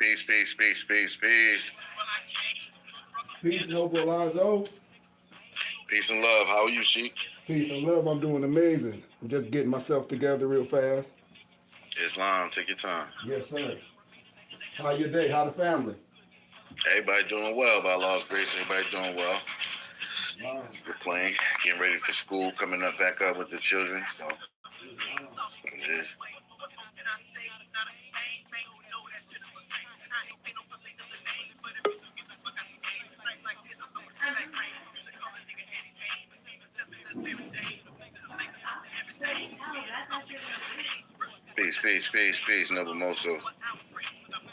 Peace, peace, peace, peace, peace. Peace, Noble Alonzo. Peace and love. How are you, Sheik? Peace and love. I'm doing amazing. I'm just getting myself together real fast. Islam, take your time. Yes, sir. How your day? How the family? Everybody doing well, by Allah's grace. Everybody doing well. Wow. We're playing, getting ready for school, coming up back up with the children. So that's what it is. Peace, peace, peace, peace, Noble Moso.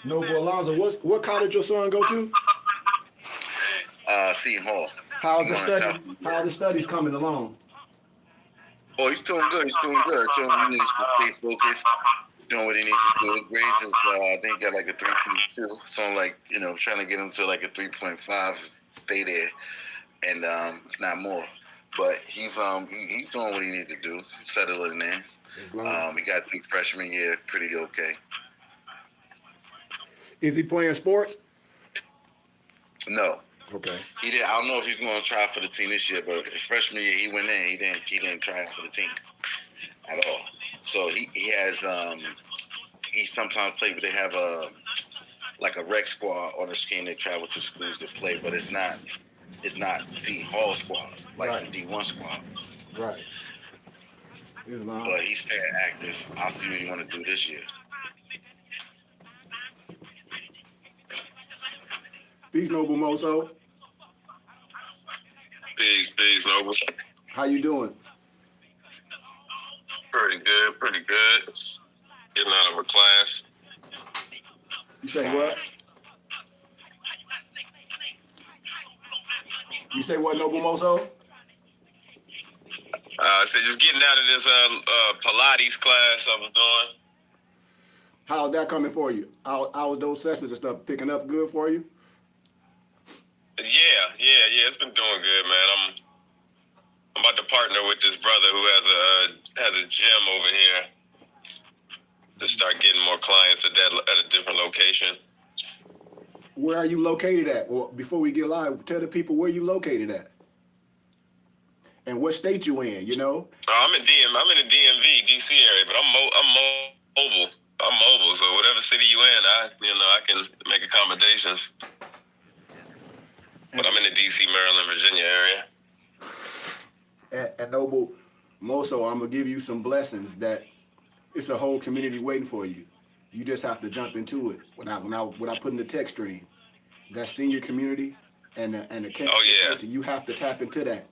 Noble Alonzo, what college your son go to? Seton Hall. How's He's the going to study? South. How the studies coming along? Oh, he's doing good. He's doing good. So he needs to stay focused, doing what he needs to do. Grades is, I think, got like a 3.2. So I'm like, trying to get him to like a 3.5, stay there, and if not more. But he's doing what he needs to do, settling in. He got through freshman year pretty okay. Is he playing sports? No, Okay. he did. I don't know if he's going to try for the team this year, but freshman year he went in. He didn't try for the team at all. So he has he sometimes play, but they have like a rec squad on the team. They travel to schools to play, but it's not Seton Hall squad like Right. the D1 squad. Right. Islam. But he's staying active. I'll see what he want to do this year. Peace, Noble Moso. Peace, Noble. How you doing? Pretty good, pretty good. Getting out of a class. You say what? You say what, Noble Moso? I said just getting out of this Pilates class I was doing. How's that coming for you? How those sessions and stuff picking up good for you? Yeah. It's been doing good, man. I'm about to partner with this brother who has a gym over here to start getting more clients at a different location. Where are you located at? Well, before we get live, tell the people where you located at. And what state you in, I'm in the DMV, DC area, but I'm mobile. I'm mobile, so whatever city you in, I can make accommodations. But I'm in the DC, Maryland, Virginia area. And Noble Moso, I'm gonna give you some blessings that it's a whole community waiting for you. You just have to jump into it. When I put in the text stream, that senior community and the campus community, you have to tap into that.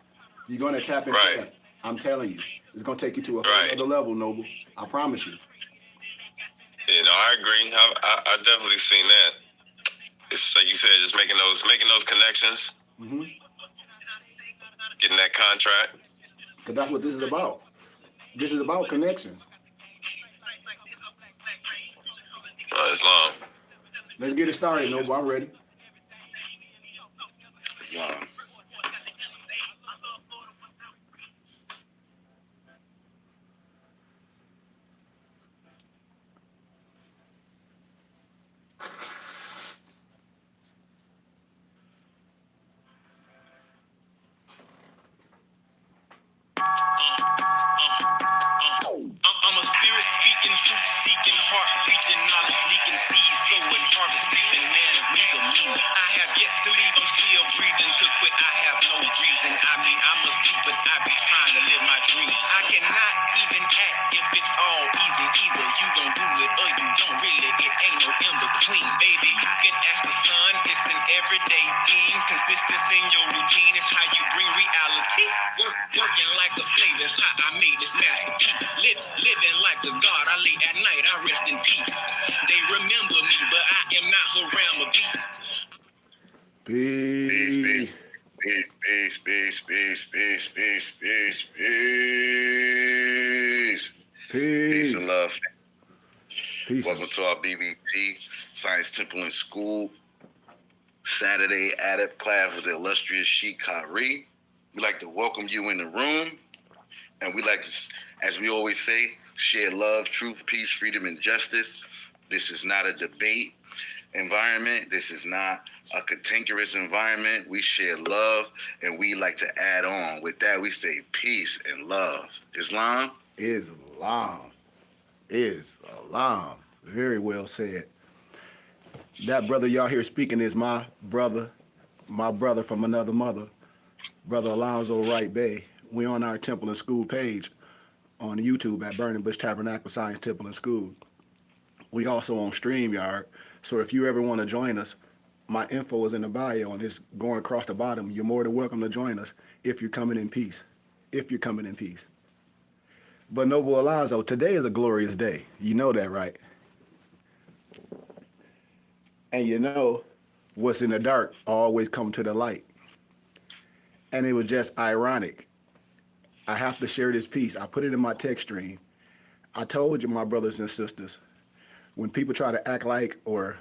You're gonna tap into that. I'm telling you, it's gonna take you to a whole other level, Noble. I promise you. I agree. I definitely seen that. It's like you said, just making those connections, getting that contract. Because that's what this is about. This is about connections. Islam. Let's get it started, Noble. I'm ready. Islam. I'm a spirit speaking, truth seeking, heart reaching, knowledge leaking, seeds sowing, harvest reaping, man of me or me. I have yet to leave, I'm still breathing. To quit, I have no reason. I mean, I'm asleep, but I be trying to live my dream. I cannot even act if it's all easy. Either you gon' do it or you don't really. It ain't no in between, baby. You can ask the sun, it's an everyday thing. Consistency in your routine is how you bring reality. Working like a slave is how I made this masterpiece. Living like a god, I lay at night, I rest in peace. They remember me, but I am not Haram of Peace. Peace, peace, peace, peace, peace, peace, peace, peace. Peace Peace. and love. Peace. Welcome to our BBT Science Temple and School Saturday Adept class with the illustrious Sheikh Kari. We'd like to welcome you in the room, and we like to, as we always say, share love, truth, peace, freedom, and justice. This is not a debate. environment. This is not a cantankerous environment. We share love, and we like to add on. With that, we say peace and love. Islam? Islam. Islam. Very well said. That brother y'all hear speaking is my brother from another mother, Brother Alonzo Wright Bay. We on our Temple and School page on YouTube at Burning Bush Tabernacle Science Temple and School. We also on StreamYard. So if you ever want to join us, my info is in the bio and it's going across the bottom. You're more than welcome to join us if you're coming in peace. If you're coming in peace. But Noble Alonzo, today is a glorious day. You know that, right? And you know, what's in the dark always come to the light. And it was just ironic. I have to share this piece. I put it in my text stream. I told you, my brothers and sisters, when people try to act like, or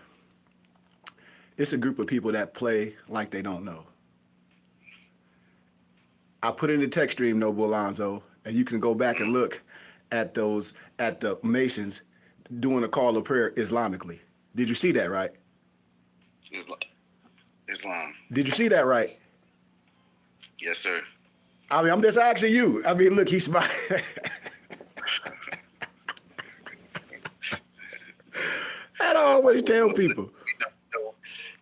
it's a group of people that play like they don't know. I put it in the text stream, Noble Alonzo, and you can go back and look at the Masons doing a call of prayer Islamically. Did you see that, right? Islam. Did you see that, right? Yes, sir. I mean, I'm just asking you. I mean, look, he's smiling. I always tell people.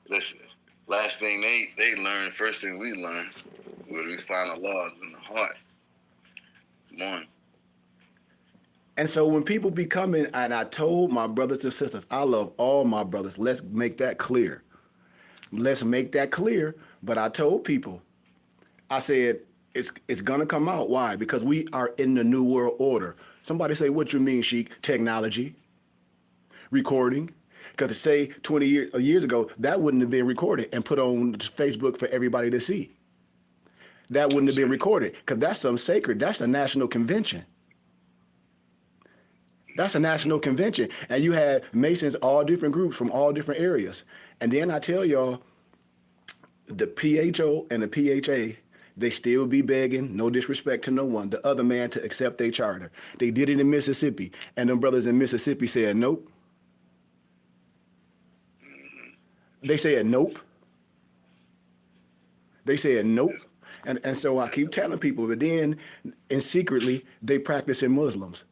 Listen, last thing they learn, first thing we learn, where we find Allah in the heart. Come on. And so when people be coming, and I told my brothers and sisters, I love all my brothers. Let's make that clear. Let's make that clear. But I told people, I said, it's gonna come out. Why? Because we are in the new world order. Somebody say, what you mean, Sheik? Technology, recording. Because to say 20 years ago, that wouldn't have been recorded and put on Facebook for everybody to see. That wouldn't have been recorded because that's something sacred. That's a national convention. That's a national convention. And you had Masons, all different groups from all different areas. And then I tell y'all, the PHO and the PHA, they still be begging, no disrespect to no one, the other man to accept their charter. They did it in Mississippi. And them brothers in Mississippi said, nope. They said, nope. They said, nope. And so I keep telling people, but then, and secretly, they practice in Muslims.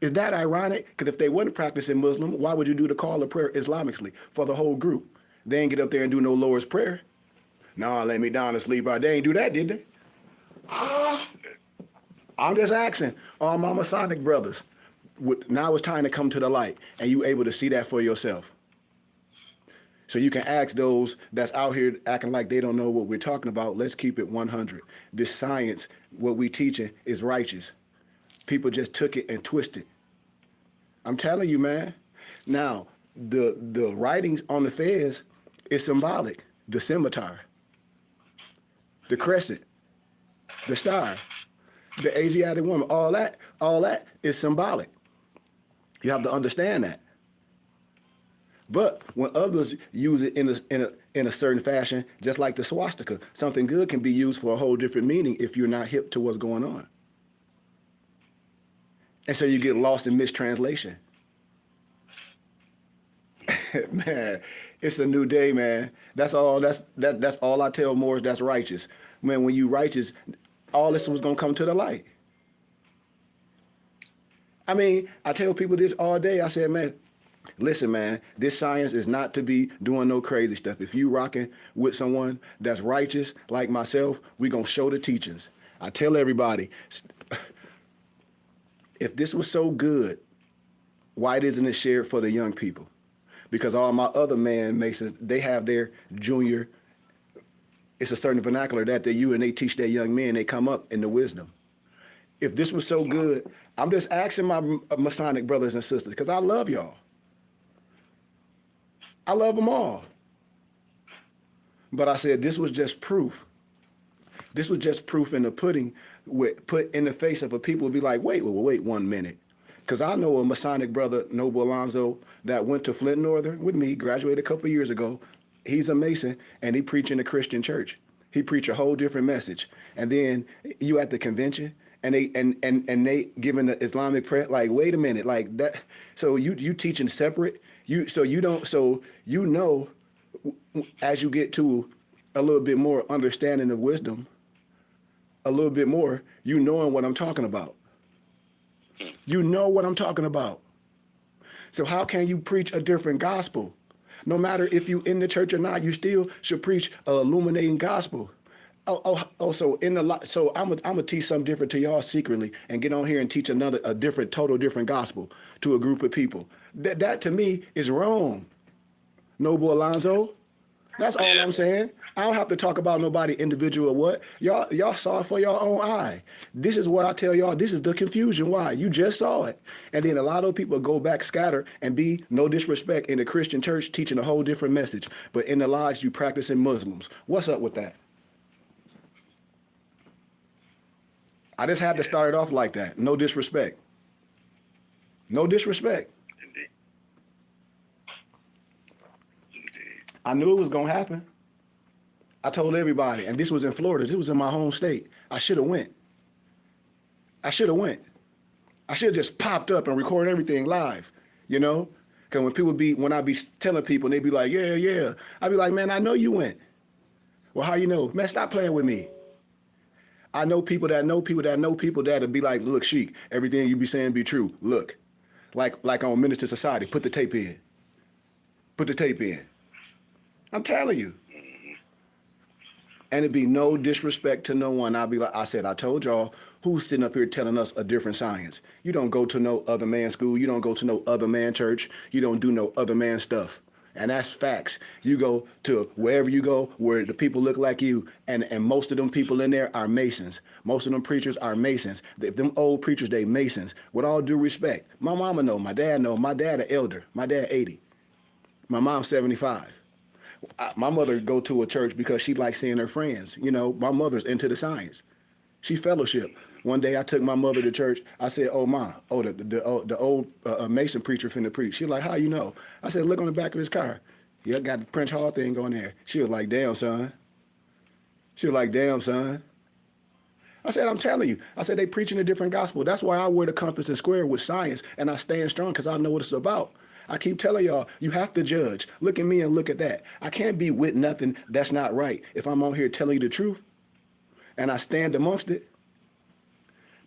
Is that ironic? Because if they weren't practicing Muslim, why would you do the call of prayer Islamically for the whole group? They ain't get up there and do no Lord's Prayer. No, lay me down and sleep. They ain't do that, did they? I'm just asking all my Masonic brothers. Now it's time to come to the light, and you able to see that for yourself. So you can ask those that's out here acting like they don't know what we're talking about. Let's keep it 100. This science, what we teaching, is righteous. People just took it and twisted. I'm telling you, man. Now, the writings on the fez is symbolic. The scimitar, the crescent, the star, the Asiatic woman, all that is symbolic. You have to understand that. But when others use it in a certain fashion, just like the swastika, something good can be used for a whole different meaning if you're not hip to what's going on. And so you get lost in mistranslation. Man, it's a new day, man. That's all I tell Moors that's righteous. Man, when you righteous, all this was gonna come to the light. I mean, I tell people this all day. I said, man, listen, man, this science is not to be doing no crazy stuff. If you rocking with someone that's righteous like myself, we gonna show the teachings. I tell everybody, if this was so good, why isn't it shared for the young people? Because all my other Masons, they have their junior, it's a certain vernacular that they use, and they teach their young men, they come up in the wisdom. If this was so good, I'm just asking my Masonic brothers and sisters, because I love y'all. I love them all. But I said this was just proof. This was just proof in the pudding, put in the face of a people would be like, wait 1 minute. Because I know a Masonic brother, Noble Alonzo, that went to Flint Northern with me, graduated a couple years ago. He's a Mason, and he preach in a Christian church. He preach a whole different message. And then you at the convention, and they giving the Islamic prayer, like, wait a minute, like that. So you teaching separate, As you get to a little bit more understanding of wisdom, a little bit more, you knowing what I'm talking about. You know what I'm talking about. So how can you preach a different gospel? No matter if you in the church or not, you still should preach a illuminating gospel. So I'm gonna teach something different to y'all secretly and get on here and teach total different gospel to a group of people. That to me is wrong. Noble Alonzo, that's all Yeah. I'm saying. I don't have to talk about nobody individual or what. Y'all saw it for your own eye. This is what I tell y'all. This is the confusion. Why? You just saw it. And then a lot of people go back scatter and be, no disrespect, in the Christian church teaching a whole different message. But in the lodge, you practicing Muslims. What's up with that? I just had to start it off like that. No disrespect. No disrespect. Indeed. Indeed. I knew it was going to happen. I told everybody, and this was in Florida. This was in my home state. I should have went. I should have just popped up and recorded everything live, you know? Because when I be telling people, and they be like, yeah, yeah. I be like, man, I know you went. Well, how you know? Man, stop playing with me. I know people that know people that know people that'll be like, look, Sheik, everything you be saying be true. Look, like on Minister Society, put the tape in. Put the tape in. I'm telling you. And it'd be no disrespect to no one. I'll be like, I told y'all, who's sitting up here telling us a different science? You don't go to no other man school. You don't go to no other man church. You don't do no other man stuff. And that's facts. You go to wherever you go where the people look like you, and most of them people in there are Masons. Most of them preachers are Masons. If them old preachers, they Masons. With all due respect, my mama know, my dad know, my dad an elder, my dad 80, my mom 75. My mother go to a church because she likes seeing her friends. You know, my mother's into the science. She fellowship. One day I took my mother to church. I said, oh, Ma, the old Mason preacher finna preach. She like, how you know? I said, look on the back of his car. Yeah, got the French Hall thing going there. She was like, damn, son. I said, I'm telling you. I said, they preaching a different gospel. That's why I wear the compass and square with science, and I stand strong because I know what it's about. I keep telling y'all, you have to judge. Look at me and look at that. I can't be with nothing that's not right if I'm on here telling you the truth and I stand amongst it.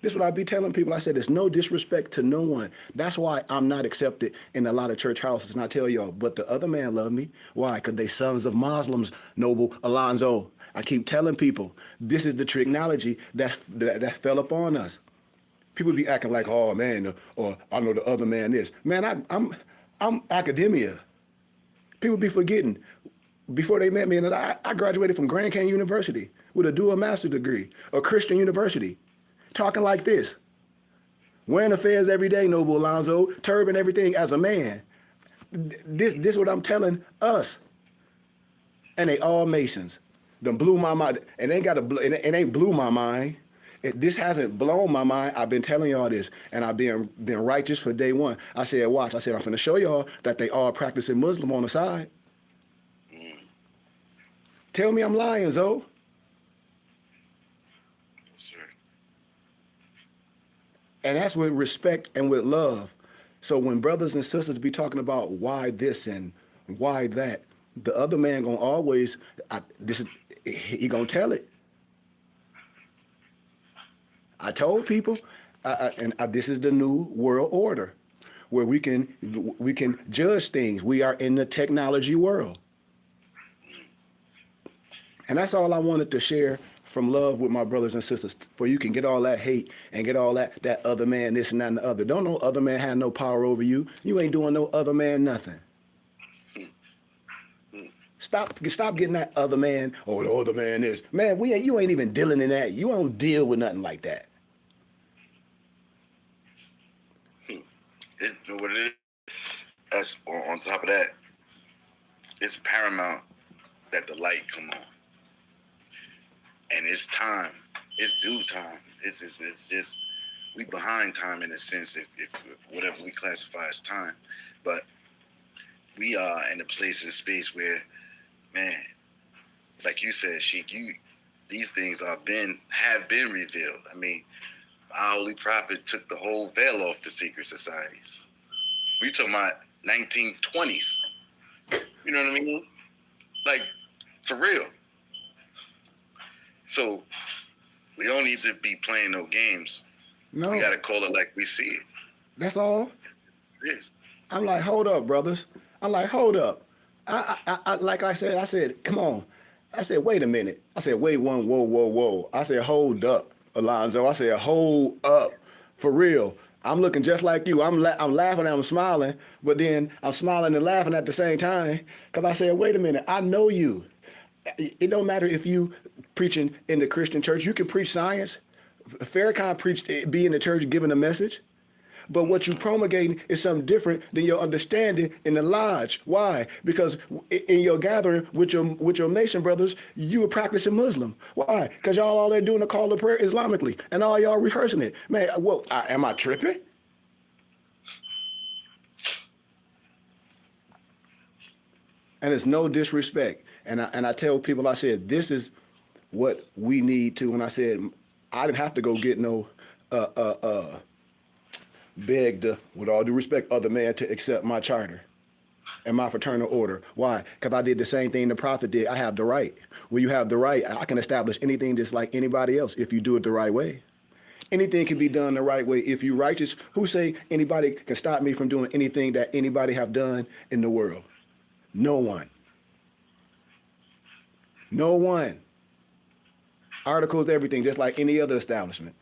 This is what I be telling people. I said, there's no disrespect to no one. That's why I'm not accepted in a lot of church houses. And I tell y'all, but the other man love me. Why? Because they sons of Muslims, Noble Alonzo. I keep telling people, this is the technology that fell upon us. People be acting like, oh, man, or I know the other man is. Man, I'm academia. People be forgetting. Before they met me, and I graduated from Grand Canyon University with a dual master's degree, a Christian university, talking like this. Wearing affairs every day, Noble Alonzo, turban, everything as a man. This is what I'm telling us. And they all Masons. Done blew my mind. It ain't blew my mind. This hasn't blown my mind. I've been telling y'all this, and I've been righteous for day one. I said, watch. I said, I'm finna show y'all that they all practicing Muslim on the side. Tell me I'm lying, Zoe. Yes, sir. And that's with respect and with love. So when brothers and sisters be talking about why this and why that, the other man gonna always, he gonna tell it. I told people, this is the new world order, where we can judge things. We are in the technology world, and that's all I wanted to share from love with my brothers and sisters. For you can get all that hate and get all that other man this and that and the other. Don't no other man have no power over you. You ain't doing no other man nothing. Stop getting that other man or the other man is. Man, you ain't even dealing in that. You don't deal with nothing like that. What it is, that's on top of that, it's paramount that the light come on. And it's time. It's due time. It's just, we behind time in a sense, if whatever we classify as time. But we are in a place and space where, man, like you said, Sheik, these things have been revealed. I mean, our holy prophet took the whole veil off the secret societies. We talking about 1920s. You know what I mean? Like, for real. So we don't need to be playing no games. No, We gotta call it like we see it. that's all. It is. I'm like, hold up, brothers. I'm like, hold up. Like I said, come on. I said, wait a minute. I said, wait one, whoa. I said, hold up, Alonzo. I said, hold up, for real. I'm looking just like you. I'm laughing and I'm smiling, but then I'm smiling and laughing at the same time. Cause I said, wait a minute, I know you. It don't matter if you preaching in the Christian church. You can preach science. Farrakhan preached be in the church giving a message. But what you promulgating is something different than your understanding in the lodge. Why? Because in your gathering with your Mason brothers, you were practicing Muslim. Why? Because y'all all there doing the call to prayer Islamically, and all y'all rehearsing it. Man, well, am I tripping? And it's no disrespect. And I tell people, I said, this is what we need to. And I said, I didn't have to go get no begged, with all due respect, other man to accept my charter and my fraternal order. Why? Because I did the same thing the prophet did. I have the right. When you have the right, I can establish anything just like anybody else if you do it the right way. Anything can be done the right way if you righteous. Who say anybody can stop me from doing anything that anybody have done in the world? No one. No one. Articles, everything, just like any other establishment.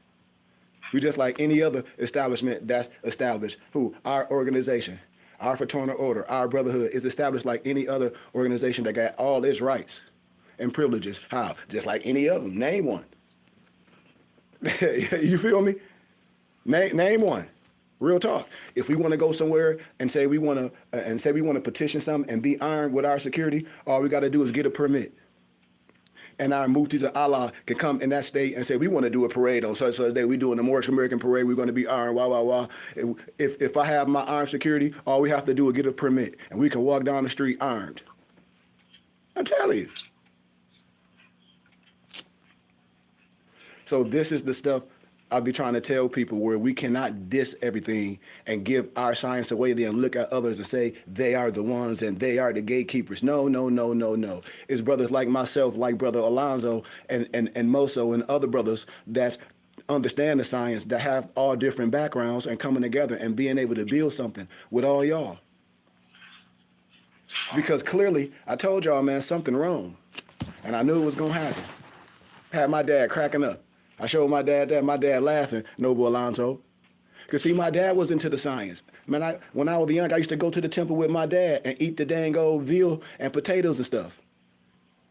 We just like any other establishment that's established. Who? Our organization, our fraternal order, our brotherhood is established like any other organization that got all its rights and privileges. How? Just like any of them. Name one. You feel me? Name one. Real talk. If we want to go somewhere and say we want to petition something and be armed with our security, all we got to do is get a permit. And our muftis of Allah can come in that state and say, we want to do a parade on such a day. We doing the Moorish American parade. We're going to be armed, wah. If I have my armed security, all we have to do is get a permit. And we can walk down the street armed. I'm telling you. So this is the stuff I'll be trying to tell people, where we cannot diss everything and give our science away, then look at others and say they are the ones and they are the gatekeepers. No. It's brothers like myself, like Brother Alonzo and Moso and other brothers that understand the science, that have all different backgrounds and coming together and being able to build something with all y'all. Because clearly, I told y'all, man, something wrong. And I knew it was going to happen. Had my dad cracking up. I showed my dad that, my dad laughing, Noble Alonzo. Because see, my dad was into the science. Man, when I was young, I used to go to the temple with my dad and eat the dang old veal and potatoes and stuff.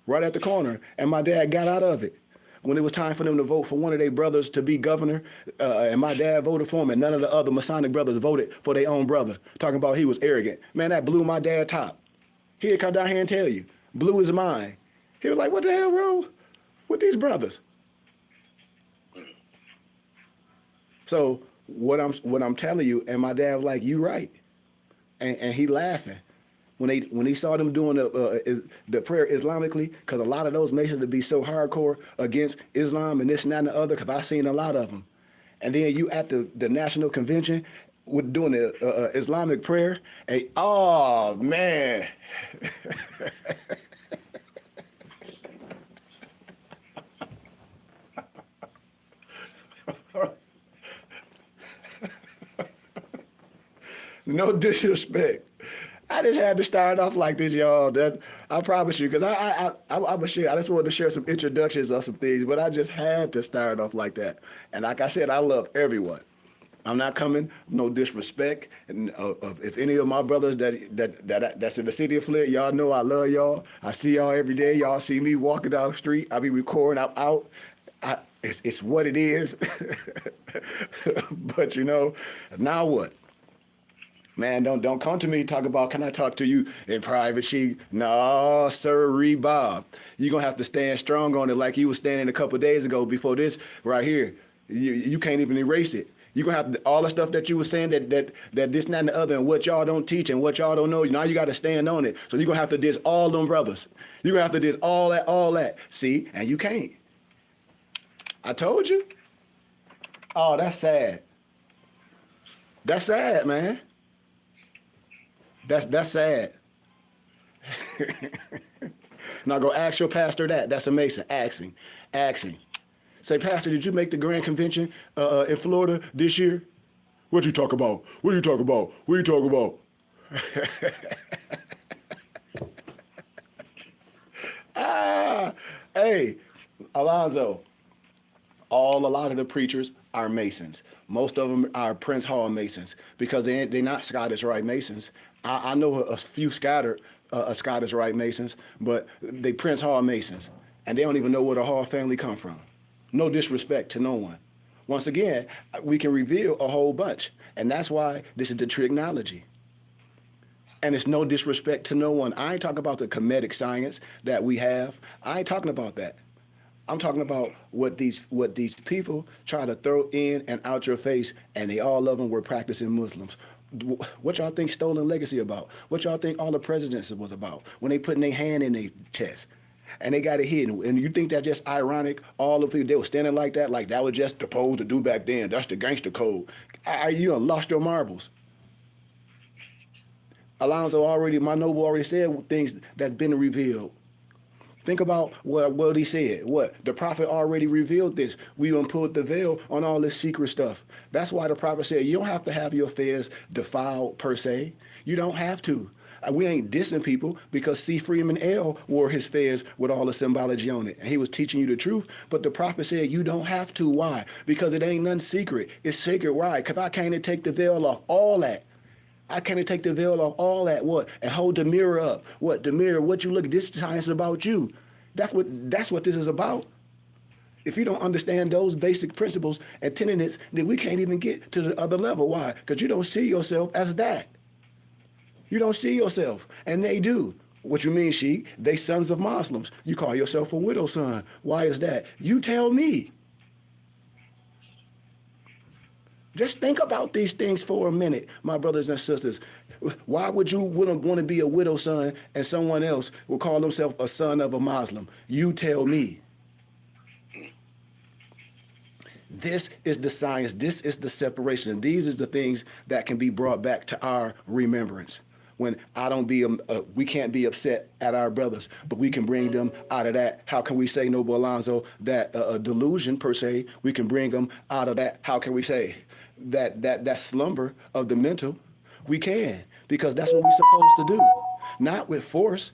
Right at the corner. And my dad got out of it. When it was time for them to vote for one of their brothers to be governor, and my dad voted for him, and none of the other Masonic brothers voted for their own brother. Talking about he was arrogant. Man, that blew my dad top. He'd come down here and tell you. Blew his mind. He was like, what the hell wrong with these brothers? So what I'm telling you, and my dad was like, you right, and he laughing when he saw them doing the prayer Islamically, because a lot of those Masons would be so hardcore against Islam and this and that and the other, because I seen a lot of them, and then you at the national convention with doing the Islamic prayer, and oh man. No disrespect. I just had to start off like this, y'all. That I promise you, because I share. I just wanted to share some introductions of some things, but I just had to start off like that. And like I said, I love everyone. I'm not coming, no disrespect. And if any of my brothers that's in the city of Flint, y'all know I love y'all. I see y'all every day. Y'all see me walking down the street. I be recording. I'm out. It's what it is. But you know, now what? Man, don't come to me talk about, can I talk to you in private, Sheik? No, sir, Bob. You're going to have to stand strong on it like you was standing a couple of days ago before this right here. You can't even erase it. You're going to have to, all the stuff that you were saying, that this, that, and the other, and what y'all don't teach and what y'all don't know, now you got to stand on it. So you're going to have to diss all them brothers. You're going to have to diss all that. See? And you can't. I told you. Oh, that's sad. That's sad, man. That's sad. Now go ask your pastor that. That's a Mason. Ask him. Ask him. Say, Pastor, did you make the Grand Convention in Florida this year? What you talk about? What you talk about? What you talk about? Hey, Alonzo, a lot of the preachers are Masons. Most of them are Prince Hall Masons because they're not Scottish Rite Masons. I know a few scattered Scottish Rite Masons, but they Prince Hall Masons, and they don't even know where the Hall family come from. No disrespect to no one. Once again, we can reveal a whole bunch, and that's why this is the trigonology. And it's no disrespect to no one. I ain't talking about the comedic science that we have. I ain't talking about that. I'm talking about what these people try to throw in and out your face, and they all of them were practicing Muslims. What y'all think stolen legacy about? What y'all think all the presidents was about when they putting their hand in their chest and they got it hidden? And you think that just ironic? All the people they were standing like that was just the pose to do back then. That's the gangster code. You done lost your marbles. Alonzo my noble already said things that's been revealed. Think about what he said. What? The prophet already revealed this. We done pulled the veil on all this secret stuff. That's why the prophet said you don't have to have your affairs defiled per se. You don't have to. We ain't dissing people because C. Freeman L. wore his fez with all the symbology on it. And he was teaching you the truth. But the prophet said you don't have to. Why? Because it ain't nothing secret. It's sacred. Why? Because I can't take the veil off all that. I can't take the veil off all that, what? And hold the mirror up. What? The mirror, what you look at, this science is about you. That's what this is about. If you don't understand those basic principles and tenets, then we can't even get to the other level. Why? Because you don't see yourself as that. You don't see yourself, and they do. What you mean, Sheik? They sons of Muslims. You call yourself a widow son. Why is that? You tell me. Just think about these things for a minute, my brothers and sisters. Why would you want to be a widow son and someone else will call himself a son of a Muslim? You tell me. This is the science. This is the separation. These are the things that can be brought back to our remembrance. When we can't be upset at our brothers, but we can bring them out of that. How can we say, Noble Alonzo, that a delusion per se? We can bring them out of that. How can we say that slumber of the mental? We can, because that's what we're supposed to do. Not with force.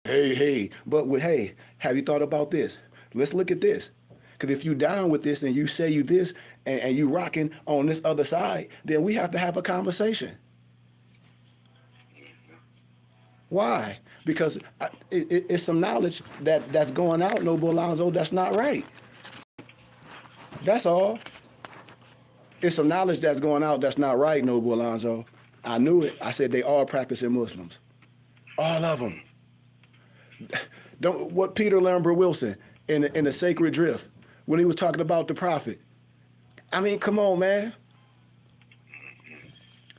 Hey, but with, hey, have you thought about this? Let's look at this. Because if you down with this and you say you this and you rocking on this other side, then we have to have a conversation. Why? Because it's some knowledge that's going out, Noble Alonzo, that's not right. That's all. It's some knowledge that's going out that's not right, Noble Alonzo. I knew it. I said they all practicing Muslims. All of them. What Peter Lambert Wilson in the Sacred Drift, when he was talking about the prophet. I mean, come on, man.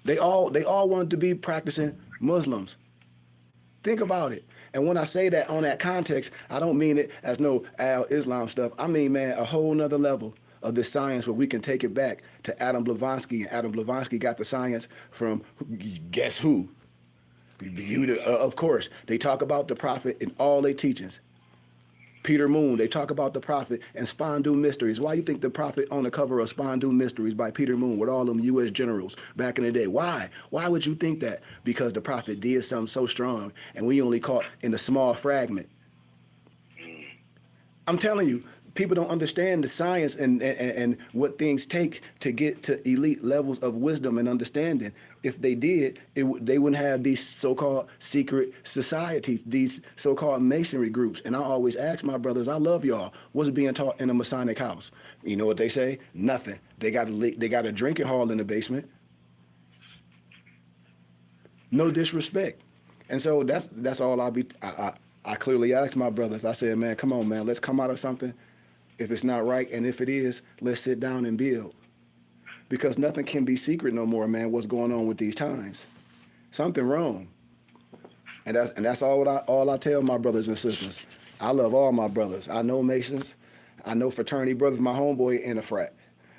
They all wanted to be practicing Muslims. Think about it. And when I say that on that context, I don't mean it as no Islam stuff. I mean, man, a whole nother level of this science where we can take it back to Adam Blavatsky. And Adam Blavatsky got the science from, guess who? Of course, they talk about the prophet in all their teachings. Peter Moon, they talk about the prophet and Spondu Mysteries. Why you think the prophet on the cover of Spondu Mysteries by Peter Moon with all them U.S. generals back in the day? Why? Why would you think that? Because the prophet did something so strong and we only caught in a small fragment. I'm telling you, people don't understand the science and what things take to get to elite levels of wisdom and understanding. If they did, they wouldn't have these so-called secret societies, these so-called masonry groups. And I always ask my brothers, I love y'all, what's being taught in a Masonic house? You know what they say? Nothing. They got a drinking hall in the basement. No disrespect. And so that's all I clearly asked my brothers. I said, man, come on, man, let's come out of something. If it's not right, and if it is, let's sit down and build. Because nothing can be secret no more, man, what's going on with these times. Something wrong. And that's all I tell my brothers and sisters. I love all my brothers. I know Masons. I know fraternity brothers, my homeboy in a frat.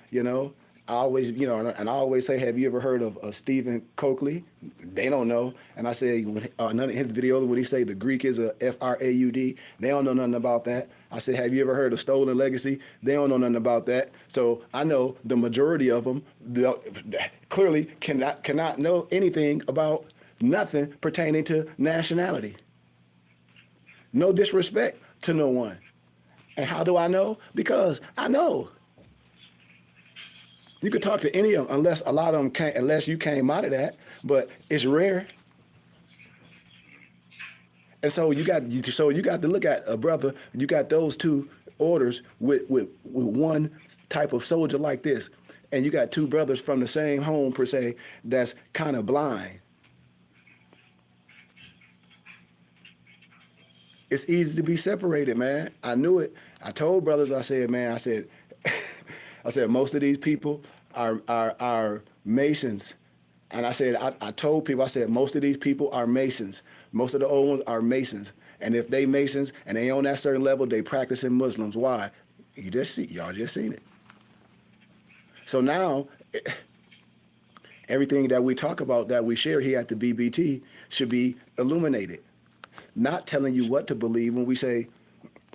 You know? I always, and I always say, have you ever heard of Stephen Coakley? They don't know. And I say, none of his videos, when he say the Greek is a Fraud, they don't know nothing about that. I said, have you ever heard of Stolen Legacy? They don't know nothing about that. So I know the majority of them clearly cannot know anything about nothing pertaining to nationality. No disrespect to no one. And how do I know? Because I know. You could talk to any of them, unless a lot of them can't, unless you came out of that, but it's rare. And so you got to look at a brother. You got those two orders with one type of soldier like this, and you got two brothers from the same home per se that's kind of blind. It's easy to be separated, man. I knew it. I told brothers. I said, man. I said, I said most of these people are Masons. And I said, I told people, I said, most of these people are Masons. Most of the old ones are Masons. And if they Masons and they on that certain level, they practicing Muslims. Why? Y'all just seen it. So now, everything that we talk about, that we share here at the BBT, should be illuminated. Not telling you what to believe when we say,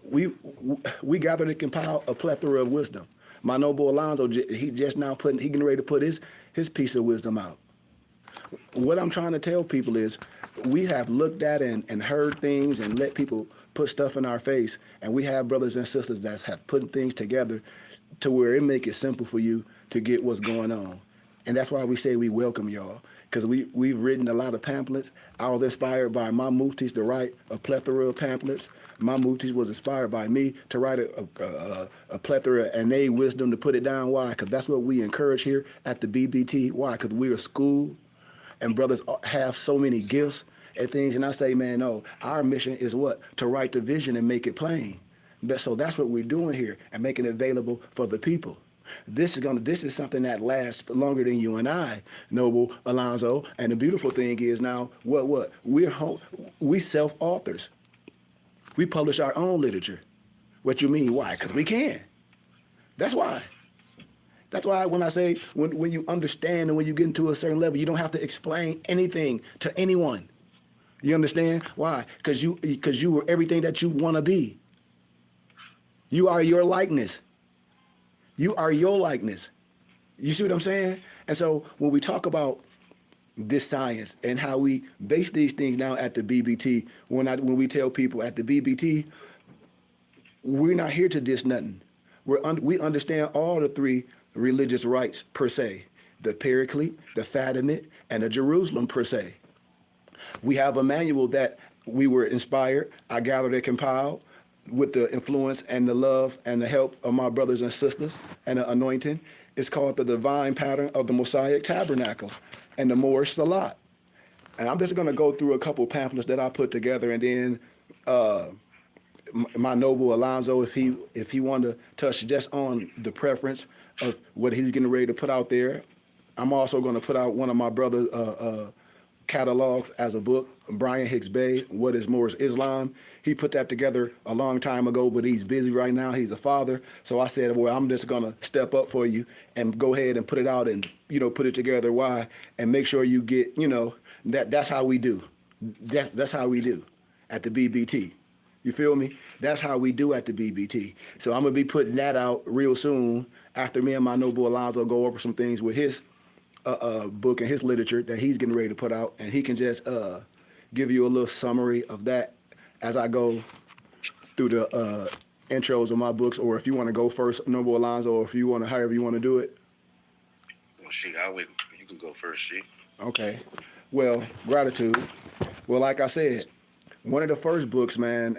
we gather to compile a plethora of wisdom. My noble Alonzo, he getting ready to put his piece of wisdom out. What I'm trying to tell people is, we have looked at and heard things and let people put stuff in our face, and we have brothers and sisters that have put things together to where it make it simple for you to get what's going on. And that's why we say we welcome y'all, because we've written a lot of pamphlets. I was inspired by my muftis to write a plethora of pamphlets. My muftis was inspired by me to write a plethora and a wisdom to put it down. Why? Because that's what we encourage here at the BBT. Why? Because we're a school, and brothers have so many gifts and things. And I say, man, no, our mission is what? To write the vision and make it plain. So that's what we're doing here, and making it available for the people. This is something that lasts longer than you and I, Noble Alonzo. And the beautiful thing is now, we self-authors. We publish our own literature. What you mean? Why? Because we can. That's why. That's why when I say, when you understand and when you get into a certain level, you don't have to explain anything to anyone. You understand? Why? Because you were everything that you want to be. You are your likeness. You are your likeness. You see what I'm saying? And so when we talk about this science and how we base these things now at the BBT, when we tell people at the BBT, we're not here to diss nothing. We understand all the three religious rites per se, the Paraclete, the Fatimid, and the Jerusalem per se. We have a manual that we were inspired, I gathered and compiled with the influence and the love and the help of my brothers and sisters and the anointing. It's called the Divine Pattern of the Mosaic Tabernacle and the moorish salat. And I'm just going to go through a couple pamphlets that I put together, and then my noble Alonzo, if he wanted to touch just on the preference of what he's getting ready to put out there. I'm also going to put out one of my brother's catalogs as a book, Brian Hicks Bey, What is Moorish Islam? He put that together a long time ago, but he's busy right now. He's a father. So I said, well, I'm just going to step up for you and go ahead and put it out and, put it together. Why? And make sure you get, that's how we do. That's how we do at the BBT. You feel me? That's how we do at the BBT. So I'm going to be putting that out real soon after me and my noble Alonzo go over some things with his book and his literature that he's getting ready to put out. And he can just give you a little summary of that as I go through the intros of my books. Or if you want to go first, noble Alonzo, or if you want to, however you want to do it. Well, I'll wait. You can go first, She. Okay. Well, gratitude. Well, like I said, one of the first books, man,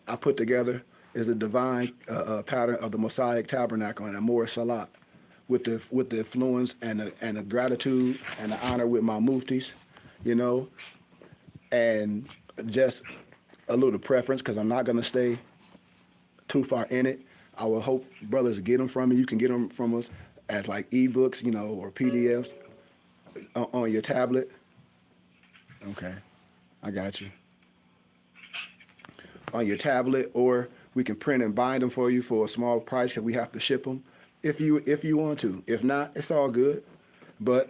I put together is the Divine Pattern of the Mosaic Tabernacle and the moorish salat, with the influence and the gratitude and the honor with my muftis, and just a little preference, because I'm not going to stay too far in it. I will hope brothers get them from me. You can get them from us as like ebooks, or PDFs on your tablet. Okay, I got you. On your tablet, or we can print and bind them for you for a small price because we have to ship them if you want to. If not, it's all good. But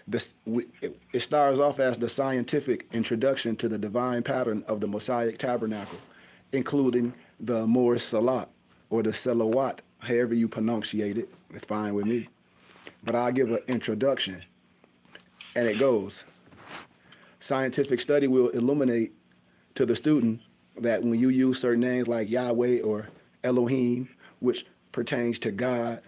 it starts off as the scientific introduction to the divine pattern of the mosaic tabernacle, including the Moorish salat or the salawat, however you pronunciate it. It's fine with me. But I'll give an introduction, and it goes. Scientific study will illuminate to the student that when you use certain names like Yahweh or Elohim, which pertains to God,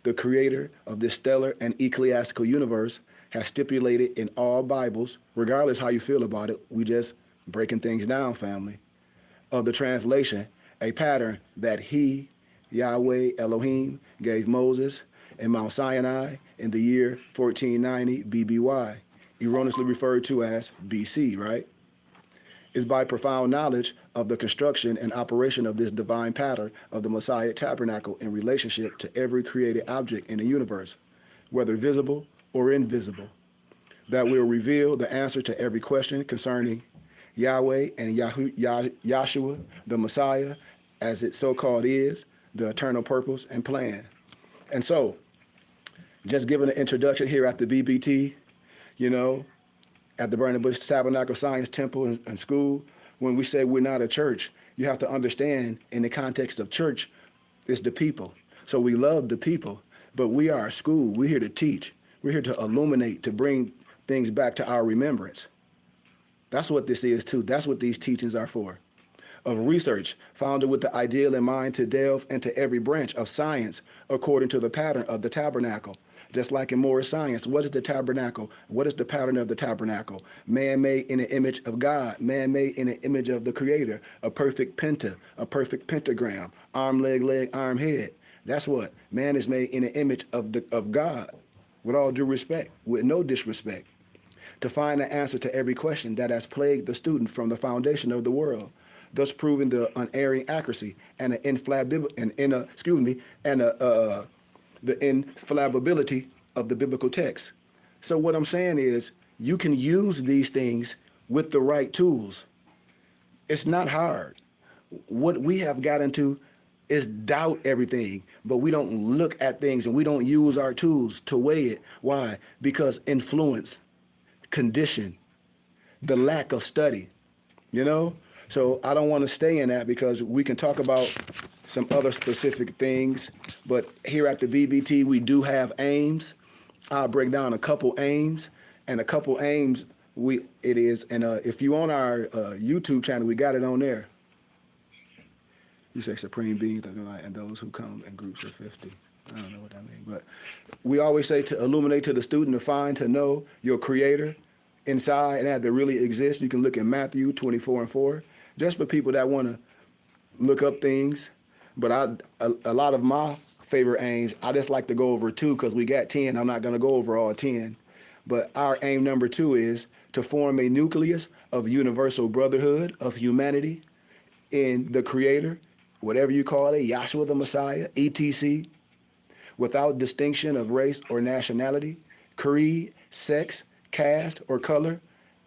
the creator of this stellar and ecclesiastical universe, has stipulated in all Bibles, regardless how you feel about it, we just breaking things down, family, of the translation, a pattern that he, Yahweh Elohim, gave Moses in Mount Sinai in the year 1490 BBY, erroneously referred to as BC, right? Is by profound knowledge of the construction and operation of this divine pattern of the mosaic tabernacle in relationship to every created object in the universe, whether visible or invisible, that will reveal the answer to every question concerning Yahweh and Yahshua, the Messiah, as it so-called is, the eternal purpose and plan. And so, just giving an introduction here at the BBT, you know, at the Burning Bush Tabernacle Science Temple and School, when we say we're not a church, you have to understand in the context of church, it's the people. So we love the people, but we are a school. We're here to teach. We're here to illuminate, to bring things back to our remembrance. That's what this is too. That's what these teachings are for. Of research founded with the ideal in mind to delve into every branch of science according to the pattern of the tabernacle. Just like in Moorish science, what is the tabernacle? What is the pattern of the tabernacle? Man made in the image of God, man made in the image of the Creator, a perfect penta, a perfect pentagram, arm, leg, arm, head. That's what man is made in the image of God, with all due respect, with no disrespect, to find the answer to every question that has plagued the student from the foundation of the world, thus proving the unerring accuracy and the infallibility of the biblical text. So what I'm saying is, you can use these things with the right tools. It's not hard. What we have got into is doubt everything, but we don't look at things and we don't use our tools to weigh it. Why? Because influence, condition, the lack of study, you know? So I don't want to stay in that because we can talk about some other specific things, but here at the BBT, we do have aims. I'll break down a couple aims, and a couple aims if you on our YouTube channel, we got it on there. You say supreme beings and those who come in groups of 50. I don't know what that means, but we always say to illuminate to the student, to find, to know your creator inside and that there really exists. You can look at Matthew 24:4, just for people that want to look up things. But a lot of my favorite aims, I just like to go over 2 because we got 10. I'm not going to go over all 10. But our aim number 2 is to form a nucleus of universal brotherhood of humanity in the Creator, whatever you call it, Yahshua the Messiah, etc., without distinction of race or nationality, creed, sex, caste, or color.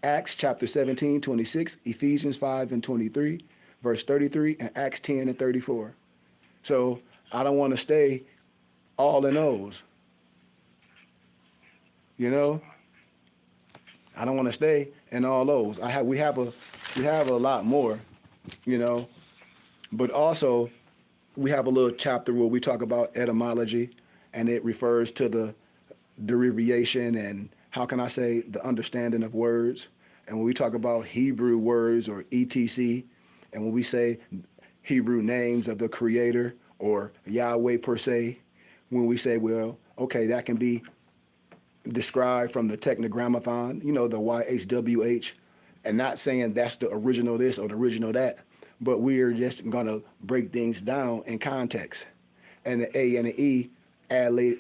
Acts chapter 17:26, Ephesians 5:23, verse 33, and Acts 10:34. So I don't want to stay all in those. You know, I don't want to stay in all those. We have a lot more, you know, but also we have a little chapter where we talk about etymology, and it refers to the derivation and how can I say the understanding of words. And when we talk about Hebrew words or etc., and when we say Hebrew names of the Creator or Yahweh per se, when we say, well, okay, that can be described from the Technogrammaton, you know, the YHWH, and not saying that's the original this or the original that, but we're just gonna break things down in context. And the A and the E added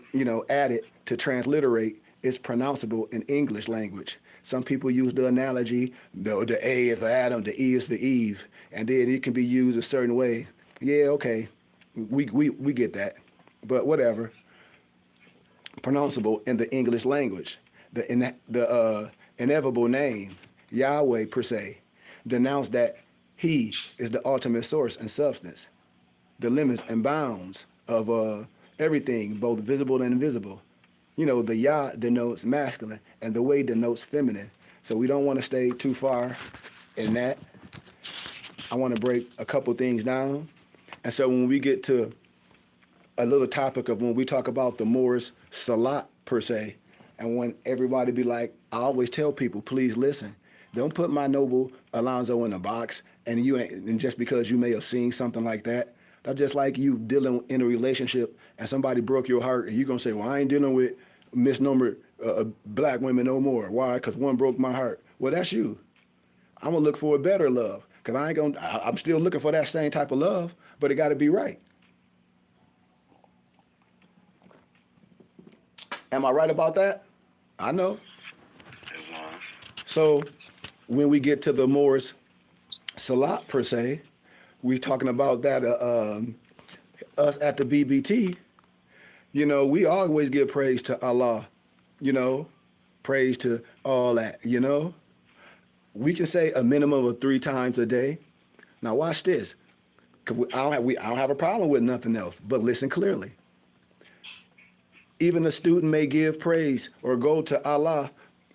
to transliterate is pronounceable in English language. Some people use the analogy, the A is for Adam, the E is for Eve, and then it can be used a certain way. Yeah, okay, we get that, but whatever. Pronounceable in the English language. The inevitable name, Yahweh per se, denounced that He is the ultimate source and substance, the limits and bounds of everything, both visible and invisible. You know, the ya denotes masculine and the way denotes feminine. So we don't want to stay too far in that. I want to break a couple things down. And so when we get to a little topic of when we talk about the Moors salat per se, and when everybody be like, I always tell people, please listen. Don't put my noble Alonzo in a box, and you ain't, and just because you may have seen something like that, that's just like you dealing in a relationship and somebody broke your heart, and you're gonna say, well, I ain't dealing with misnomer black women no more. Why? Because one broke my heart. Well, that's you. I'm gonna look for a better love, because I'm still looking for that same type of love, but it got to be right. Am I right about that? I know. Islam. So when we get to the Moors salat per se, we talking about that us at the BBT, you know, we always give praise to Allah, you know, praise to all that, you know. We can say a minimum of 3 times a day. Now watch this, 'cause I don't have a problem with nothing else, but listen clearly. Even a student may give praise or go to Allah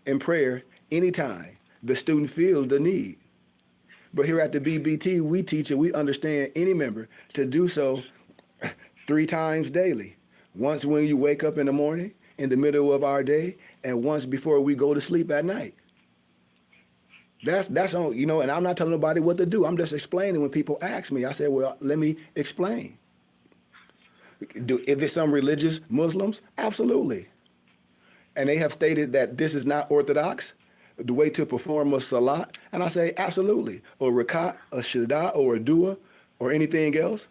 in prayer anytime the student feels the need. But here at the BBT, we teach and we understand any member to do so 3 times daily. Once when you wake up in the morning, in the middle of our day, and once before we go to sleep at night. That's on, you know, and I'm not telling nobody what to do. I'm just explaining when people ask me. I said, well, let me explain. Is there some religious Muslims? Absolutely. And they have stated that this is not orthodox, the way to perform a salat. And I say, absolutely. Or rakat, a shada, or a dua, or anything else.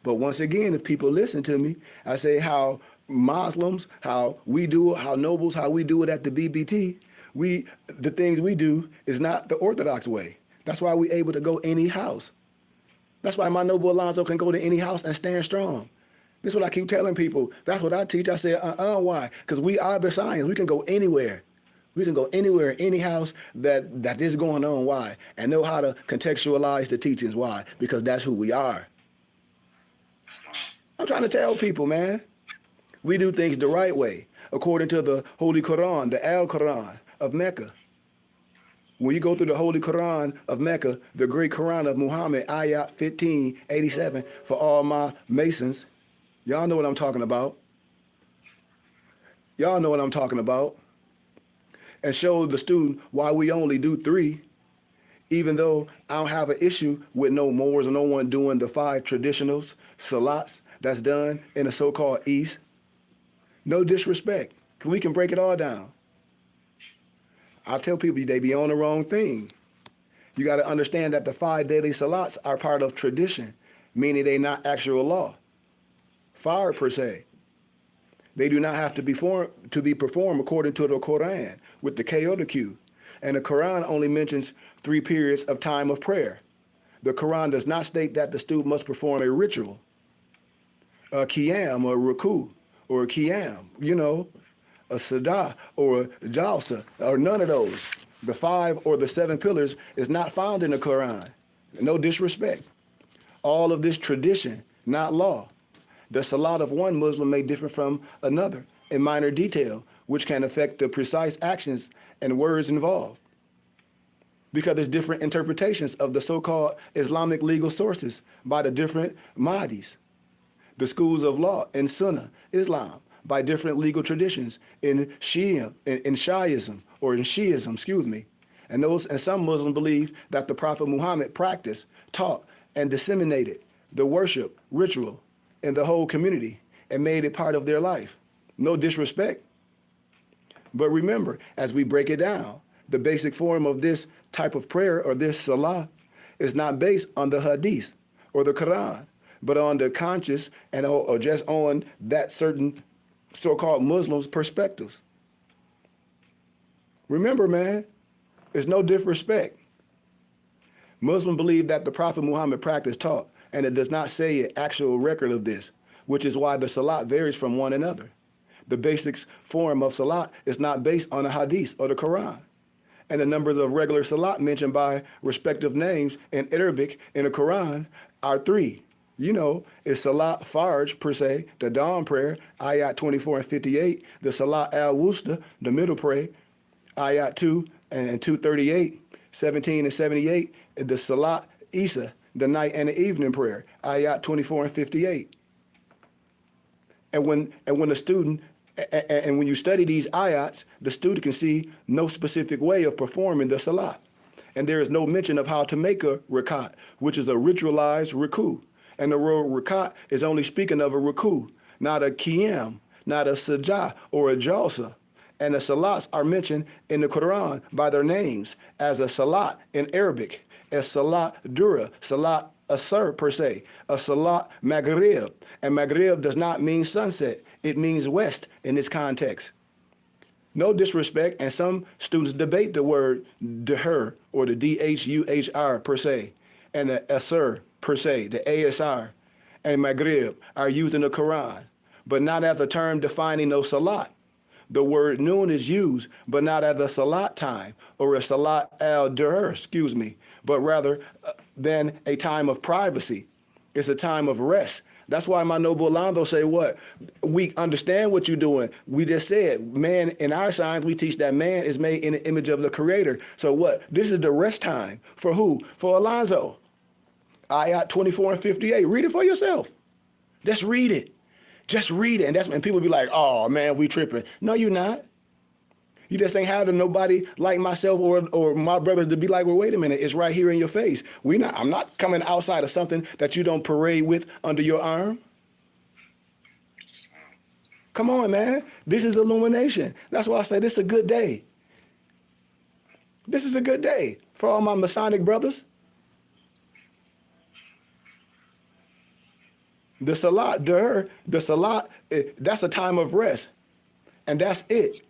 But once again, if people listen to me, I say how Muslims, how we do it, how nobles, how we do it at the BBT, the things we do is not the orthodox way. That's why we're able to go any house. That's why my noble Alonzo can go to any house and stand strong. This is what I keep telling people. That's what I teach. I say, why? Because we are the science. We can go anywhere. We can go anywhere, any house that is going on. Why? And know how to contextualize the teachings. Why? Because that's who we are. I'm trying to tell people, man. We do things the right way, according to the Holy Quran, the Al-Quran of Mecca. When you go through the Holy Quran of Mecca, the great Quran of Muhammad, ayat 1587, for all my Masons, y'all know what I'm talking about. Y'all know what I'm talking about. And show the student why we only do 3, even though I don't have an issue with no Moors or no one doing the 5 traditionals, salats, that's done in the so-called East. No disrespect, because we can break it all down. I tell people they be on the wrong thing. You got to understand that the 5 daily salats are part of tradition, meaning they not actual law. Fire per se. They do not have to be performed according to the Quran with the K or the Q. And the Quran only mentions 3 periods of time of prayer. The Quran does not state that the student must perform a ritual, a qiyam or ruku, or a qiyam, you know, a sada or a jalsa, or none of those. The 5 or the 7 pillars is not found in the Quran. No disrespect. All of this tradition, not law. The salat of one Muslim may differ from another in minor detail, which can affect the precise actions and words involved. Because there's different interpretations of the so-called Islamic legal sources by the different Mahdis, the schools of law in Sunnah, Islam, by different legal traditions in Shia, in Shiism, or in Shiism, excuse me. And some Muslims believe that the Prophet Muhammad practiced, taught, and disseminated the worship ritual in the whole community and made it part of their life. No disrespect. But remember, as we break it down, the basic form of this type of prayer or this salah is not based on the hadith or the Quran, but on the conscious and or just on that certain so-called Muslims' perspectives. Remember, man, there's no disrespect. Muslims believe that the Prophet Muhammad practiced, taught, and it does not say an actual record of this, which is why the salat varies from one another. The basic form of salat is not based on the hadith or the Quran. And the numbers of regular salat mentioned by respective names in Arabic in the Quran are 3, you know, is Salat Farj per se, the dawn prayer, ayat 24 and 58, the Salat al-Wusta, the middle prayer, ayat 2 and 238, 17 and 78, the Salat Isa, the night and the evening prayer, ayat 24 and 58. And when the student and when you study these ayats, the student can see no specific way of performing the salat. And there is no mention of how to make a rakat, which is a ritualized ruku. And the word rakat is only speaking of a ruku, not a qiyam, not a sajah or a jalsa. And the salats are mentioned in the Quran by their names as a salat in Arabic, a salat dura, salat asr per se, a salat maghrib. And maghrib does not mean sunset, it means west in this context. No disrespect, and some students debate the word dhuhr or the dhuhr per se, and the asr per se, the asr, and maghrib are used in the Quran, but not as a term defining no salat. The word noon is used, but not as a salat time or a salat al-dhuhr, but rather than a time of privacy. It's a time of rest. That's why my noble Alonzo say what? We understand what you're doing. We just said, man, in our science, we teach that man is made in the image of the creator. So what? This is the rest time. For who? For Alonzo. Ayat 24 and 58. Read it for yourself. Just read it. Just read it. And that's when people be like, oh, man, we tripping. No, you're not. You just ain't had nobody like myself or my brothers to be like, well, wait a minute, it's right here in your face. I'm not coming outside of something that you don't parade with under your arm. Come on, man. This is illumination. That's why I say this is a good day. This is a good day for all my Masonic brothers. The salat, that's a time of rest. And that's it.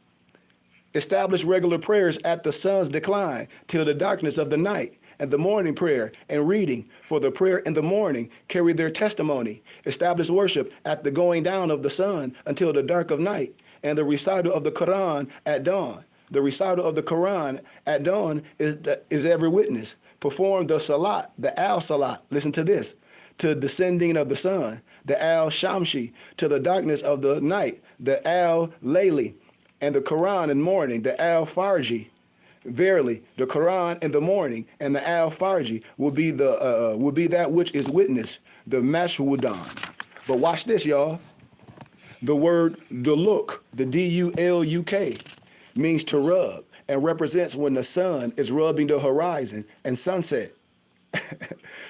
Establish regular prayers at the sun's decline till the darkness of the night, and the morning prayer and reading for the prayer in the morning carry their testimony. Establish worship at the going down of the sun until the dark of night, and the recital of the Quran at dawn. The recital of the Quran at dawn is every witness. Perform the salat, the al-salat, listen to this, to the descending of the sun, the al-shamshi, to the darkness of the night, the al-layli, and the Quran in morning, the al-farji. Verily, the Quran in the morning and the al-farji will be that which is witnessed, the mashhudan. But watch this, y'all. The word duluk, the D-U-L-U-K, means to rub and represents when the sun is rubbing the horizon and sunset.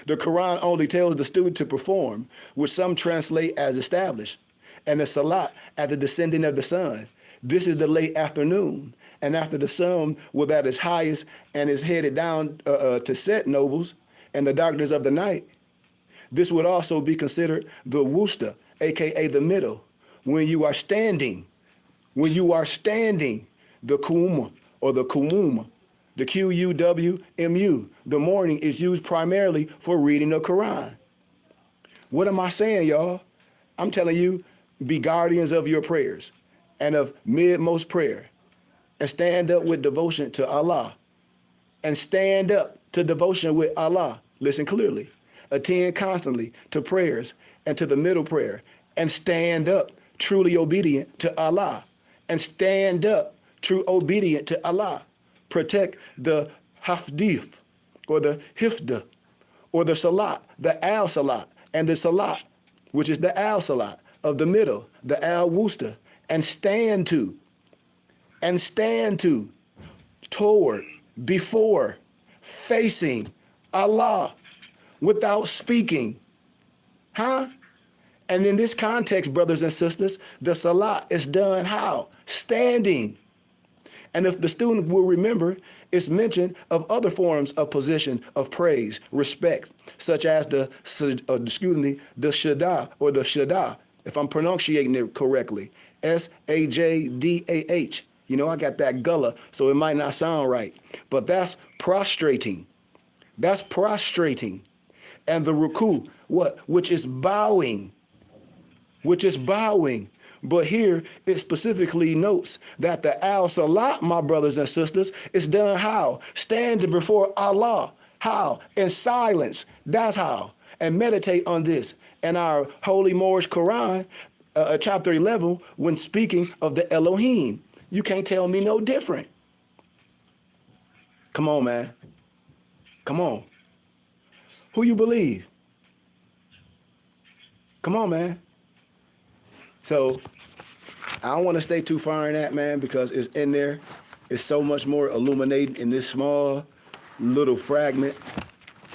The Quran only tells the student to perform, which some translate as established, and the salat at the descending of the sun. This is the late afternoon, and after the sun was at its highest and is headed down to set, nobles, and the darkness of the night. This would also be considered the wusta, aka the middle, when you are standing, the kuuma or the kumuma, the Q-U-W-M-U. The morning is used primarily for reading the Quran. What am I saying, y'all? I'm telling you, be guardians of your prayers and of midmost prayer, and stand up with devotion to Allah, and stand up to devotion with Allah. Listen clearly. Attend constantly to prayers and to the middle prayer, and stand up truly obedient to Allah, and stand up true obedient to Allah. Protect the hafdif, or the hifda, or the salat, the al-salat, and the salat, which is the al-salat of the middle, the al-wusta, and stand to, toward, before, facing Allah, without speaking. And in this context, brothers and sisters, the salat is done how? Standing. And if the student will remember, it's mention of other forms of position of praise, respect, such as the shada or the shada, if I'm pronouncing it correctly, S-A-J-D-A-H. You know, I got that gullah, so it might not sound right, but that's prostrating. That's prostrating. And the ruku, what? Which is bowing. But here it specifically notes that the al-salat, my brothers and sisters, is done how? Standing before Allah. How? In silence. That's how. And meditate on this. And our holy Moorish Quran, chapter 11, when speaking of the Elohim. You can't tell me no different. Come on, man. Come on. Who you believe? Come on, man. So I don't want to stay too far in that, man, because it's in there. It's so much more illuminating in this small little fragment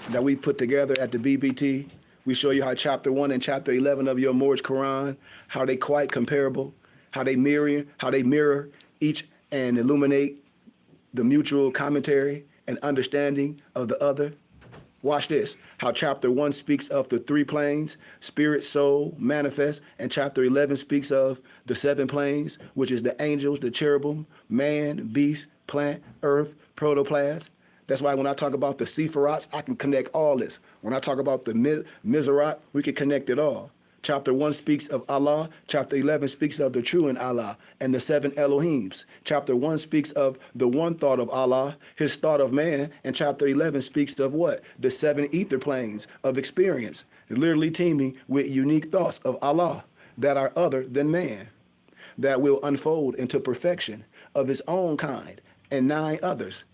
that we put together at the BBT. We show you how chapter 1 and chapter 11 of your Moorish Quran, how they quite comparable, how they mirror each and illuminate the mutual commentary and understanding of the other. Watch this, how chapter 1 speaks of the 3 planes, spirit, soul, manifest, and chapter 11 speaks of the 7 planes, which is the angels, the cherubim, man, beast, plant, earth, protoplasm. That's why when I talk about the Sephirots, I can connect all this. When I talk about the Miserat, we can connect it all. Chapter 1 speaks of Allah. Chapter 11 speaks of the true in Allah and the 7 Elohims. Chapter 1 speaks of the one thought of Allah, his thought of man. And chapter 11 speaks of what? The 7 ether planes of experience, literally teeming with unique thoughts of Allah that are other than man, that will unfold into perfection of his own kind and 9 others.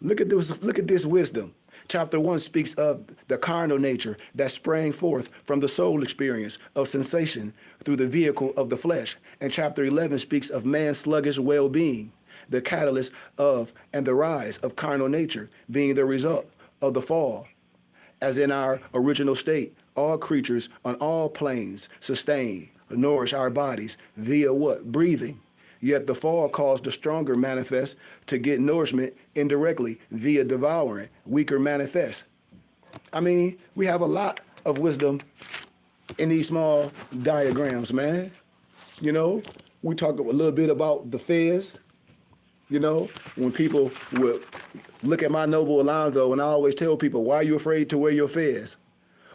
Look at this wisdom. Chapter 1 speaks of the carnal nature that sprang forth from the soul experience of sensation through the vehicle of the flesh. And chapter 11 speaks of man's sluggish well-being, the catalyst of and the rise of carnal nature being the result of the fall. As in our original state, all creatures on all planes sustain, nourish our bodies via what? Breathing. Yet the fall caused the stronger manifest to get nourishment indirectly via devouring, weaker manifest. I mean, we have a lot of wisdom in these small diagrams, man. You know, we talk a little bit about the fez. You know, when people would look at my noble Alonzo, and I always tell people, why are you afraid to wear your fez?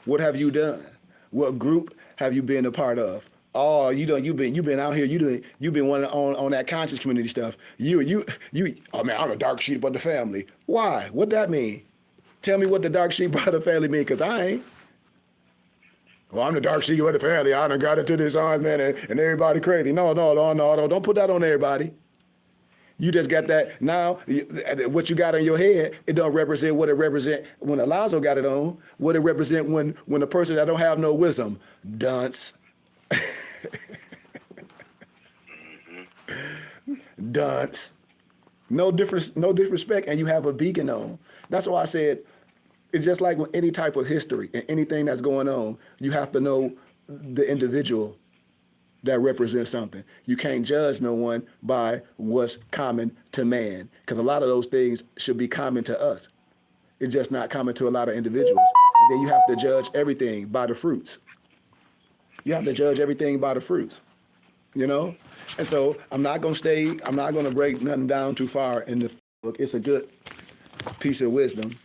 What have you done? What group have you been a part of? Oh, you've been out here. You've been one on that conscious community stuff. Oh man, I'm a dark sheep of the family. Why? What that mean? Tell me what the dark sheep of the family mean, cause I ain't. Well, I'm the dark sheep of the family. I done got into this arms, man, and everybody crazy. No, don't put that on everybody. You just got that now. What you got in your head, it don't represent what it represent when Alonzo got it on. What it represent when a person that don't have no wisdom, dunce. Dunce. No disrespect, and you have a beacon on. That's why I said it's just like with any type of history and anything that's going on, you have to know the individual that represents something. You can't judge no one by what's common to man, because a lot of those things should be common to us. It's just not common to a lot of individuals. And then you have to judge everything by the fruits. You have to judge everything by the fruits, you know? And so I'm not going to break nothing down too far in the book. It's a good piece of wisdom.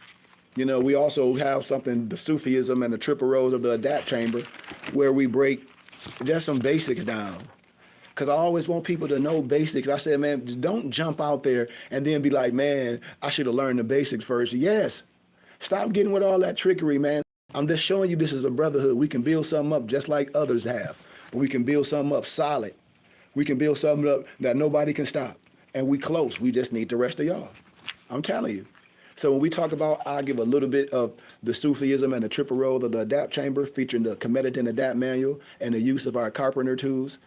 You know, we also have something, the Sufism and the triple rows of the adapt chamber, where we break just some basics down. Because I always want people to know basics. I said, man, don't jump out there and then be like, man, I should have learned the basics first. Yes. Stop getting with all that trickery, man. I'm just showing you this is a brotherhood. We can build something up just like others have. We can build something up solid. We can build something up that nobody can stop. And we close. We just need the rest of y'all. I'm telling you. So when we talk about, I give a little bit of the Sufism and the triple roll of the adapt chamber, featuring the Comedic and Adapt manual and the use of our carpenter tools.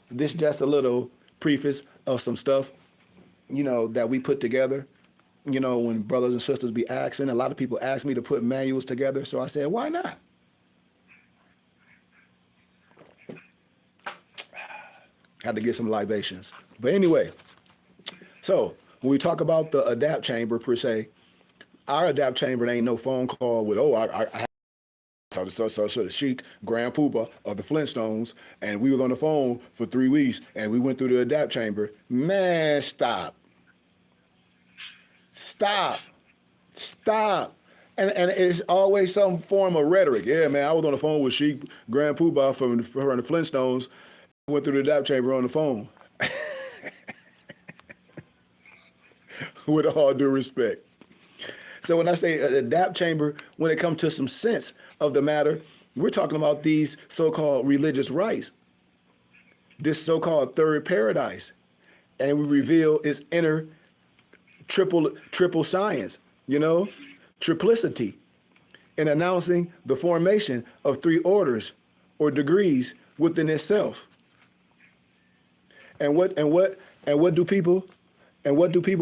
This just a little preface of some stuff, you know, that we put together. You know, when brothers and sisters be asking, a lot of people ask me to put manuals together. So I said, why not? Had to get some libations. But anyway, so when we talk about the adapt chamber per se, our adapt chamber ain't no phone call with, oh, I so the Sheik, Grand Poopa of the Flintstones, and we was on the phone for 3 weeks, and we went through the adapt chamber. Man, stop. And it's always some form of rhetoric. Yeah, man, I was on the phone with Sheik, Grand Poopa from the Flintstones, went through the adapt chamber on the phone. With all due respect. So when I say adapt chamber, when it comes to some sense of the matter, We're talking about these so-called religious rites, this so-called third paradise, and we reveal its inner triple science, triplicity, in announcing the formation of three orders or degrees within itself. And what do people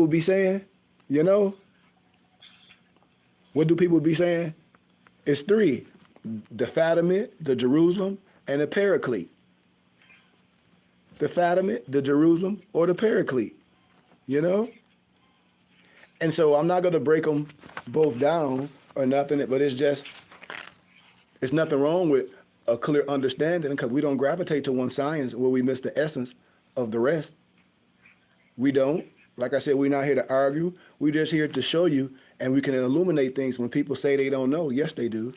be saying? What do people be saying? It's three: the Fatimid, the Jerusalem, and the Paraclete. The Fatimid, the Jerusalem, or the Paraclete. And so I'm not going to break them both down or nothing, but it's nothing wrong with a clear understanding, because we don't gravitate to one science where we miss the essence of the rest. We don't. Like I said, we're not here to argue. We're just here to show you, and we can illuminate things when people say they don't know. Yes, they do.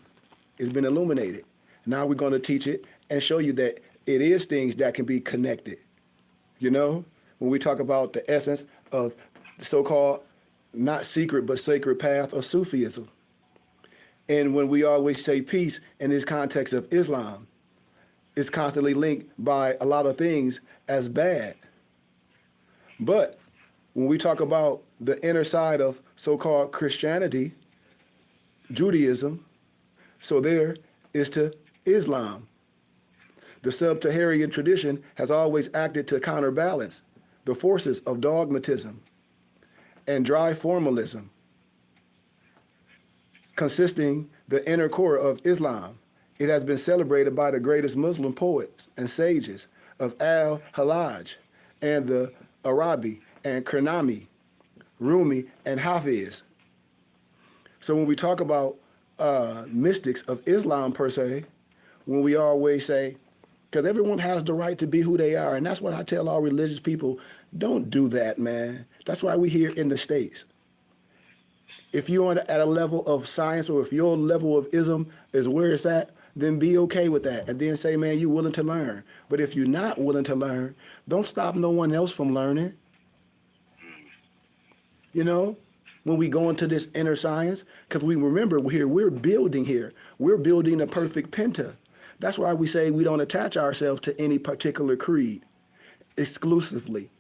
It's been illuminated. Now we're going to teach it and show you that it is things that can be connected. When we talk about the essence of the so-called not secret but sacred path of Sufism. And when we always say peace in this context of Islam, it's constantly linked by a lot of things as bad. But when we talk about the inner side of so-called Christianity, Judaism, so there is to Islam. The sub-Saharan tradition has always acted to counterbalance the forces of dogmatism and dry formalism, consisting the inner core of Islam. It has been celebrated by the greatest Muslim poets and sages of Al-Hallaj and the Arabi and Karnami, Rumi and Hafiz. So when we talk about mystics of Islam per se, when we always say, because everyone has the right to be who they are, and that's what I tell all religious people, don't do that, man. That's why we're here in the States. If you're at a level of science, or if your level of ism is where it's at, then be okay with that. And then say, man, you're willing to learn. But if you're not willing to learn, don't stop no one else from learning. When we go into this inner science, because we remember we're building here. We're building a perfect penta. That's why we say we don't attach ourselves to any particular creed exclusively,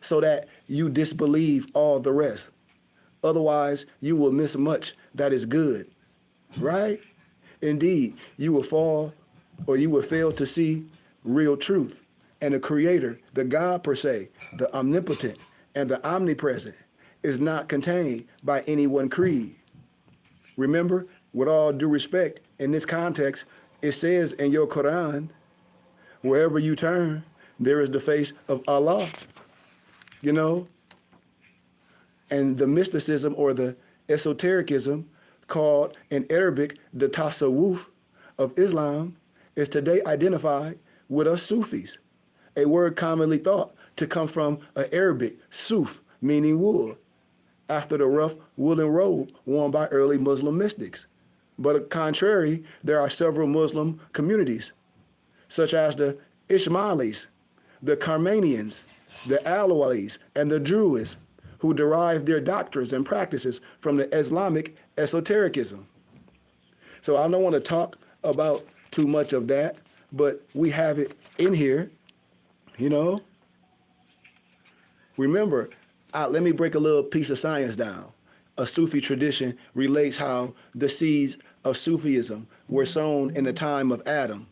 so that you disbelieve all the rest. Otherwise, you will miss much that is good, right? Indeed, you will fall, or you will fail to see real truth. And the Creator, the God per se, the omnipotent and the omnipresent, is not contained by any one creed. Remember, with all due respect, in this context, it says in your Quran, wherever you turn, there is the face of Allah, And the mysticism or the esotericism, called in Arabic the tasawwuf of Islam, is today identified with us Sufis, a word commonly thought to come from an Arabic suf, meaning wool, after the rough woolen robe worn by early Muslim mystics. But on the contrary, there are several Muslim communities, such as the Ismailis, the Carmanians, the Alawites, and the Druids, who derive their doctrines and practices from the Islamic esotericism. So I don't want to talk about too much of that, but we have it in here, Remember, let me break a little piece of science down. A Sufi tradition relates how the seeds of Sufism were sown in the time of Adam,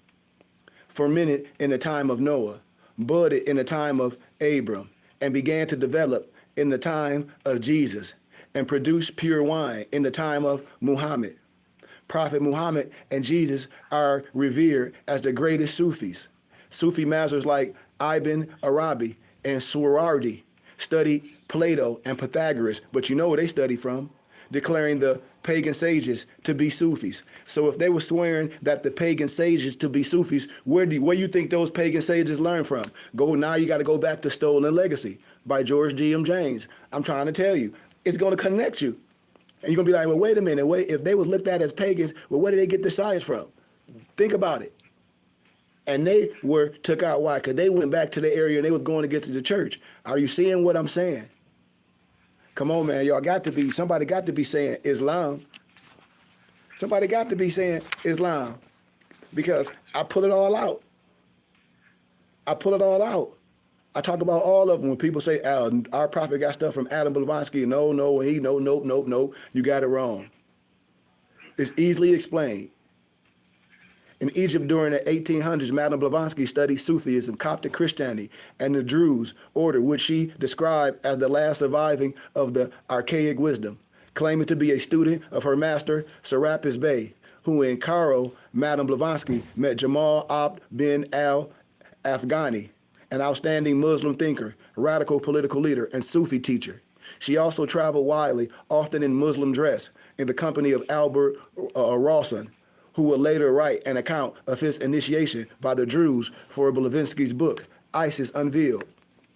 fermented in the time of Noah, budded in the time of Abram, and began to develop in the time of Jesus, and produced pure wine in the time of Muhammad. Prophet Muhammad and Jesus are revered as the greatest Sufis. Sufi masters like Ibn Arabi and Suwardi studied Plato and Pythagoras, but you know where they study from? Declaring the pagan sages to be Sufis. So if they were swearing that the pagan sages to be Sufis, where do you think those pagan sages learned from? Now you got to go back to Stolen Legacy by George G.M. James. I'm trying to tell you, it's going to connect you. And you're going to be like, well, wait a minute, if they were looked at as pagans, well, where did they get the science from? Think about it. And they were took out. Why? Because they went back to the area and they was going to get to the church. Are you seeing what I'm saying? Come on, man. Somebody got to be saying Islam. Somebody got to be saying Islam. because I pull it all out. I pull it all out. I talk about all of them. When people say, our prophet got stuff from Adam Blavatsky, no, nope, you got it wrong. It's easily explained. In Egypt during the 1800s, Madame Blavatsky studied Sufism, Coptic Christianity, and the Druze order, which she described as the last surviving of the archaic wisdom, claiming to be a student of her master, Serapis Bey, who in Cairo, Madame Blavatsky met Jamal Abd bin al-Afghani, an outstanding Muslim thinker, radical political leader, and Sufi teacher. She also traveled widely, often in Muslim dress, in the company of Albert Rawson, who would later write an account of his initiation by the Druze for Blavatsky's book, Isis Unveiled.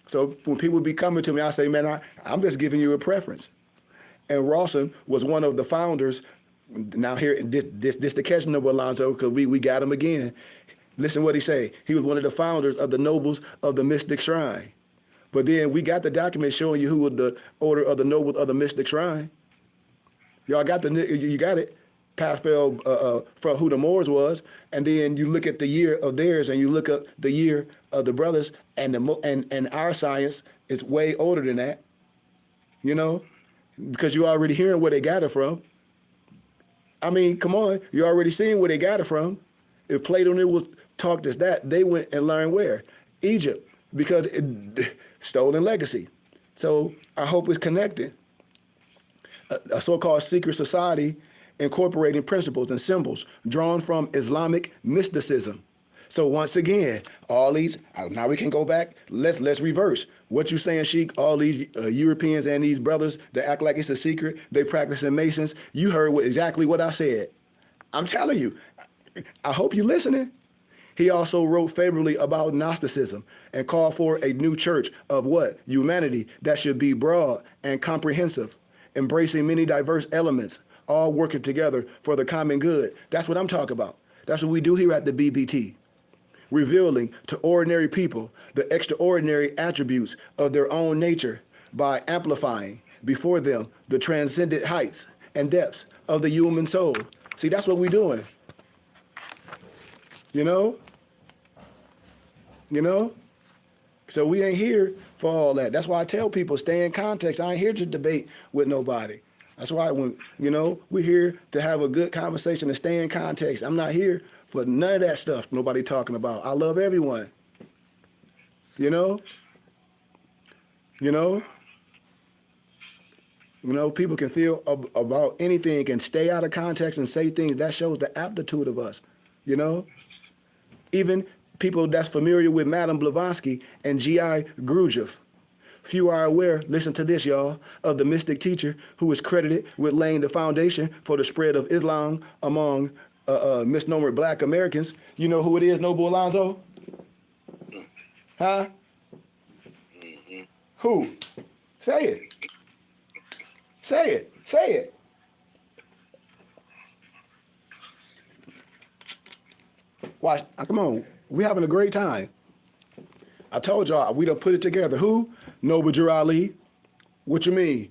So when people be coming to me, I say, man, I'm just giving you a preference. And Rawson was one of the founders. Now here, this the catch number, Alonzo, because we got him again. Listen what he say. He was one of the founders of the Nobles of the Mystic Shrine. But then we got the document showing you who was the order of the Nobles of the Mystic Shrine. Y'all got you got it. Pathfield from who the Moors was, and then you look at the year of theirs, and you look at the year of the brothers, and and our science is way older than that. You know, because you already hearing where they got it from. I mean, come on, you already seeing where they got it from. If Plato was talked as that, they went and learned where? Egypt, because stolen legacy. So I hope it's connected. A so-called secret society incorporating principles and symbols drawn from Islamic mysticism. So once again, all these, now we can go back, let's reverse. What you saying, Sheik, all these Europeans and these brothers that act like it's a secret, they practicing Masons, you heard exactly what I said. I'm telling you, I hope you're listening. He also wrote favorably about Gnosticism and called for a new church of what? Humanity that should be broad and comprehensive, embracing many diverse elements, all working together for the common good. That's what I'm talking about. That's what we do here at the BBT. Revealing to ordinary people the extraordinary attributes of their own nature by amplifying before them the transcendent heights and depths of the human soul. See, that's what we're doing. You know? So we ain't here for all that. That's why I tell people, stay in context. I ain't here to debate with nobody. That's why we're here to have a good conversation and stay in context. I'm not here for none of that stuff nobody talking about. I love everyone. People can feel about anything and stay out of context and say things. That shows the aptitude of us, Even people that's familiar with Madame Blavatsky and G.I. Gurdjieff. Few are aware, listen to this, y'all, of the mystic teacher who is credited with laying the foundation for the spread of Islam among misnomer black Americans. You know who it is, Noble Alonzo? Huh? Mm-hmm. Who? Say it. Say it. Say it. Watch. Come on. We having a great time. I told y'all, we done put it together. Who? Noble Ali. What you mean?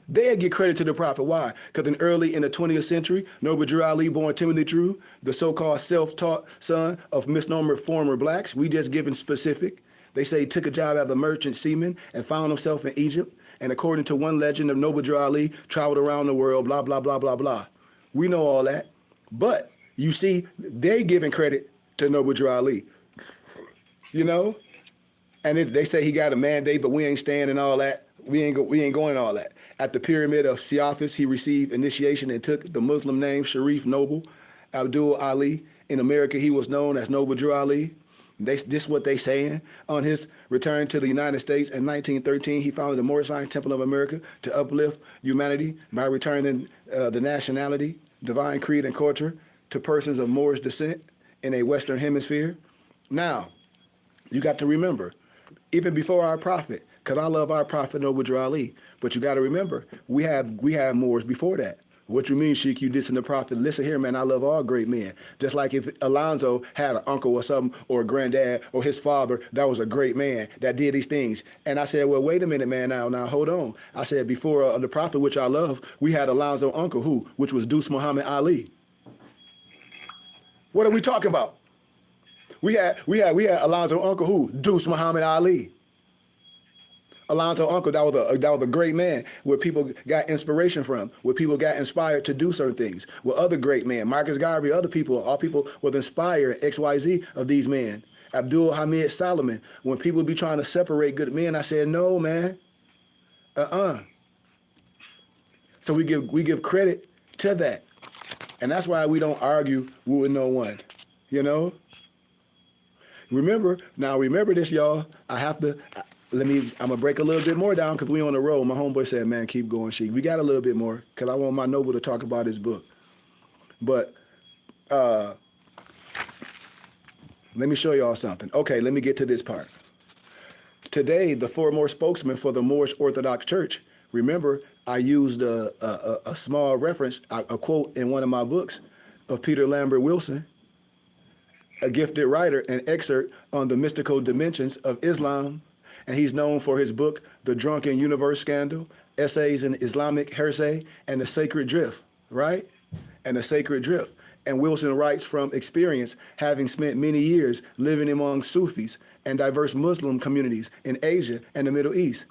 They'd get credit to the prophet. Why? Because in the 20th century, Noble Ali, born Timothy True, the so-called self-taught son of misnomer former blacks, we just giving specific. They say he took a job as a merchant seaman and found himself in Egypt. And according to one legend of Noble Ali, traveled around the world, blah, blah, blah, blah, blah. We know all that. But you see, they giving credit to Noble Ali. And they say he got a mandate, but we ain't staying in all that. We ain't going all that. At the pyramid of Siafis, he received initiation and took the Muslim name Sharif Noble Abdul Ali. In America, he was known as Noble Ali. This what they saying. On his return to the United States in 1913, he founded the Mosaic Temple of America to uplift humanity by returning the nationality, divine creed, and culture to persons of Moorish descent in a Western hemisphere. Now, you got to remember, even before our prophet, because I love our prophet Noble Ali, but you got to remember, we have Moors before that. What you mean, Sheik, you dissing the prophet? Listen here, man, I love all great men. Just like if Alonzo had an uncle or something, or a granddad, or his father, that was a great man that did these things. And I said, well, wait a minute, man, now hold on. I said, before the prophet, which I love, we had Alonzo uncle, which was Deuce Muhammad Ali. What are we talking about? We had Alonzo Uncle who? Deuce Muhammad Ali. Alonzo Uncle, that was a great man where people got inspiration from, where people got inspired to do certain things. With other great men, Marcus Garvey, other people, all people was inspired, XYZ of these men. Abdul Hamid Solomon, when people be trying to separate good men, I said, no, man. So we give credit to that. And that's why we don't argue with no one, you know? Remember this, y'all. I'm gonna break a little bit more down because we on the road. My homeboy said, man, keep going, Sheik. We got a little bit more because I want my noble to talk about his book. But let me show y'all something. Okay, let me get to this part. Today, the foremost spokesman for the Moorish Orthodox Church, remember, I used a small reference, a quote in one of my books of Peter Lambert Wilson, a gifted writer, an excerpt on the mystical dimensions of Islam. And he's known for his book, The Drunken Universe Scandal, Essays in Islamic Heresy, and The Sacred Drift, right? And The Sacred Drift. And Wilson writes from experience, having spent many years living among Sufis and diverse Muslim communities in Asia and the Middle East.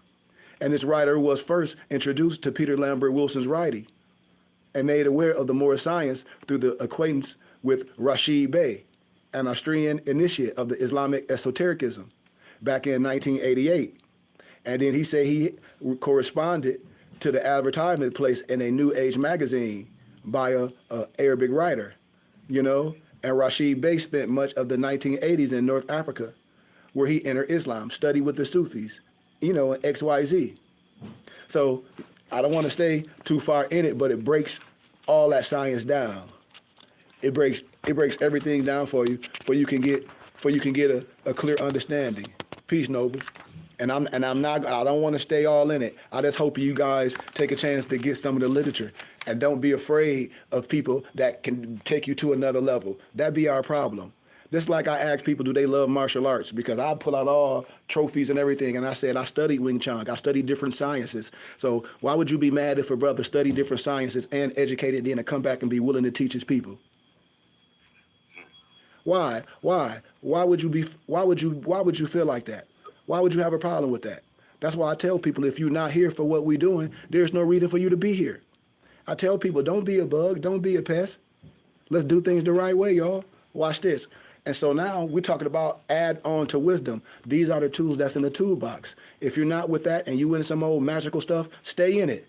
And this writer was first introduced to Peter Lambert Wilson's writing and made aware of the Moorish science through the acquaintance with Rashid Bey, an Austrian initiate of the Islamic esotericism, back in 1988. And then he said he corresponded to the advertisement placed in a New Age magazine by a Arabic writer, you know. And Rashid Bey spent much of the 1980s in North Africa, where he entered Islam, studied with the Sufis, you know, XYZ. So I don't want to stay too far in it, but it breaks all that science down. It breaks everything down for you can get a clear understanding. Peace, noble. And I don't want to stay all in it. I just hope you guys take a chance to get some of the literature and don't be afraid of people that can take you to another level. That be our problem. Just like I ask people, do they love martial arts? Because I pull out all trophies and everything, and I said I studied Wing Chun. I studied different sciences. So why would you be mad if a brother studied different sciences and educated then to come back and be willing to teach his people? Why? Why would you feel like that? Why would you have a problem with that? That's why I tell people, if you're not here for what we're doing, there's no reason for you to be here. I tell people, don't be a bug, don't be a pest. Let's do things the right way, y'all. Watch this. And so now we're talking about add on to wisdom. These are the tools that's in the toolbox. If you're not with that and you in some old magical stuff, stay in it.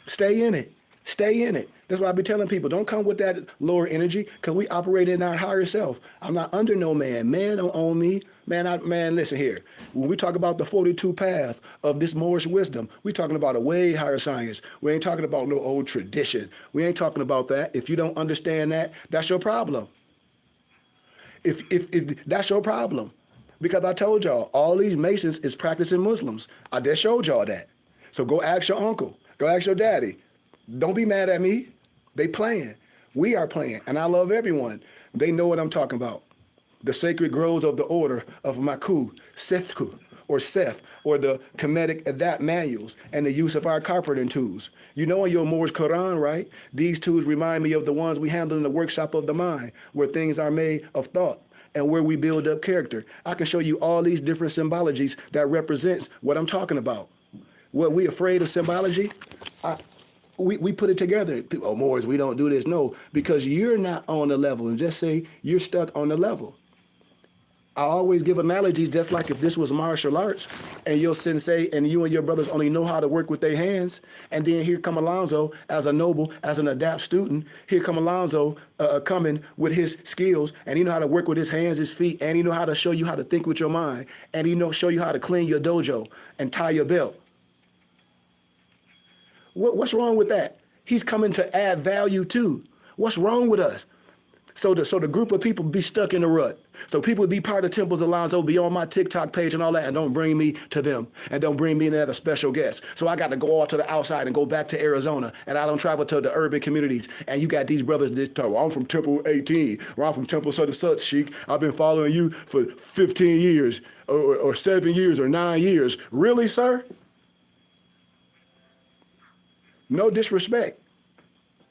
Stay in it. Stay in it. That's why I be telling people, don't come with that lower energy, because we operate in our higher self. I'm not under no man. Man don't own me. Man, listen here. When we talk about the 42 path of this Moorish wisdom, we talking about a way higher science. We ain't talking about no old tradition. We ain't talking about that. If you don't understand that, that's your problem. If that's your problem. Because I told y'all, all these Masons is practicing Muslims. I just showed y'all that. So go ask your uncle. Go ask your daddy. Don't be mad at me. They playing. We are playing. And I love everyone. They know what I'm talking about. The sacred groves of the order of Maku, Sethku, or Seth, or the Kemetic Adapt manuals, and the use of our carpenting tools. You know in your Moorish Quran, right? These tools remind me of the ones we handle in the workshop of the mind, where things are made of thought and where we build up character. I can show you all these different symbologies that represents what I'm talking about. What we afraid of symbology? We put it together. People, oh, Moors, we don't do this. No, because you're not on the level. And just say you're stuck on the level. I always give analogies, just like if this was martial arts and your sensei and you and your brothers only know how to work with their hands, and then here come Alonzo as a noble, as an adapt student. Here come Alonzo coming with his skills, and he know how to work with his hands, his feet, and he know how to show you how to think with your mind, and he know show you how to clean your dojo and tie your belt. What's wrong with that? He's coming to add value too. What's wrong with us? So the group of people be stuck in a rut. So people be part of Temples Alonzo, be on my TikTok page and all that, and don't bring me to them, and don't bring me in as a special guest. So I got to go all to the outside and go back to Arizona, and I don't travel to the urban communities. And you got these brothers that talk, well, I'm from Temple 18, or I'm from Temple such and such, Sheik. I've been following you for 15 years, or 7 years, or 9 years. Really, sir? No disrespect.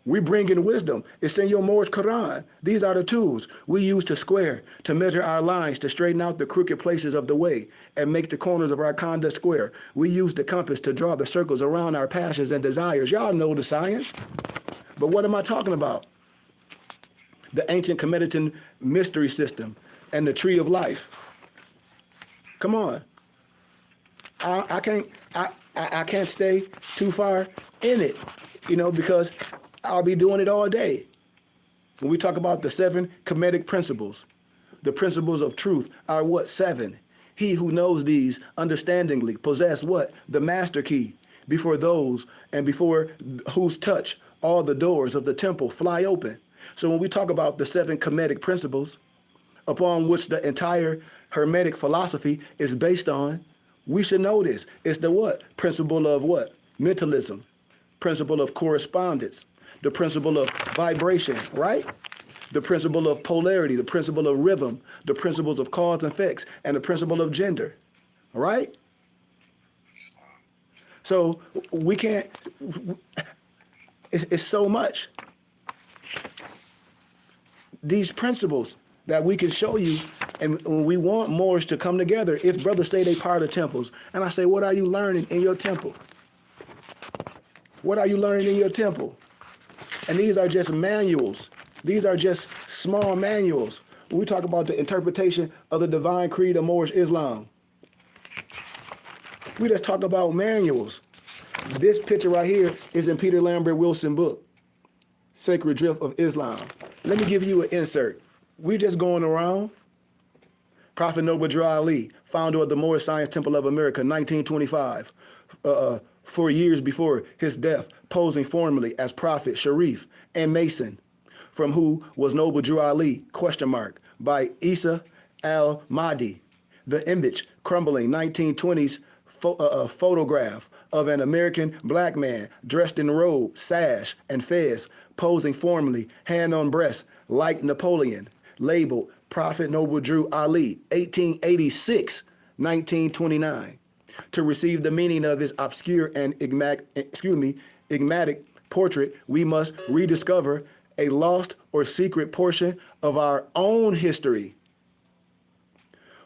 We bring in wisdom. It's in your Moorish Quran. These are the tools we use to square, to measure our lines, to straighten out the crooked places of the way, and make the corners of our conduct square. We use the compass to draw the circles around our passions and desires. Y'all know the science. But what am I talking about? The ancient Kemetic mystery system and the tree of life. Come on. I can't stay too far in it, because I'll be doing it all day. When we talk about the 7 Kemetic principles, the principles of truth are what? 7. He who knows these understandingly possess what? The master key, before those and before whose touch all the doors of the temple fly open. So when we talk about the 7 Kemetic principles, upon which the entire Hermetic philosophy is based on, we should know this. It's the what? Principle of what? Mentalism. Principle of correspondence. The principle of vibration, right? The principle of polarity, the principle of rhythm, the principles of cause and effects, and the principle of gender, all right? So we can't, it's so much. These principles that we can show you, and when we want Moors to come together, if brothers say they part of temples, and I say, what are you learning in your temple? What are you learning in your temple? And these are just manuals. These are just small manuals. When we talk about the interpretation of the divine creed of Moorish Islam, we just talk about manuals. This picture right here is in Peter Lambert Wilson's book, Sacred Drift of Islam. Let me give you an insert. We're just going around. Prophet Noble Drew Ali, founder of the Moorish Science Temple of America, 1925, 4 years before his death, posing formally as Prophet, Sharif, and Mason, from who was Noble Drew Ali, ? By Isa al-Mahdi. The image, crumbling 1920s photograph of an American black man dressed in robe, sash, and fez, posing formally, hand on breast, like Napoleon, labeled Prophet Noble Drew Ali, 1886, 1929. To receive the meaning of his obscure and enigmatic portrait, we must rediscover a lost or secret portion of our own history.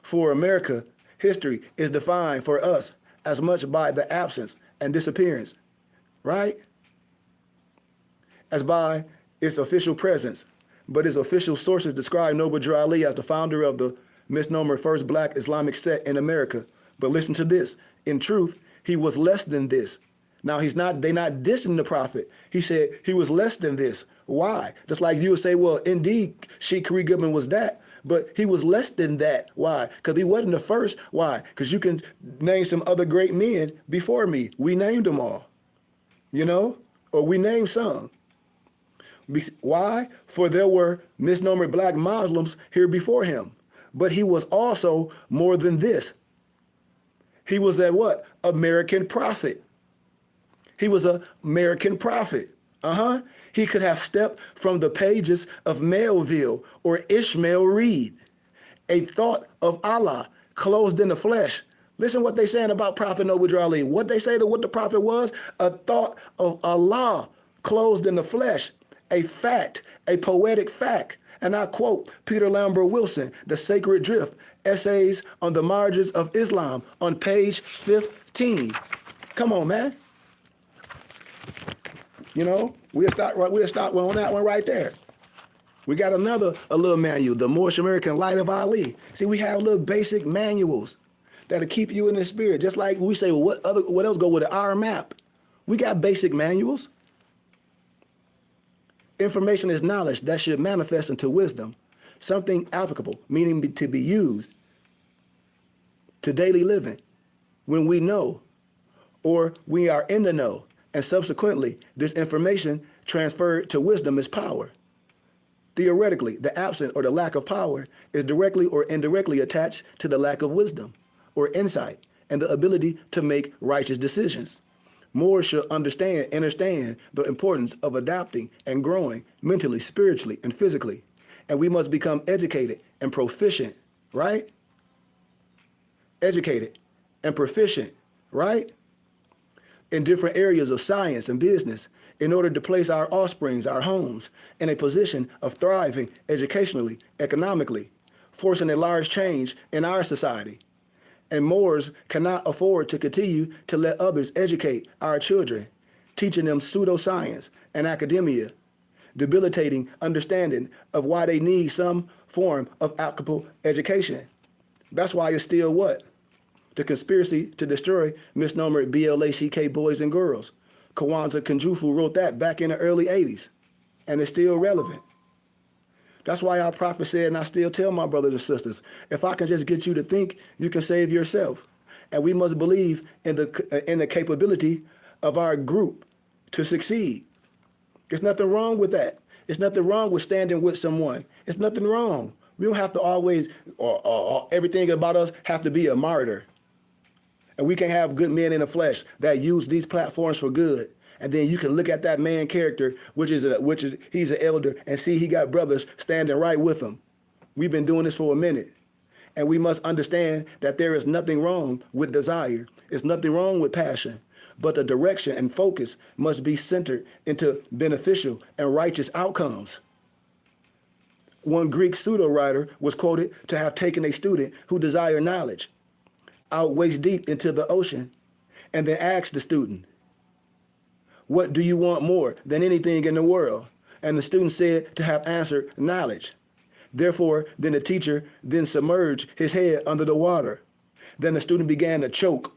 For America, history is defined for us as much by the absence and disappearance, right? As by its official presence. But its official sources describe Noble Drew Ali as the founder of the misnomer first black Islamic sect in America. But listen to this. In truth, he was less than this. Now they're not dissing the prophet. He said he was less than this. Why? Just like you would say, well, indeed, Sheikh Khari Goodman was that, but he was less than that. Why? Because he wasn't the first. Why? Because you can name some other great men before me. We named them all, or we named some. Why? For there were misnomer black Muslims here before him. But he was also more than this. He was a what? American prophet. He was an American prophet. He could have stepped from the pages of Melville or Ishmael Reed. A thought of Allah clothed in the flesh. Listen what they saying about Prophet Noble Drew Ali. What they say to what the prophet was? A thought of Allah clothed in the flesh. A fact, a poetic fact. And I quote Peter Lambert Wilson, The Sacred Drift, Essays on the Margins of Islam, on page 15. Come on, man. We'll stop on that one right there. We got a little manual, the Moorish American Light of Ali. See, we have little basic manuals that'll keep you in the spirit. Just like we say, well, what else go with our map? We got basic manuals. Information is knowledge that should manifest into wisdom, something applicable, meaning to be used to daily living when we know or we are in the know, and subsequently this information transferred to wisdom is power. Theoretically, the absence or the lack of power is directly or indirectly attached to the lack of wisdom or insight and the ability to make righteous decisions. More should understand the importance of adapting and growing mentally, spiritually, and physically. And we must become educated and proficient, right? Educated and proficient, right? In different areas of science and business, in order to place our offsprings, our homes, in a position of thriving educationally, economically, forcing a large change in our society. And Moors cannot afford to continue to let others educate our children, teaching them pseudoscience and academia, debilitating understanding of why they need some form of applicable education. That's why it's still what? The conspiracy to destroy misnomer BLACK boys and girls. Kwanzaa Kunjufu wrote that back in the early 80s, and it's still relevant. That's why our prophet said, and I still tell my brothers and sisters, if I can just get you to think, you can save yourself. And we must believe in the capability of our group to succeed. There's nothing wrong with that. There's nothing wrong with standing with someone. It's nothing wrong. We don't have to always, or everything about us have to be a martyr. And we can have good men in the flesh that use these platforms for good. And then you can look at that man character, which is he's an elder, and see he got brothers standing right with him. We've been doing this for a minute. And we must understand that there is nothing wrong with desire. There's nothing wrong with passion. But the direction and focus must be centered into beneficial and righteous outcomes. One Greek pseudo-writer was quoted to have taken a student who desired knowledge out waist deep into the ocean and then asked the student, "What do you want more than anything in the world?" And the student said to have answered knowledge. Therefore, then the teacher then submerged his head under the water. Then the student began to choke.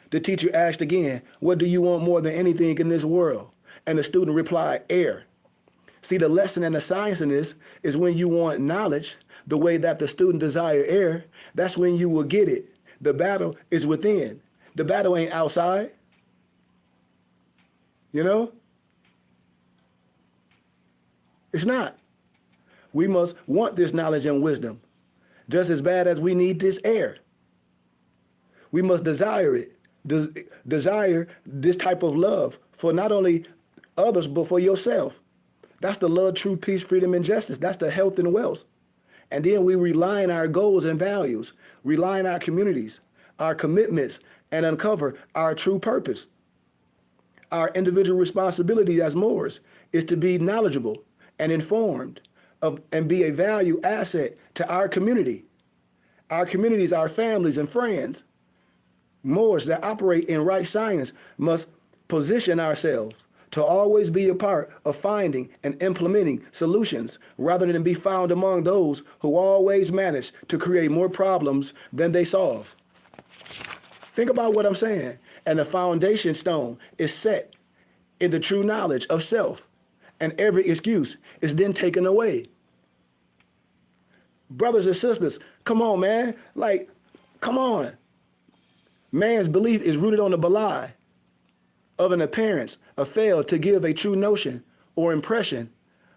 The teacher asked again, "What do you want more than anything in this world?" And the student replied, "Air." See, the lesson and the science in this is when you want knowledge, the way that the student desire air, that's when you will get it. The battle is within. The battle ain't outside. You know? It's not. We must want this knowledge and wisdom just as bad as we need this air. We must desire it. Desire this type of love for not only others, but for yourself. That's the love, truth, peace, freedom, and justice. That's the health and wealth. And then we rely on our goals and values, rely on our communities, our commitments, and uncover our true purpose. Our individual responsibility as Moors is to be knowledgeable and informed of, and be a value asset to our community. Our communities, our families and friends. Moors that operate in right science must position ourselves to always be a part of finding and implementing solutions rather than be found among those who always manage to create more problems than they solve. Think about what I'm saying. And the foundation stone is set in the true knowledge of self, and every excuse is then taken away. Brothers and sisters, come on, man. Like, come on. Man's belief is rooted on the belie of an appearance, a fail to give a true notion or impression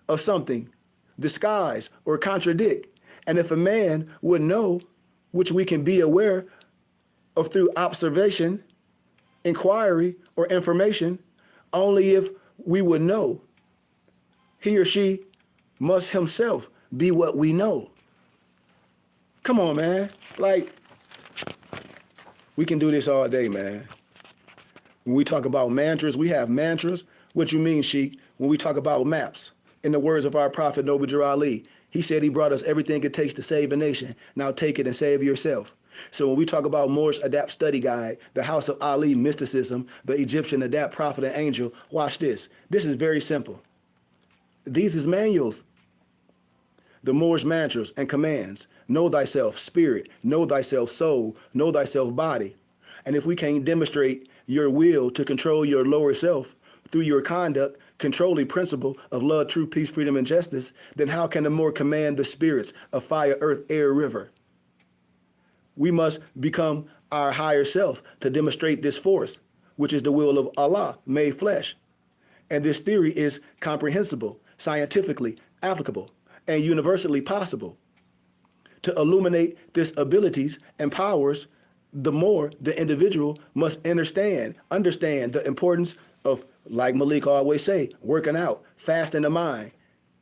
of something, disguise or contradict. And if a man would know, which we can be aware of through observation, inquiry, or information, only if we would know, he or she must himself be what we know. Come on, man. Like, we can do this all day, man. When we talk about mantras, we have mantras. What you mean, Sheikh? When we talk about maps, in the words of our prophet, Noble Ali, he said he brought us everything it takes to save a nation. Now take it and save yourself. So when we talk about Moorish Adapt Study Guide, the House of Ali mysticism, the Egyptian Adapt Prophet and Angel, watch this. This is very simple. These is manuals. The Moorish mantras and commands. Know thyself, spirit. Know thyself, soul. Know thyself, body. And if we can't demonstrate your will to control your lower self through your conduct, control the principle of love, truth, peace, freedom, and justice, then how can the Moor command the spirits of fire, earth, air, river? We must become our higher self to demonstrate this force, which is the will of Allah made flesh. And this theory is comprehensible, scientifically applicable, and universally possible. To illuminate this abilities and powers, the more the individual must understand the importance of, like Malik always say, working out, fasting the mind,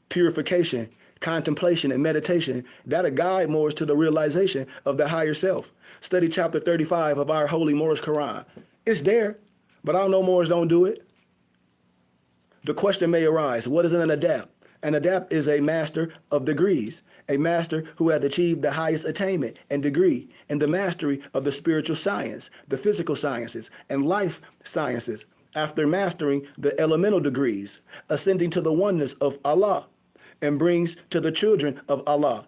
purification, contemplation, and meditation. That'll guide Moors to the realization of the higher self. Study chapter 35 of our holy Moorish Quran. It's there, but I don't know Moors don't do it. The question may arise, what is an adept? An adept is a master of degrees, a master who has achieved the highest attainment and degree in the mastery of the spiritual science, the physical sciences, and life sciences, after mastering the elemental degrees, ascending to the oneness of Allah, and brings to the children of Allah.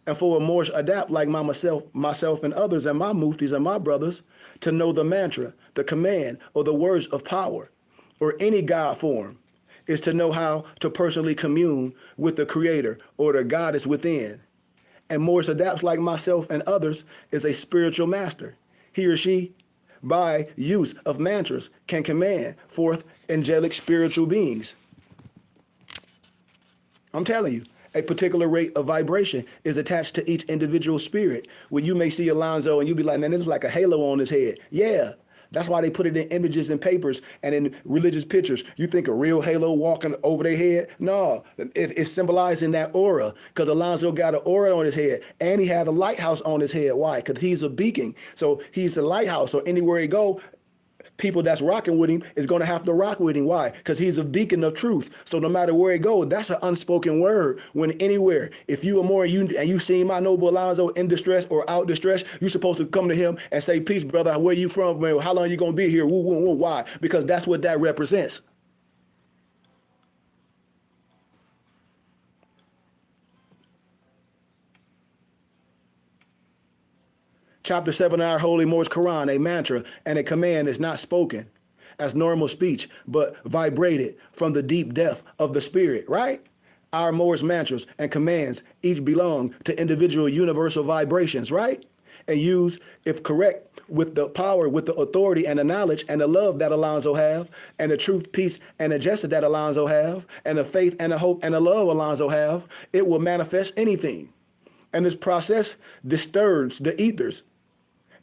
And for a Moorish adept like myself and others and my muftis and my brothers, to know the mantra, the command, or the words of power, or any God form, is to know how to personally commune with the Creator or the Goddess within. And Moorish adapts like myself and others is a spiritual master. He or she, by use of mantras, can command forth angelic spiritual beings. I'm telling you, a particular rate of vibration is attached to each individual spirit. Where you may see Alonzo and you be like, man, there's like a halo on his head. Yeah. That's why they put it in images and papers and in religious pictures. You think a real halo walking over their head? No, it's symbolizing that aura, because Alonzo got an aura on his head and he had a lighthouse on his head. Why? Because he's a beacon. So he's a lighthouse. So anywhere he go, people that's rocking with him is going to have to rock with him. Why? Because he's a beacon of truth. So no matter where he goes, that's an unspoken word. When anywhere, if you are more and you see my noble Alonzo in distress or out distress, you're supposed to come to him and say, peace, brother. Where you from? Man, how long you going to be here? Woo, woo, woo. Why? Because that's what that represents. Chapter 7 of our Holy Moorish Quran, a mantra and a command is not spoken as normal speech, but vibrated from the deep depth of the spirit, right? Our Moorish mantras and commands each belong to individual universal vibrations, right? And use, if correct, with the power, with the authority and the knowledge and the love that Alonzo have, and the truth, peace, and the justice that Alonzo have, and the faith and the hope and the love Alonzo have, it will manifest anything. And this process disturbs the ethers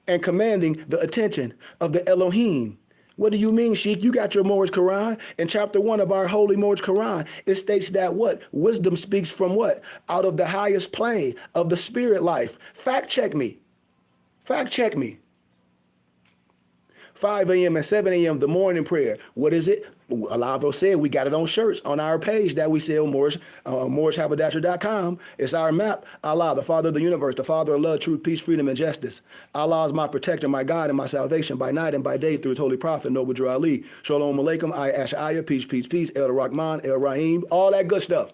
and commanding the attention of the Elohim. What do you mean, Sheikh? You got your Moorish Quran. In chapter 1 of our Holy Moorish Quran, it states that what? Wisdom speaks from what? Out of the highest plane of the spirit life. Fact check me. Fact check me. 5 a.m. and 7 a.m. the morning prayer. What is it? Alonzo said we got it on shirts on our page that we sell, MoorishHaberdasher.com. It's our map. Allah, the Father of the universe, the Father of love, truth, peace, freedom, and justice. Allah is my protector, my God, and my salvation by night and by day through his holy prophet, Noble Drew Ali. Shalom Alaikum, I Ash'aya, peace, peace, peace, El Rahman, El Rahim, all that good stuff.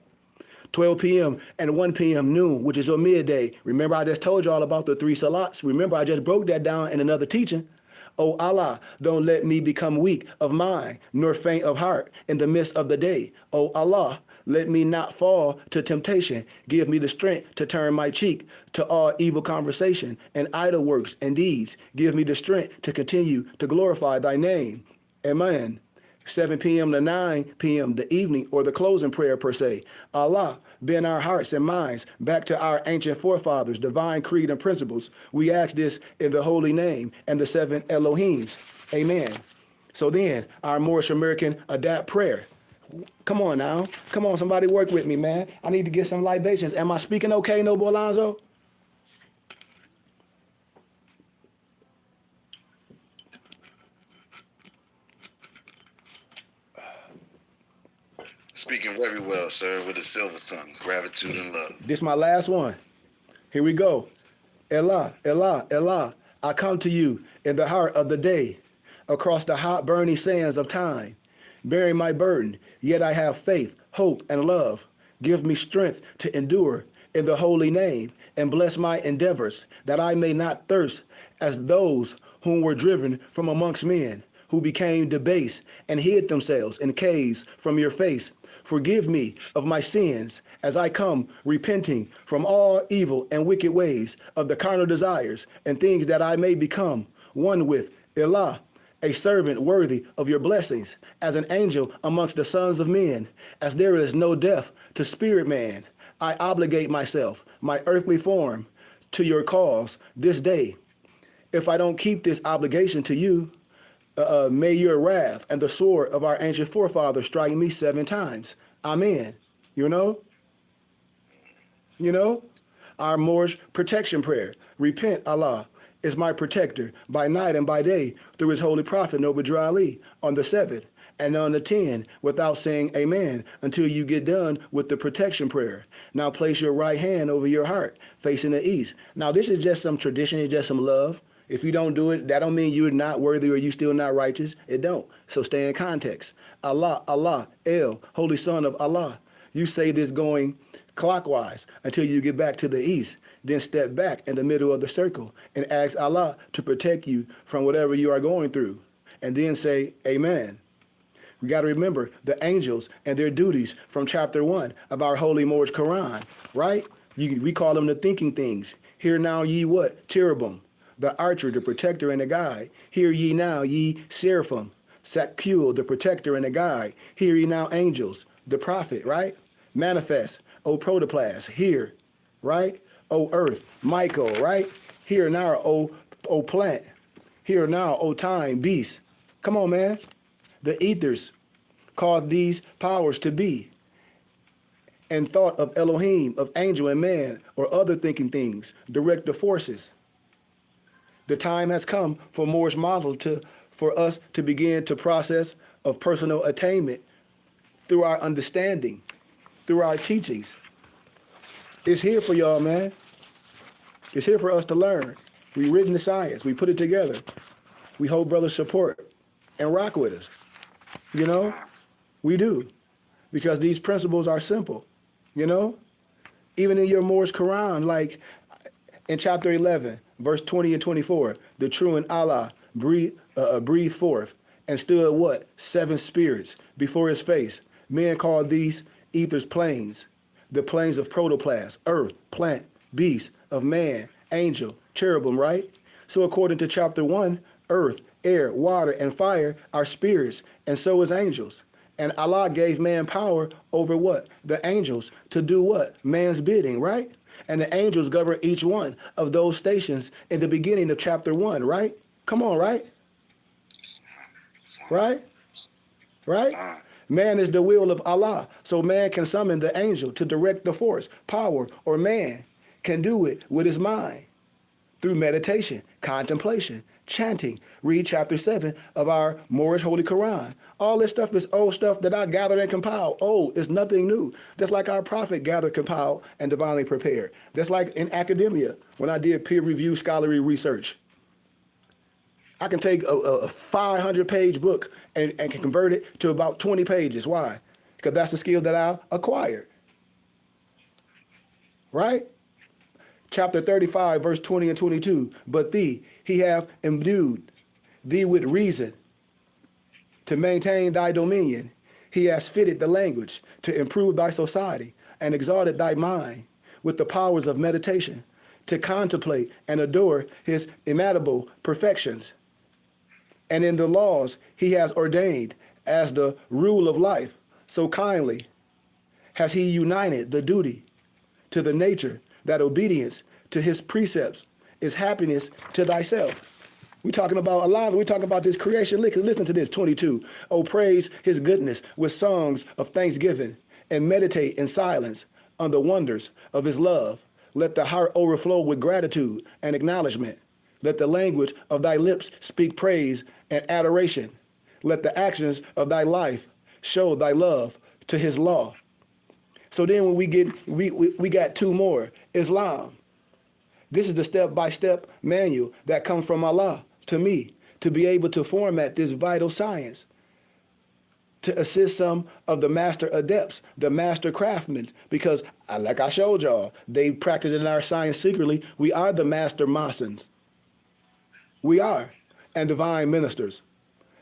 12 p.m. and 1 p.m. noon, which is a midday. Remember, I just told y'all about the 3 salats. Remember, I just broke that down in another teaching. O Allah, don't let me become weak of mind, nor faint of heart in the midst of the day. O Allah, let me not fall to temptation. Give me the strength to turn my cheek to all evil conversation and idle works and deeds. Give me the strength to continue to glorify thy name. Amen. 7 p.m. to 9 p.m. the evening, or the closing prayer per se. Allah, bend our hearts and minds back to our ancient forefathers, divine creed and principles. We ask this in the holy name and the 7 Elohims. Amen. So then, our Moorish American adapt prayer. Come on now. Come on, somebody work with me, man. I need to get some libations. Am I speaking okay, Noble Alonzo? Speaking very well, sir, with a silver sun, gratitude and love. This my last one. Here we go. Allah, Allah, Allah, I come to you in the heart of the day, across the hot burning sands of time, bearing my burden, yet I have faith, hope, and love. Give me strength to endure in the holy name, and bless my endeavors, that I may not thirst as those whom were driven from amongst men, who became debased and hid themselves in caves from your face. Forgive me of my sins as I come repenting from all evil and wicked ways of the carnal desires and things, that I may become one with Allah, a servant worthy of your blessings, as an angel amongst the sons of men. As there is no death to spirit man, I obligate myself, my earthly form, to your cause this day. If I don't keep this obligation to you, may your wrath and the sword of our ancient forefathers strike me 7 times. Amen. You know? Our Moorish protection prayer. Repent, Allah is my protector by night and by day through his holy prophet, Noble Drew Ali, on the 7th. And on the 10, without saying amen until you get done with the protection prayer. Now place your right hand over your heart, facing the east. Now this is just some tradition, it's just some love. If you don't do it, that don't mean you're not worthy or you still not righteous. It don't. So stay in context. Allah, Allah, El, Holy Son of Allah. You say this going clockwise until you get back to the east. Then step back in the middle of the circle and ask Allah to protect you from whatever you are going through. And then say, amen. We got to remember the angels and their duties from chapter 1 of our holy Moorish Quran, right? We call them the thinking things. Hear now ye what? Cherubim, the archer, the protector, and the guide. Hear ye now ye seraphim, Sakul, the protector and the guide. Hear ye now angels, the prophet, right? Manifest, O protoplas, hear, right? O earth, Michael, right? Hear now, O plant. Hear now, O time, beast. Come on, man. The ethers called these powers to be, and thought of Elohim, of angel and man, or other thinking things, direct the forces. The time has come for Moore's model for us to begin to process of personal attainment through our understanding, through our teachings. It's here for y'all, man. It's here for us to learn. We written the science. We put it together. We hold brothers' support and rock with us. You know, we do. Because these principles are simple, you know? Even in your Moore's Quran, like in chapter 11, verse 20 and 24, the true and Allah breathed forth and stood what? 7 spirits before his face. Men called these ethers planes, the planes of protoplas, earth, plant, beast, of man, angel, cherubim, right? So according to chapter 1, earth, air, water, and fire are spirits, and so is angels. And Allah gave man power over what? The angels to do what? Man's bidding, right? And the angels govern each one of those stations in the beginning of chapter 1, right? Come on, right? Right? Right? Man is the will of Allah, so man can summon the angel to direct the force, power, or man can do it with his mind through meditation, contemplation, chanting. Read chapter 7 of our Moorish Holy Quran. All this stuff is old stuff that I gathered and compiled. Old, it's nothing new. Just like our prophet gathered, compiled, and divinely prepared. Just like in academia, when I did peer-reviewed scholarly research. I can take a 500-page book and can convert it to about 20 pages. Why? Because that's the skill that I acquired. Right? Chapter 35, verse 20 and 22. But thee, he hath endued thee with reason to maintain thy dominion. He has fitted the language to improve thy society and exalted thy mind with the powers of meditation to contemplate and adore his immutable perfections. And in the laws he has ordained as the rule of life, so kindly has he united the duty to the nature that obedience to his precepts is happiness to thyself. We're talking about Allah, we're talking about this creation. Listen to this, 22. Oh, praise his goodness with songs of thanksgiving and meditate in silence on the wonders of his love. Let the heart overflow with gratitude and acknowledgement. Let the language of thy lips speak praise and adoration. Let the actions of thy life show thy love to his law. So then when we got 2 more. Islam. This is the step-by-step manual that comes from Allah to me to be able to format this vital science, to assist some of the master adepts, the master craftsmen, because like I showed y'all, they practice in our science secretly. We are the master Masons. We are, and divine ministers,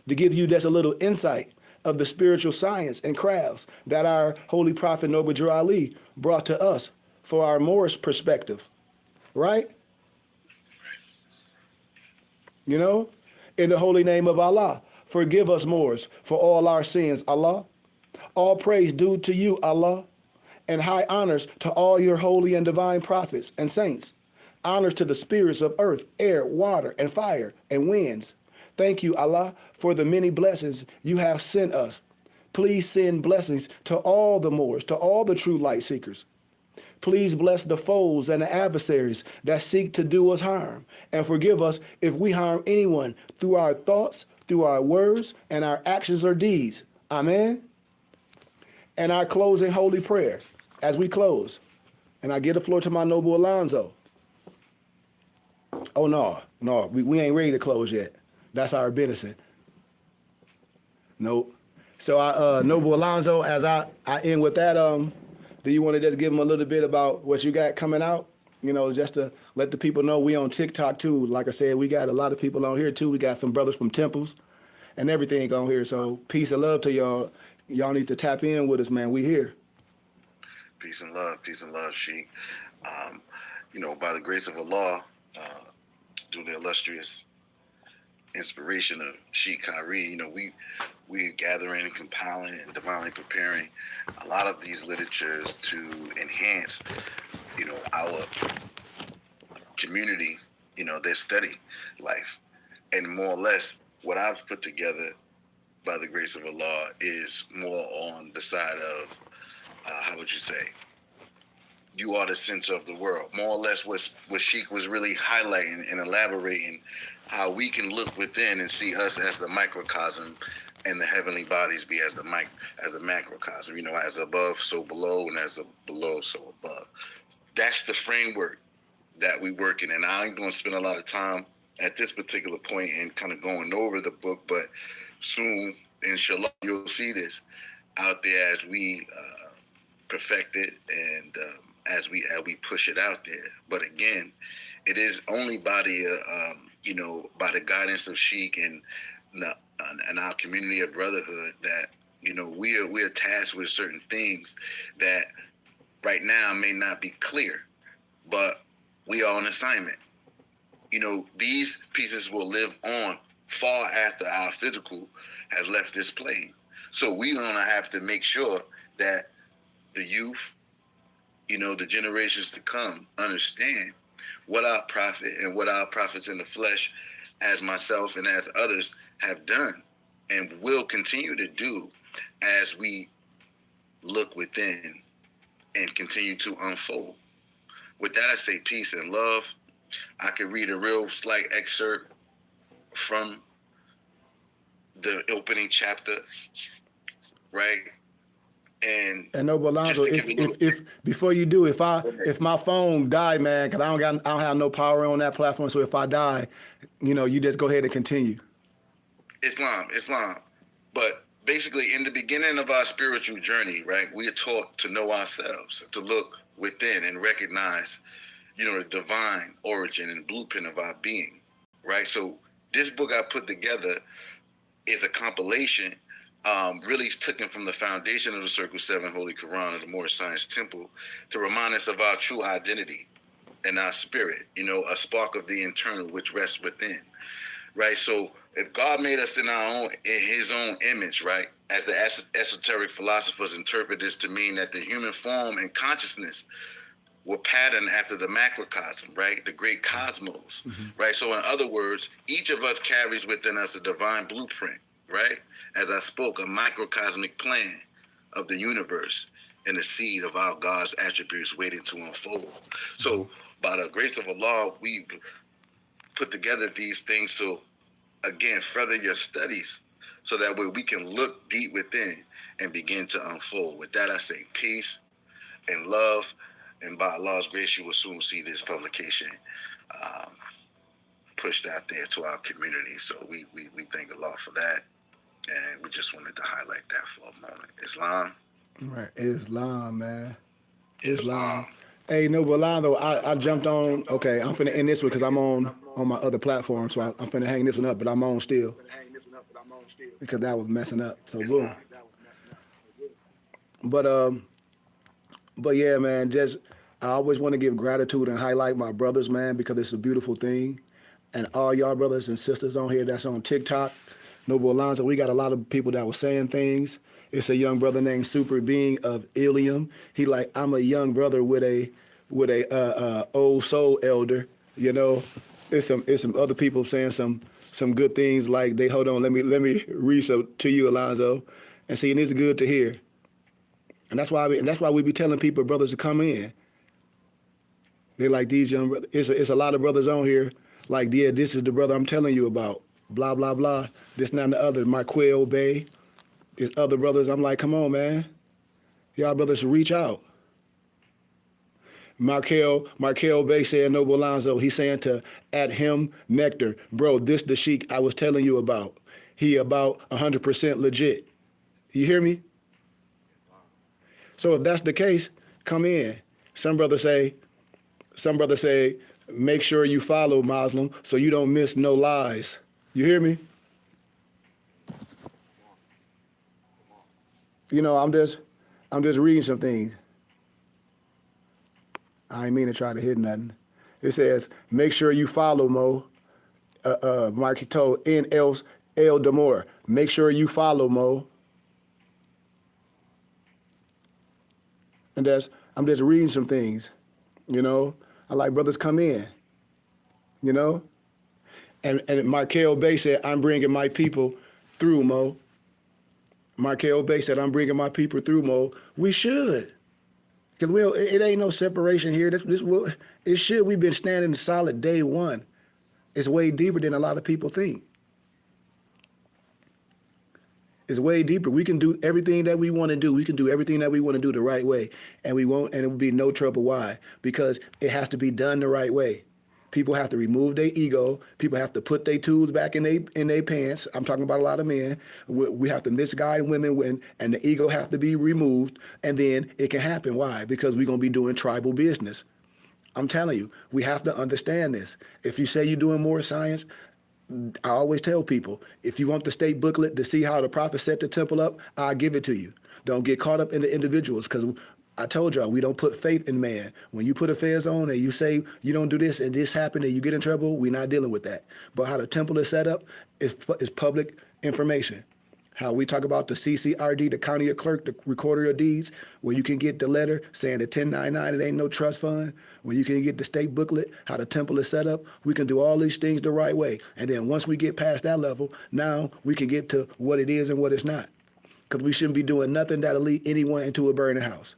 to give you just a little insight of the spiritual science and crafts that our holy prophet Noble Drew Ali brought to us for our Moorish perspective, right? You know, in the holy name of Allah, forgive us Moors for all our sins, Allah. All praise due to you, Allah, and high honors to all your holy and divine prophets and saints. Honors to the spirits of earth, air, water, and fire, and winds. Thank you, Allah, for the many blessings you have sent us. Please send blessings to all the Moors, to all the true light seekers. Please bless the foes and the adversaries that seek to do us harm, and forgive us if we harm anyone through our thoughts, through our words and our actions or deeds. Amen. And our closing holy prayer as we close. And I give the floor to my noble Alonzo. Oh, no, we ain't ready to close yet. That's our benison. Nope. So, noble Alonzo, as I end with that, do you want to just give them a little bit about what you got coming out? You know, just to let the people know we on TikTok too. Like I said, we got a lot of people on here too. We got some brothers from temples and everything on here. So peace and love to y'all. Y'all need to tap in with us, man. We here. Peace and love, Sheik. You know, by the grace of Allah, through the illustrious inspiration of Sheikh Kyrie, you know, we're gathering and compiling and divinely preparing a lot of these literatures to enhance, you know, our community, you know, their study life. And more or less what I've put together by the grace of Allah is more on the side of, how would you say, you are the center of the world. More or less what Sheikh was really highlighting and elaborating, how we can look within and see us as the microcosm and the heavenly bodies be as the macrocosm, you know, as above, so below, and as below, so above. That's the framework that we work in. And I ain't going to spend a lot of time at this particular point and kind of going over the book, but soon, inshallah, you'll see this out there as we perfect it and as we push it out there. But again, it is only by the you know, by the guidance of Sheikh and our community of brotherhood that, you know, we're tasked with certain things that right now may not be clear, but we are on assignment. You know, these pieces will live on far after our physical has left this plane. So we're gonna have to make sure that the youth, you know, the generations to come understand what our prophet and what our prophets in the flesh, as myself and as others, have done and will continue to do as we look within and continue to unfold. With that, I say peace and love. I could read a real slight excerpt from the opening chapter, right? And Noble Alonzo, if before you do, if my phone died, man, because I don't have no power on that platform, so if I die, you know, you just go ahead and continue. Islam. But basically, in the beginning of our spiritual journey, right, we are taught to know ourselves, to look within and recognize, you know, the divine origin and blueprint of our being, right? So this book I put together is a compilation, really taken from the foundation of the Circle 7 Holy Quran of the Moorish Science Temple to remind us of our true identity and our spirit, you know, a spark of the internal which rests within, right? So if God made us in his own image, right, as the esoteric philosophers interpret this to mean that the human form and consciousness were patterned after the macrocosm, right, the great cosmos, right? So in other words, each of us carries within us a divine blueprint, right? As I spoke, a microcosmic plan of the universe and the seed of our God's attributes waiting to unfold. So by the grace of Allah, we put together these things to, again, further your studies so that way we can look deep within and begin to unfold. With that, I say peace and love. And by Allah's grace, you will soon see this publication pushed out there to our community. So we thank Allah for that. And we just wanted to highlight that for a moment. Islam. Right, Islam, man. Islam. Hey, Noble Alonzo, I jumped on. Okay, I'm finna end this one because I'm on my other platform, so I'm finna hang this one up, but I'm on still because that was messing up. So boom. But yeah, man, just I always want to give gratitude and highlight my brothers, man, because it's a beautiful thing. And all y'all brothers and sisters on here that's on TikTok, Noble Alonzo, we got a lot of people that were saying things. It's a young brother named Super Being of Ilium. He like, I'm a young brother with a old soul elder. You know, it's some other people saying some good things like they hold on. Let me read some to you, Alonzo, and see. And it's good to hear. And that's why we be telling people, brothers, to come in. They like these young brothers. It's a lot of brothers on here. Like, yeah, this is the brother I'm telling you about. blah, blah, blah, this, and that, and the other. Marquel Bay, there's other brothers. I'm like, come on, man. Y'all brothers should reach out. Markel Bay said Noble Alonzo, he's saying to at him Nectar, bro, this the Sheik I was telling you about. He about 100% legit. You hear me? So if that's the case, come in. Some brothers say, make sure you follow Muslim so you don't miss no lies. You hear me? You know, I'm just reading some things. I ain't mean to try to hit nothing. It says, make sure you follow Mo. Mark told N. El Demore. Make sure you follow Mo. And I'm just reading some things, you know. I like brothers come in, you know. And Markel Bay said, I'm bringing my people through, Mo. Markel Bay said, I'm bringing my people through, Mo. We should. Because it ain't no separation here. It should. We've been standing solid day one. It's way deeper than a lot of people think. It's way deeper. We can do everything that we want to do. We can do everything that we want to do the right way. And we won't, and it will be no trouble. Why? Because it has to be done the right way. People have to remove their ego. People have to put their tools back in their pants. I'm talking about a lot of men. We have to misguide women and the ego have to be removed. And then it can happen. Why? Because we're going to be doing tribal business. I'm telling you, we have to understand this. If you say you're doing more science, I always tell people, if you want the state booklet to see how the prophet set the temple up, I'll give it to you. Don't get caught up in the individuals, because I told y'all, we don't put faith in man. When you put affairs on and you say you don't do this and this happened and you get in trouble, we're not dealing with that. But how the temple is set up is public information. How we talk about the CCRD, the county clerk, the recorder of deeds, where you can get the letter saying the 1099, it ain't no trust fund, where you can get the state booklet, how the temple is set up. We can do all these things the right way. And then once we get past that level, now we can get to what it is and what it's not. Because we shouldn't be doing nothing that'll lead anyone into a burning house.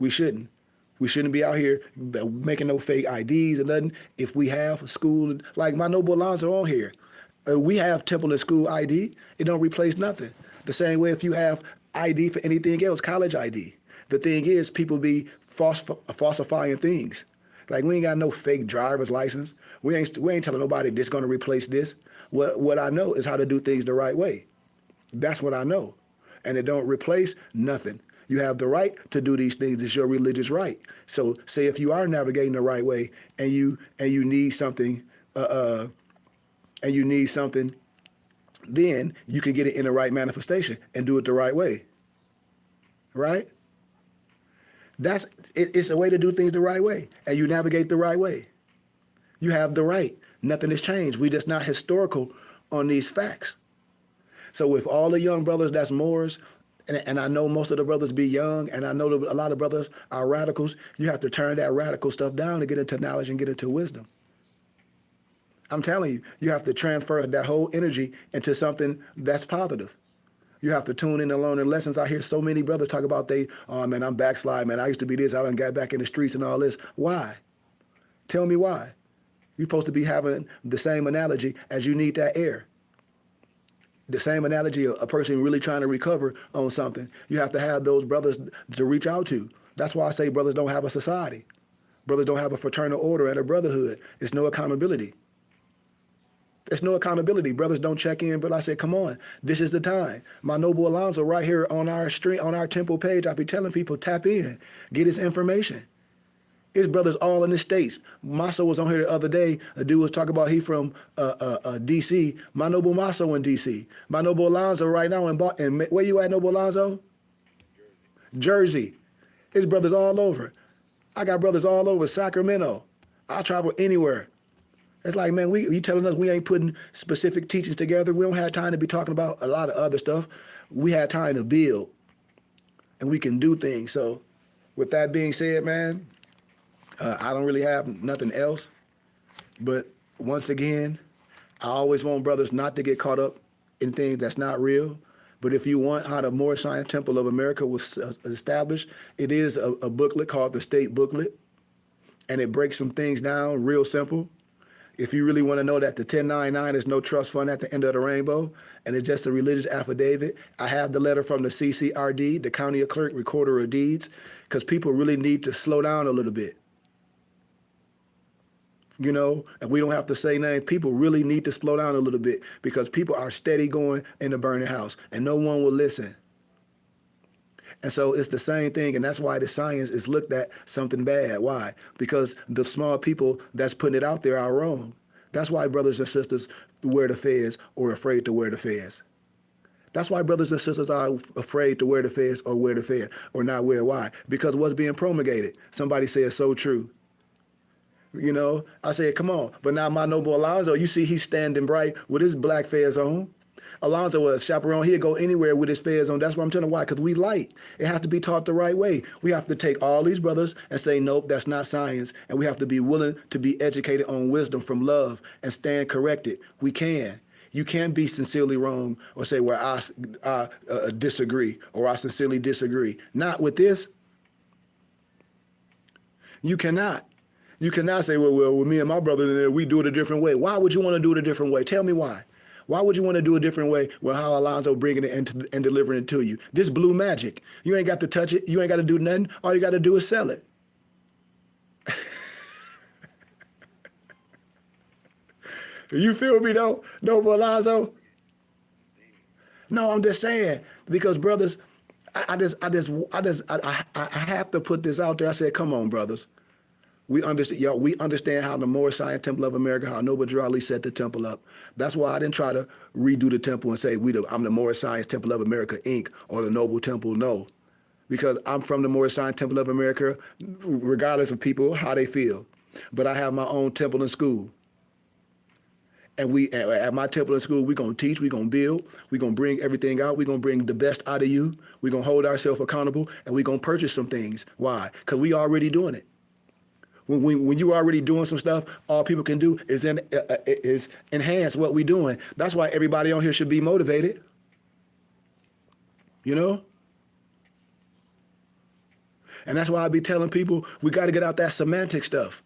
We shouldn't. We shouldn't be out here making no fake IDs and nothing. If we have school, like my Noble Alonzo on here, we have temple and school ID. It don't replace nothing. The same way if you have ID for anything else, college ID. The thing is, people be falsifying things. Like we ain't got no fake driver's license. We ain't telling nobody this going to replace this. What I know is how to do things the right way. That's what I know, and it don't replace nothing. You have the right to do these things. It's your religious right. So say if you are navigating the right way and you need something, then you can get it in the right manifestation and do it the right way. Right? It's a way to do things the right way, and you navigate the right way. You have the right. Nothing has changed. We just not historical on these facts. So with all the young brothers that's Moors, and I know most of the brothers be young, and I know a lot of brothers are radicals, you have to turn that radical stuff down to get into knowledge and get into wisdom. I'm telling you, you have to transfer that whole energy into something that's positive. You have to tune in and learn lessons. I hear so many brothers talk about oh man, I'm backslide, man. I used to be this, I done got back in the streets and all this. Why? Tell me why. You're supposed to be having the same analogy as you need that air. The same analogy of a person really trying to recover on something. You have to have those brothers to reach out to. That's why I say brothers don't have a society. Brothers don't have a fraternal order and a brotherhood. It's no accountability. There's no accountability. Brothers don't check in, but I said, come on, this is the time. My Noble Alonzo right here on our stream, on our temple page, I be telling people, tap in, get his information. His brothers all in the States. Maso was on here the other day. A dude was talking about he from D.C. My Noble Maso in D.C. My Noble Alonzo right now in where you at, Noble Alonzo? Jersey. His brothers all over. I got brothers all over Sacramento. I travel anywhere. It's like, man, you telling us we ain't putting specific teachings together. We don't have time to be talking about a lot of other stuff. We had time to build, and we can do things. So with that being said, man, I don't really have nothing else. But once again, I always want brothers not to get caught up in things that's not real. But if you want how the Moorish Science Temple of America was established, it is a booklet called the State Booklet. And it breaks some things down real simple. If you really want to know that the 1099 is no trust fund at the end of the rainbow, and it's just a religious affidavit, I have the letter from the CCRD, the County Clerk Recorder of Deeds, because people really need to slow down a little bit. You know, and we don't have to say nothing. People really need to slow down a little bit because people are steady going in the burning house and no one will listen. And so it's the same thing, and that's why the science is looked at something bad. Why? Because the small people that's putting it out there are wrong. That's why brothers and sisters wear the fez or afraid to wear the fez. That's why brothers and sisters are afraid to wear the fez or wear the fez or not wear. Why? Because what's being promulgated. Somebody said so true. You know, I said, come on. But now my noble Alonzo, you see he's standing bright with his black fez on. Alonzo was chaperone. He'd go anywhere with his fez on. That's what I'm telling you why, because we light. It has to be taught the right way. We have to take all these brothers and say, nope, that's not science. And we have to be willing to be educated on wisdom from love and stand corrected. We can. You can't be sincerely wrong or say, well, I disagree or I sincerely disagree. Not with this. You cannot. You cannot say, well, with me and my brother, we do it a different way. Why would you want to do it a different way? Tell me why. Why would you want to do a different way with how Alonzo bringing it and delivering it to you? This blue magic. You ain't got to touch it. You ain't got to do nothing. All you got to do is sell it. You feel me though, Noble Alonzo? No, I'm just saying because brothers, I have to put this out there. I said, come on, brothers. We understand, y'all. We understand how the Mosaic Temple of America, how Noble Drew Ali set the temple up. That's why I didn't try to redo the temple and say I'm the Mosaic Temple of America Inc. or the Noble Temple. No, because I'm from the Mosaic Temple of America, regardless of people how they feel. But I have my own temple and school, and we at my temple and school we're gonna teach, we're gonna build, we're gonna bring everything out, we're gonna bring the best out of you, we're gonna hold ourselves accountable, and we're gonna purchase some things. Why? Because we already doing it. When you already doing some stuff, all people can do is enhance what we doing. That's why everybody on here should be motivated. You know? And that's why I be telling people we got to get out that semantic stuff.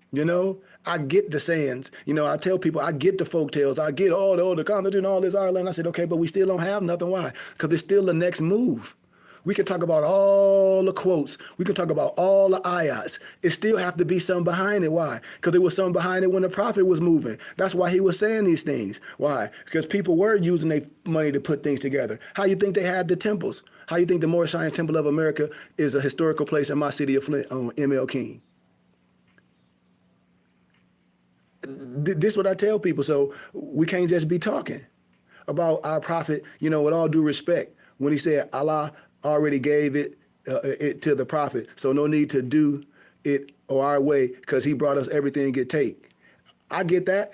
You know? I get the sayings. You know, I tell people I get the folk tales. I get all the content and all this Ireland. I said, okay, but we still don't have nothing. Why? Because it's still the next move. We can talk about all the quotes. We can talk about all the ayats. It still have to be something behind it. Why? Because there was something behind it when the prophet was moving. That's why he was saying these things. Why? Because people were using their money to put things together. How you think they had the temples? How you think the Mosaic Temple of America is a historical place in my city of Flint on ML King? This is what I tell people. So we can't just be talking about our prophet, you know, with all due respect. When he said Allah already gave it to the prophet, so no need to do it our way because he brought us everything to take. I get that.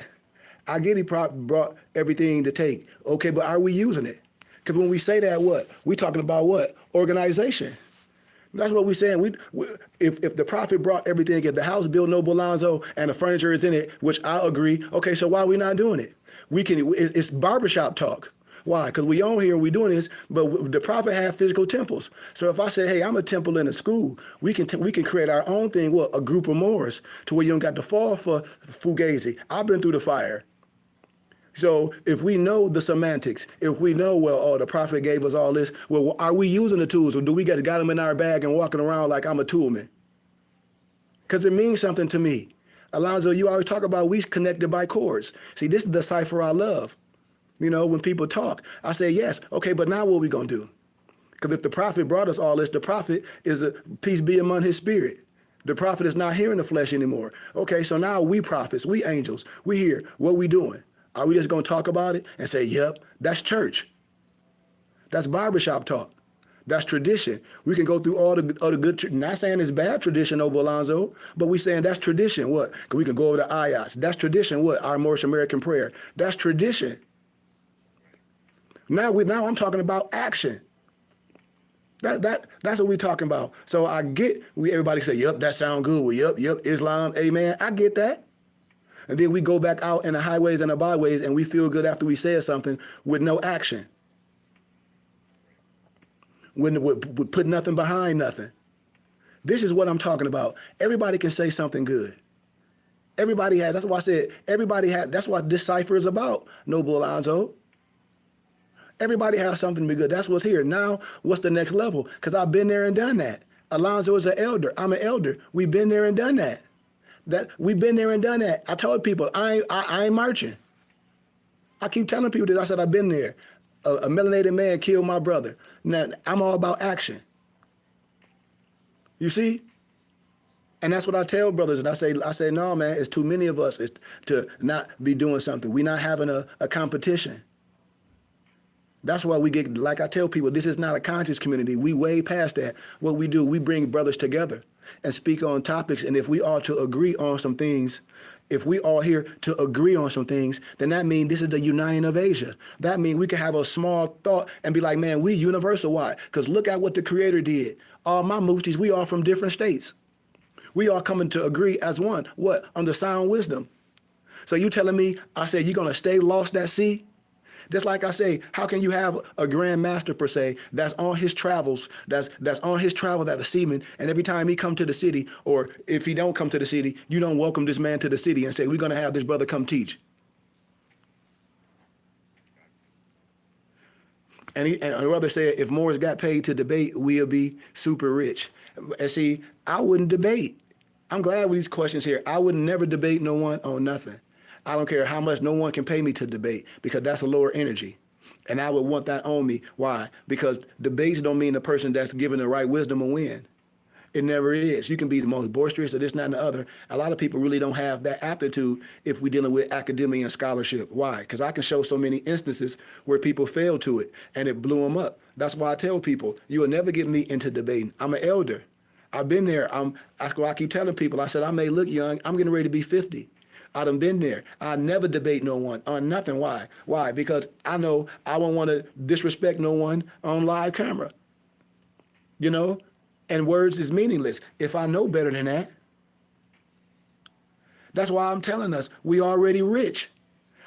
I get he brought everything to take. Okay, but are we using it? Because when we say that, what? We talking about what? Organization. That's what we're saying. If the prophet brought everything, if the house built Noble Alonzo and the furniture is in it, which I agree, okay, so why are we not doing it? It's barbershop talk. Why? Because we on here, we doing this, but the prophet had physical temples. So if I say, hey, I'm a temple in a school, we can create our own thing, what, a group of Moors, to where you don't got to fall for Fugazi. I've been through the fire. So if we know the semantics, if we know, well, oh, the prophet gave us all this, well, are we using the tools, or do we got them in our bag and walking around like I'm a toolman? Because it means something to me. Alonzo, you always talk about we connected by cords. See, this is the cipher I love. You know, when people talk, I say, yes, okay, but now what are we going to do? Because if the prophet brought us all this, the prophet is a peace be among his spirit. The prophet is not here in the flesh anymore. Okay, so now we prophets, we angels, we here. What we doing? Are we just going to talk about it and say, yep, that's church? That's barbershop talk. That's tradition. We can go through all the good, not saying it's bad tradition, Noble Alonzo, but we saying that's tradition. What? Because we can go over the ayats. That's tradition. What? Our Moorish American prayer. That's tradition. Now I'm talking about action. That's what we're talking about. So I get, everybody say, yep, that sound good. Well, yep, Islam, amen. I get that. And then we go back out in the highways and the byways and we feel good after we said something with no action. We put nothing behind nothing. This is what I'm talking about. Everybody can say something good. Everybody had. That's why I said everybody had. That's what this cipher is about, Noble Alonzo. Everybody has something to be good. That's what's here. Now, what's the next level? Because I've been there and done that. Alonzo is an elder. I'm an elder. We've been there and done that. We've been there and done that. I told people I ain't marching. I keep telling people this. I said I've been there. A melanated man killed my brother. Now I'm all about action. You see? And that's what I tell brothers. And I say, no, man, it's too many of us to not be doing something. We're not having a competition. That's why we get, like I tell people, this is not a conscious community. We way past that. What we do, we bring brothers together and speak on topics. And if we are to agree on some things, if we are here to agree on some things, then that means this is the uniting of Asia. That means we can have a small thought and be like, man, we universal. Why? Because look at what the Creator did. All my muftis, we are from different states. We are coming to agree as one. What? Under sound wisdom. So you telling me, I said, you're going to stay lost at sea? Just like I say, how can you have a grand master, per se, that's on his travels, that's on his travel as a seaman, and every time he come to the city, or if he don't come to the city, you don't welcome this man to the city and say, we're going to have this brother come teach. And a brother said, if Morris got paid to debate, we'll be super rich. And see, I wouldn't debate. I'm glad with these questions here. I would never debate no one on nothing. I don't care how much no one can pay me to debate, because that's a lower energy. And I would want that on me. Why? Because debates don't mean the person that's given the right wisdom will win. It never is. You can be the most boisterous or this, that, and the other. A lot of people really don't have that aptitude if we're dealing with academia and scholarship. Why? Because I can show so many instances where people failed to it and it blew them up. That's why I tell people, you will never get me into debating. I'm an elder. I've been there. I keep telling people, I said, I may look young. I'm getting ready to be 50. I done been there. I never debate no one on nothing. Why? Why? Because I know I don't want to disrespect no one on live camera. You know? And words is meaningless if I know better than that. That's why I'm telling us we already rich.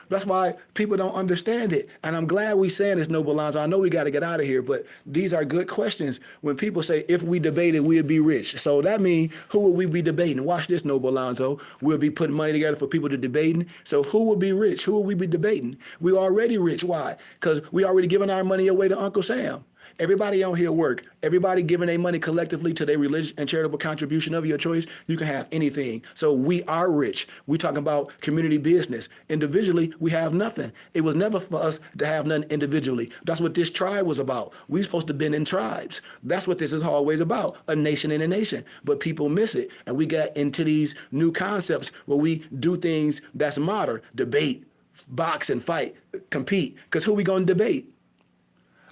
That's why people don't understand it. And I'm glad we saying this, Noble Alonzo. I know we got to get out of here, but these are good questions. When people say, if we debated, we'd be rich. So that means, who will we be debating? Watch this, Noble Alonzo. We'll be putting money together for people to debating. So who will be rich? Who will we be debating? We already rich. Why? Because we already giving our money away to Uncle Sam. Everybody on here work. Everybody giving their money collectively to their religious and charitable contribution of your choice. You can have anything. So we are rich. We talking about community business. Individually, we have nothing. It was never for us to have nothing individually. That's what this tribe was about. We supposed to been in tribes. That's what this is always about, a nation in a nation. But people miss it. And we got into these new concepts where we do things that's modern. Debate, box and fight, compete. Because who we going to debate?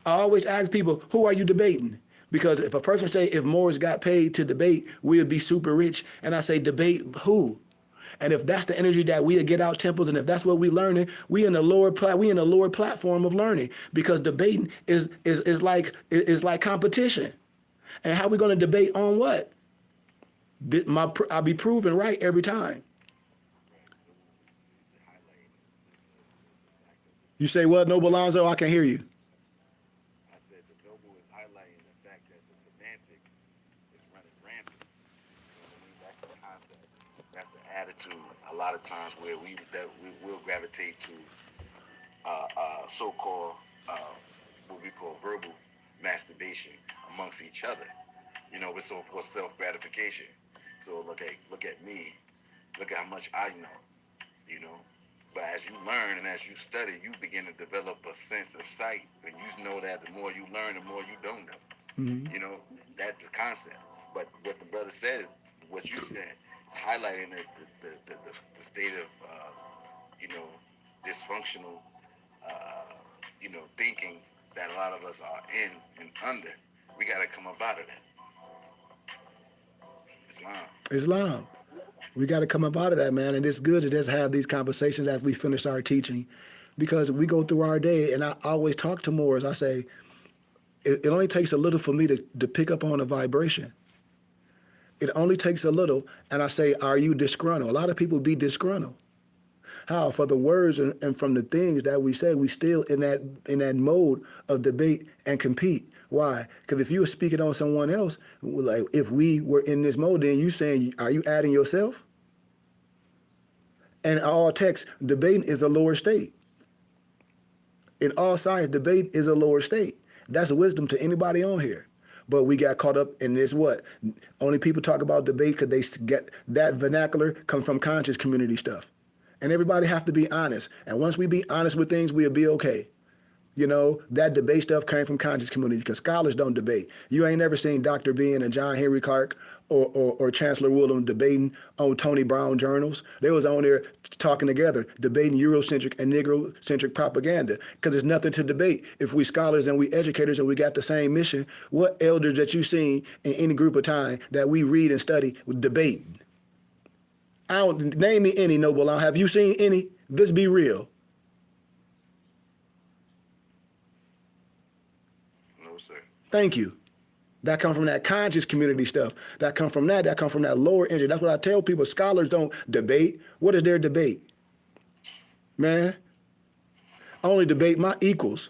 I always ask people, who are you debating? Because if a person say, if Morris got paid to debate, we'd be super rich. And I say, debate who? And if that's the energy that we get out temples, and if that's what we learning, we in the lower platform of learning. Because debating is like competition. And how we going to debate on what? I'll be proven right every time. You say what, Noble Alonzo? I can hear you. Attitude a lot of times where we will gravitate to so-called what we call verbal masturbation amongst each other, you know, but so for self-gratification. So look at me, look at how much I know, you know. But as you learn and as you study, you begin to develop a sense of sight, and you know that the more you learn, the more you don't know. Mm-hmm. You know, that's the concept. But what the brother said is what you said. Highlighting the state of you know, dysfunctional you know, thinking that a lot of us are in and under. We got to come up out of that. Islam. We got to come up out of that, man. And it's good to just have these conversations as we finish our teaching, because we go through our day, and I always talk to Moors. I say, it only takes a little for me to pick up on a vibration. It only takes a little, and I say, are you disgruntled? A lot of people be disgruntled. How? For the words and from the things that we say, we still in that mode of debate and compete. Why? Because if you were speaking on someone else, like if we were in this mode, then you saying, are you adding yourself? And in all texts, debating is a lower state. In all science, debate is a lower state. That's wisdom to anybody on here. But we got caught up in this what? Only people talk about debate because they get that vernacular comes from conscious community stuff. And everybody have to be honest. And once we be honest with things, we'll be okay. You know, that debate stuff came from conscious community because scholars don't debate. You ain't never seen Dr. Bean and John Henry Clark or Chancellor Willem debating on Tony Brown journals. They was on there talking together, debating Eurocentric and Negrocentric propaganda because there's nothing to debate. If we scholars and we educators and we got the same mission, what elders that you seen in any group of time that we read and study would debate? I don't name me any, Noble. Have you seen any? Let's be real. No, sir. Thank you. That come from that conscious community stuff. That come from that lower energy. That's what I tell people. Scholars don't debate. What is their debate? Man, I only debate my equals.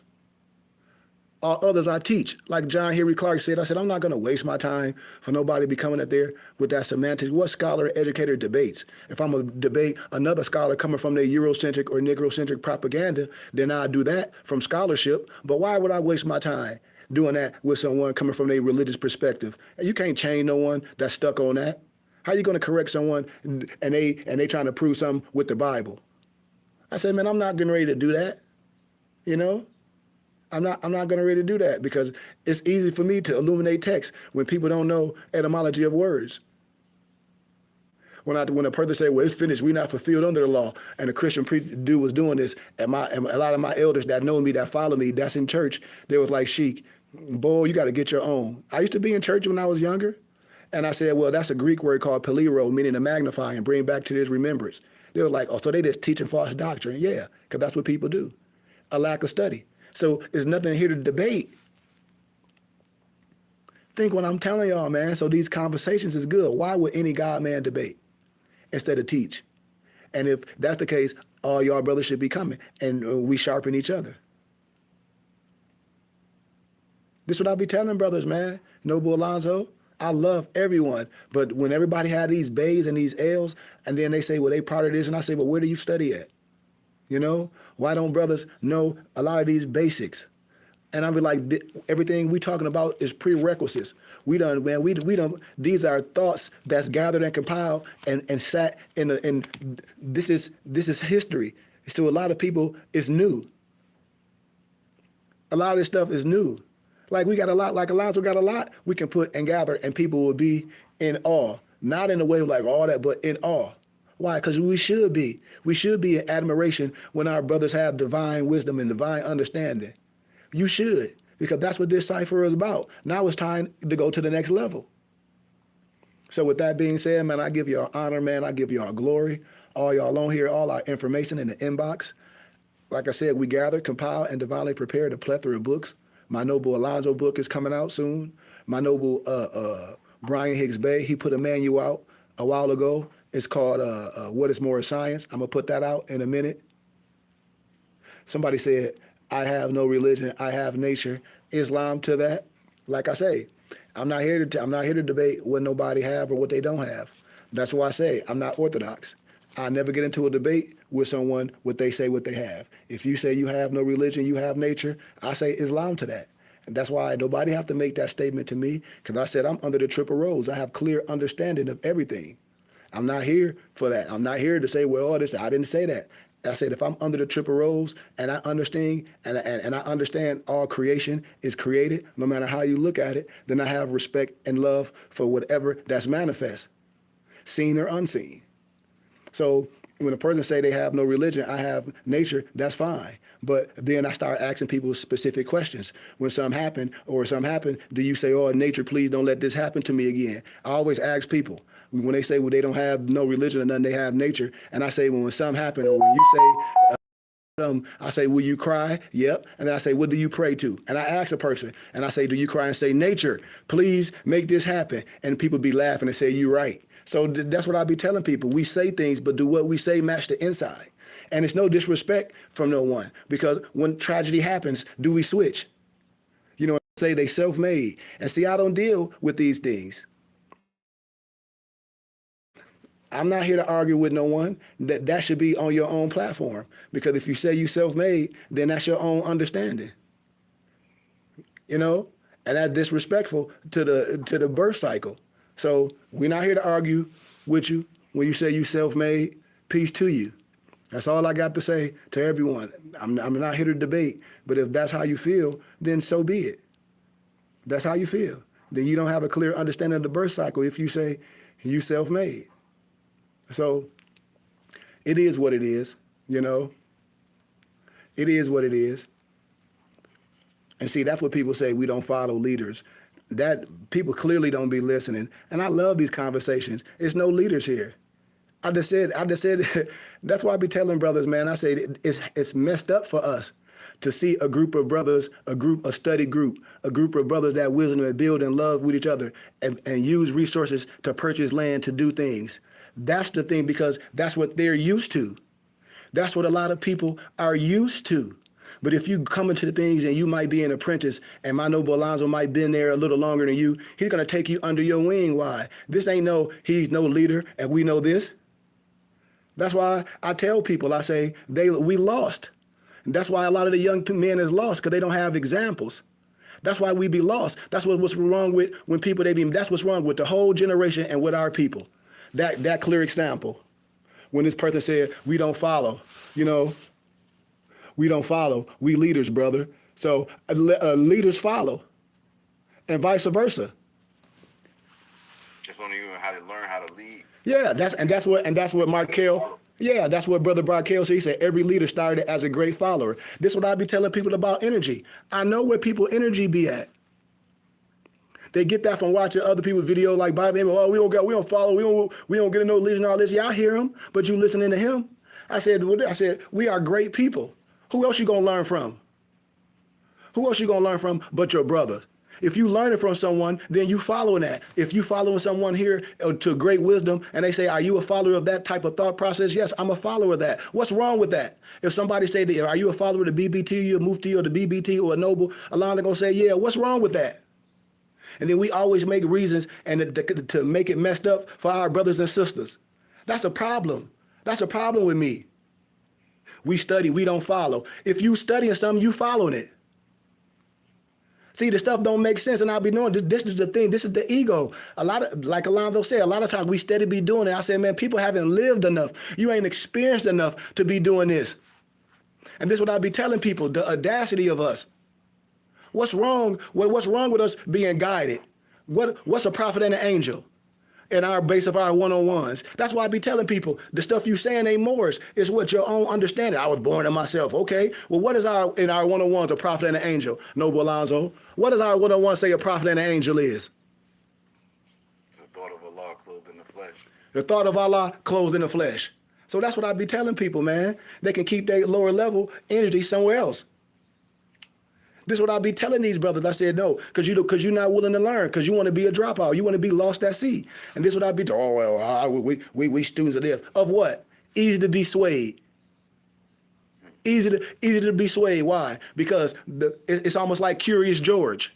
All others I teach. Like John Henry Clark said, I said, I'm not going to waste my time for nobody to be coming up there with that semantics. What scholar or educator debates? If I'm going to debate another scholar coming from their Eurocentric or Negrocentric propaganda, then I'll do that from scholarship. But why would I waste my time doing that with someone coming from a religious perspective? You can't change no one that's stuck on that. How you going to correct someone and they trying to prove something with the Bible? I said, man, I'm not getting ready to do that. You know? I'm not gonna ready to do that because it's easy for me to illuminate text when people don't know etymology of words. When a person say, well, it's finished, we're not fulfilled under the law, and a Christian dude was doing this, and a lot of my elders that know me, that follow me, that's in church, they was like, Sheik, boy, you got to get your own. I used to be in church when I was younger, and I said, well, that's a Greek word called pelero, meaning to magnify and bring back to this remembrance. They were like, oh, so they just teaching false doctrine. Yeah, because that's what people do. A lack of study. So there's nothing here to debate. Think what I'm telling y'all, man. So these conversations is good. Why would any God man debate instead of teach? And if that's the case, all y'all brothers should be coming and we sharpen each other. This is what I be telling brothers, man. Noble Alonzo, I love everyone. But when everybody had these bays and these L's, and then they say, well, they part of this, and I say, well, where do you study at? You know, why don't brothers know a lot of these basics? And I'll be like, everything we talking about is prerequisites. We done, man, we done, these are thoughts that's gathered and compiled and sat in this is history. So a lot of people, it's new. A lot of this stuff is new. Like we got a lot, like Alonzo got a lot, we can put and gather and people will be in awe. Not in a way like all that, but in awe. Why? Because we should be. We should be in admiration when our brothers have divine wisdom and divine understanding. You should, because that's what this cipher is about. Now it's time to go to the next level. So with that being said, man, I give y'all honor, man. I give y'all glory. All y'all on here, all our information in the inbox. Like I said, we gathered, compiled, and divinely prepared a plethora of books. My noble Alonzo book is coming out soon. My noble Brian Hicks Bay, he put a manual out a while ago. It's called What is More Science. I'm going to put that out in a minute. Somebody said, I have no religion, I have nature. Islam to that. Like I say, I'm not here to debate what nobody have or what they don't have. That's why I say I'm not orthodox. I never get into a debate with someone what they say what they have. If you say you have no religion, you have nature, I say Islam to that. And that's why nobody have to make that statement to me, because I said I'm under the triple rose. I have clear understanding of everything. I'm not here for that. I'm not here to say, well, this, I didn't say that. I said, if I'm under the triple rose and I understand and I understand all creation is created, no matter how you look at it, then I have respect and love for whatever that's manifest, seen or unseen. So when a person say they have no religion, I have nature, that's fine. But then I start asking people specific questions. When something happened, do you say, oh, nature, please don't let this happen to me again? I always ask people, when they say, well, they don't have no religion or nothing, they have nature. And I say, well, when something happened, or when you say, I say, will you cry? Yep. And then I say, what do you pray to? And I ask a person, and I say, do you cry? And say, nature, please make this happen. And people be laughing and say, you're right. So that's what I be telling people. We say things, but do what we say match the inside? And it's no disrespect from no one, because when tragedy happens, do we switch? You know, say they self-made. And see, I don't deal with these things. I'm not here to argue with no one. That should be on your own platform. Because if you say you self-made, then that's your own understanding. You know? And that's disrespectful to the birth cycle. So we're not here to argue with you when you say you self-made. Peace to you. That's all I got to say to everyone. I'm not here to debate, but if that's how you feel, then so be it. That's how you feel. Then you don't have a clear understanding of the birth cycle if you say you self-made. So it is what it is, you know. It is what it is. And see, that's what people say, we don't follow leaders. That people clearly don't be listening. And I love these conversations. There's no leaders here. I just said, that's why I be telling brothers, man, I say it's messed up for us to see a group of brothers, a study group, a group of brothers that wisdom and build and love with each other and use resources to purchase land to do things. That's the thing, because that's what they're used to. That's what a lot of people are used to. But if you come into the things and you might be an apprentice and my noble Alonzo might been there a little longer than you, he's going to take you under your wing. Why? He's no leader, and we know this. That's why I tell people, I say, we lost. And that's why a lot of the young men is lost, because they don't have examples. That's why we be lost. That's what's wrong with when people, that's what's wrong with the whole generation and with our people. That clear example. When this person said, we don't follow, you know, we don't follow. We leaders, brother. So leaders follow, and vice versa. Just only you how to learn how to lead. Yeah, that's what Markel. Yeah, that's what Brother Barkel said. He said every leader started as a great follower. This is what I be telling people about energy. I know where people energy be at. They get that from watching other people's videos like Bobby. Oh, we don't follow. We don't get no leaders and all this. Yeah, I hear him, but you listening to him? I said, we are great people. Who else you gonna learn from? Who else you gonna learn from but your brother? If you learn it from someone, then you following that. If you following someone here to great wisdom and they say, are you a follower of that type of thought process? Yes, I'm a follower of that. What's wrong with that? If somebody say, are you a follower of the BBT, or Mufti, or the BBT, or a Noble, Allah, they're going to say, yeah, what's wrong with that? And then we always make reasons and to make it messed up for our brothers and sisters. That's a problem. That's a problem with me. We study, we don't follow. If you studying something, you following it. See, the stuff don't make sense, and I'll be knowing this is the thing. This is the ego. Like Alonzo said, a lot of times we steady be doing it. I said, man, people haven't lived enough. You ain't experienced enough to be doing this. And this is what I be telling people, the audacity of us. What's wrong? What's wrong with us being guided? What's a prophet and an angel in our base of our one-on-ones? That's why I be telling people, the stuff you saying ain't Moorish. It's what your own understanding. I was born in myself. Okay. Well, what is in our one-on-ones a prophet and an angel? Noble Alonzo. What does our one-on-one say a prophet and an angel is? The thought of Allah clothed in the flesh. The thought of Allah clothed in the flesh. So that's what I be telling people, man. They can keep their lower level energy somewhere else. This is what I be telling these brothers. I said, no, because you're not willing to learn, because you want to be a dropout. You want to be lost at sea. And this is what I be we students of this. Of what? Easy to be swayed. Easy to be swayed. Why? Because it's almost like Curious George.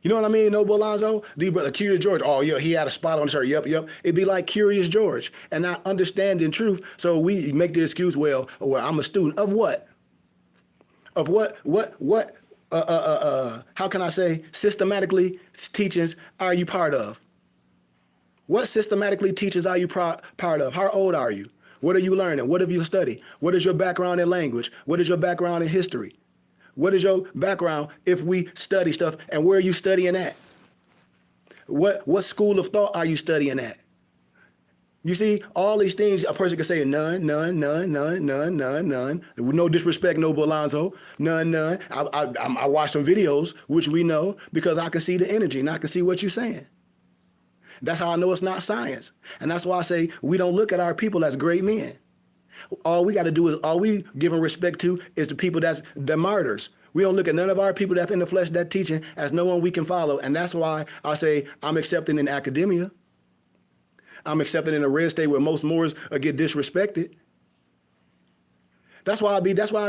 You know what I mean, Noble Alonzo? These brothers, Curious George, oh, yeah, he had a spot on his shirt. Yep. It'd be like Curious George and not understanding truth. So we make the excuse, well, I'm a student of what? Of how can I say, systematically teachings are you part of? What systematically teachings are you part of? How old are you? What are you learning? What have you studied? What is your background in language? What is your background in history? What is your background if we study stuff, and where are you studying at? What school of thought are you studying at? You see, all these things, a person can say none. With no disrespect, Noble Alonzo. None. I watch some videos, which we know, because I can see the energy and I can see what you're saying. That's how I know it's not science. And that's why I say we don't look at our people as great men. All we got to do is, all we giving respect to is the people that's the martyrs. We don't look at none of our people that's in the flesh that teaching as no one we can follow. And that's why I say I'm accepting in academia. I'm accepting in a red state where most Moors get disrespected. That's why I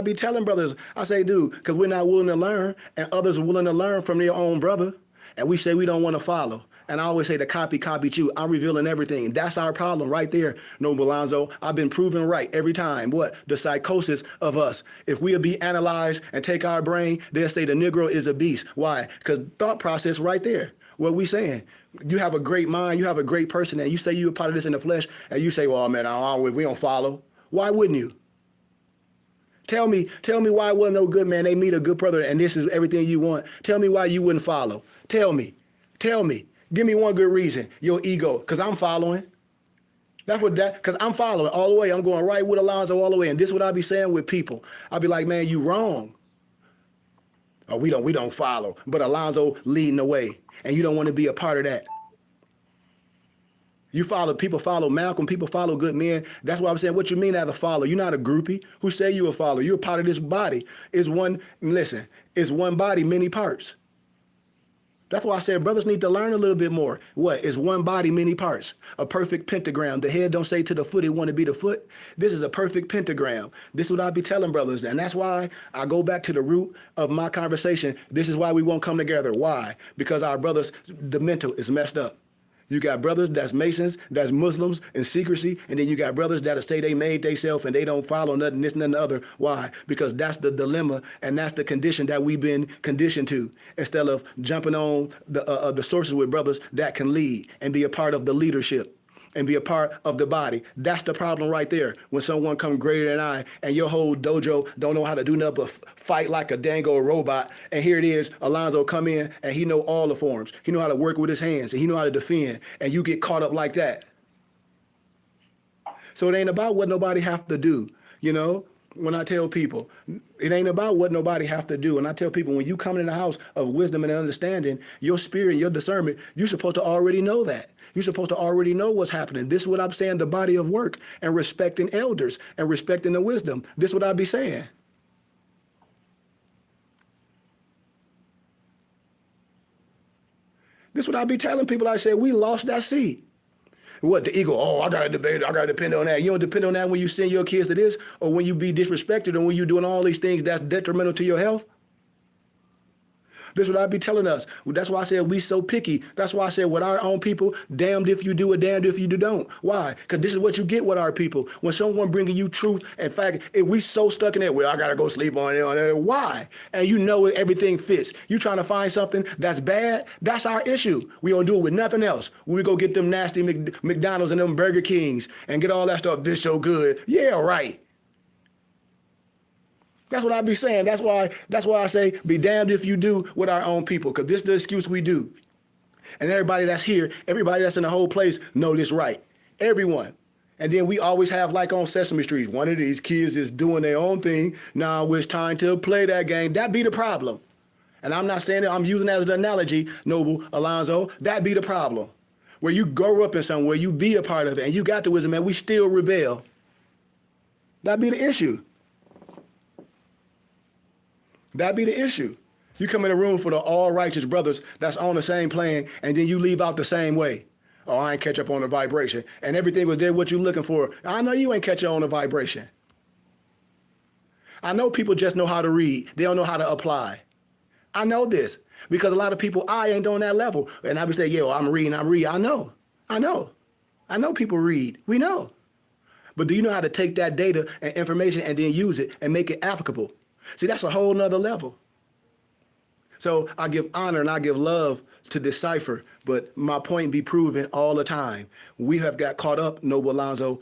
be telling brothers, I say, dude, because we're not willing to learn, and others are willing to learn from their own brother, and we say we don't want to follow. And I always say the copy copied you. I'm revealing everything. That's our problem right there, Noble Alonzo. I've been proven right every time. What? The psychosis of us. If we'll be analyzed and take our brain, they'll say the Negro is a beast. Why? Because thought process right there. What we saying? You have a great mind, you have a great person, and you say you're a part of this in the flesh, and you say, well, man, we don't follow. Why wouldn't you? Tell me why it wasn't no good man. They meet a good brother, and this is everything you want. Tell me why you wouldn't follow. Tell me. Give me one good reason. Your ego, because I'm following. Because I'm following all the way. I'm going right with Alonzo all the way. And this is what I be saying with people. I'll be like, man, you wrong. Oh, we don't follow. But Alonzo leading the way. And you don't want to be a part of that. People follow Malcolm, people follow good men. That's why I'm saying, what you mean as a follower? You're not a groupie. Who say you a follower? You're a part of this body. It's one body, many parts. That's why I said brothers need to learn a little bit more. What? It's one body, many parts. A perfect pentagram. The head don't say to the foot, it want to be the foot. This is a perfect pentagram. This is what I be telling brothers. And that's why I go back to the root of my conversation. This is why we won't come together. Why? Because our brothers, the mental is messed up. You got brothers that's Masons, that's Muslims in secrecy, and then you got brothers that'll say they made theyself and they don't follow nothing, this, nothing, the other. Why? Because that's the dilemma and that's the condition that we've been conditioned to. Instead of jumping on the sources with brothers that can lead and be a part of the leadership and be a part of the body. That's the problem right there. When someone comes greater than I and your whole dojo don't know how to do nothing but fight like a dango robot. And here it is, Alonzo come in and he know all the forms. He know how to work with his hands and he know how to defend. And you get caught up like that. So it ain't about what nobody have to do. You know, when I tell people, it ain't about what nobody have to do. And I tell people, when you come in the house of wisdom and understanding, your spirit, your discernment, you're supposed to already know that. You're supposed to already know what's happening. This is what I'm saying, the body of work and respecting elders and respecting the wisdom. This is what I be saying. This is what I be telling people. I say, we lost that seed. What, the ego? Oh, I got to debate. I got to depend on that. You don't depend on that when you send your kids to this or when you be disrespected or when you doing all these things that's detrimental to your health. This is what I be telling us. That's why I said we so picky. That's why I said with our own people, damned if you do or damned if you don't. Why? Because this is what you get with our people. When someone bringing you truth, in fact, if we so stuck in it, well, I got to go sleep on it. Why? And you know everything fits. You trying to find something that's bad, that's our issue. We don't do it with nothing else. We go get them nasty McDonald's and them Burger Kings and get all that stuff. This so good. Yeah, right. That's what I be saying. That's why I say be damned if you do with our own people, because this is the excuse we do. And everybody that's here, everybody that's in the whole place know this right. Everyone. And then we always have, like on Sesame Street, one of these kids is doing their own thing. Now it's time to play that game. That be the problem. And I'm not saying it, I'm using that as an analogy, Noble Alonzo. That be the problem. Where you grow up in somewhere, you be a part of it, and you got the wisdom, and we still rebel. That be the issue. That be the issue. You come in a room for the all righteous brothers that's on the same plane, and then you leave out the same way. Oh, I ain't catch up on the vibration. And everything was there what you looking for. I know you ain't catch up on the vibration. I know people just know how to read. They don't know how to apply. I know this because a lot of people, I ain't on that level. And I be saying, yeah, well, I'm reading. I know people read. We know. But do you know how to take that data and information and then use it and make it applicable? See, that's a whole nother level. So I give honor and I give love to decipher, but my point be proven all the time. We have got caught up, Noble Alonzo,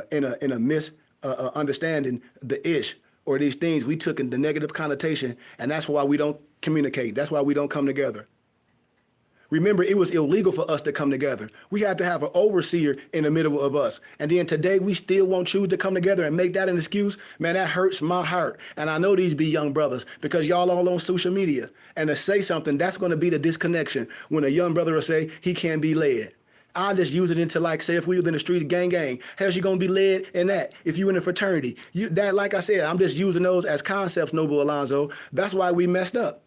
in a misunderstanding the ish or these things we took in the negative connotation, and that's why we don't communicate. That's why we don't come together. Remember, it was illegal for us to come together. We had to have an overseer in the middle of us. And then today, we still won't choose to come together and make that an excuse. Man, that hurts my heart. And I know these be young brothers because y'all all on social media. And to say something, that's going to be the disconnection when a young brother will say he can't be led. I just use it into, like, say, if we was in the streets, gang, how's you going to be led in that? If you in a fraternity, like I said, I'm just using those as concepts, Noble Alonzo. That's why we messed up.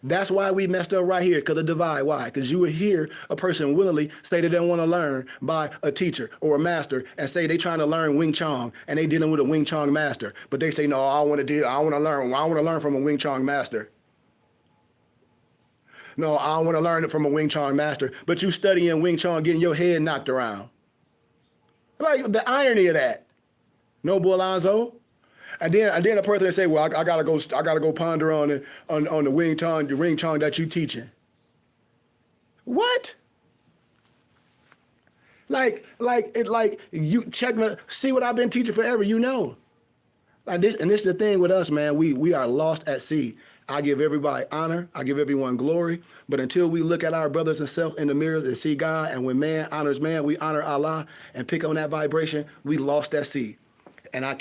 That's why we messed up right here, because of divide. Why? Because you would hear a person willingly say they don't want to learn by a teacher or a master and say they trying to learn Wing Chun and they dealing with a Wing Chun master. But they say, no, I want to learn from a Wing Chun master. No, I don't want to learn it from a Wing Chun master, but you studying Wing Chun, getting your head knocked around. Like the irony of that, Noble Alonzo. And then a person say, well, I gotta go ponder on the Wing Chun that you teaching. What? Like you check see what I've been teaching forever, you know. Like this, and this is the thing with us, man. We are lost at sea. I give everybody honor. I give everyone glory. But until we look at our brothers and self in the mirror and see God, and when man honors man, we honor Allah and pick on that vibration, we lost at sea. And I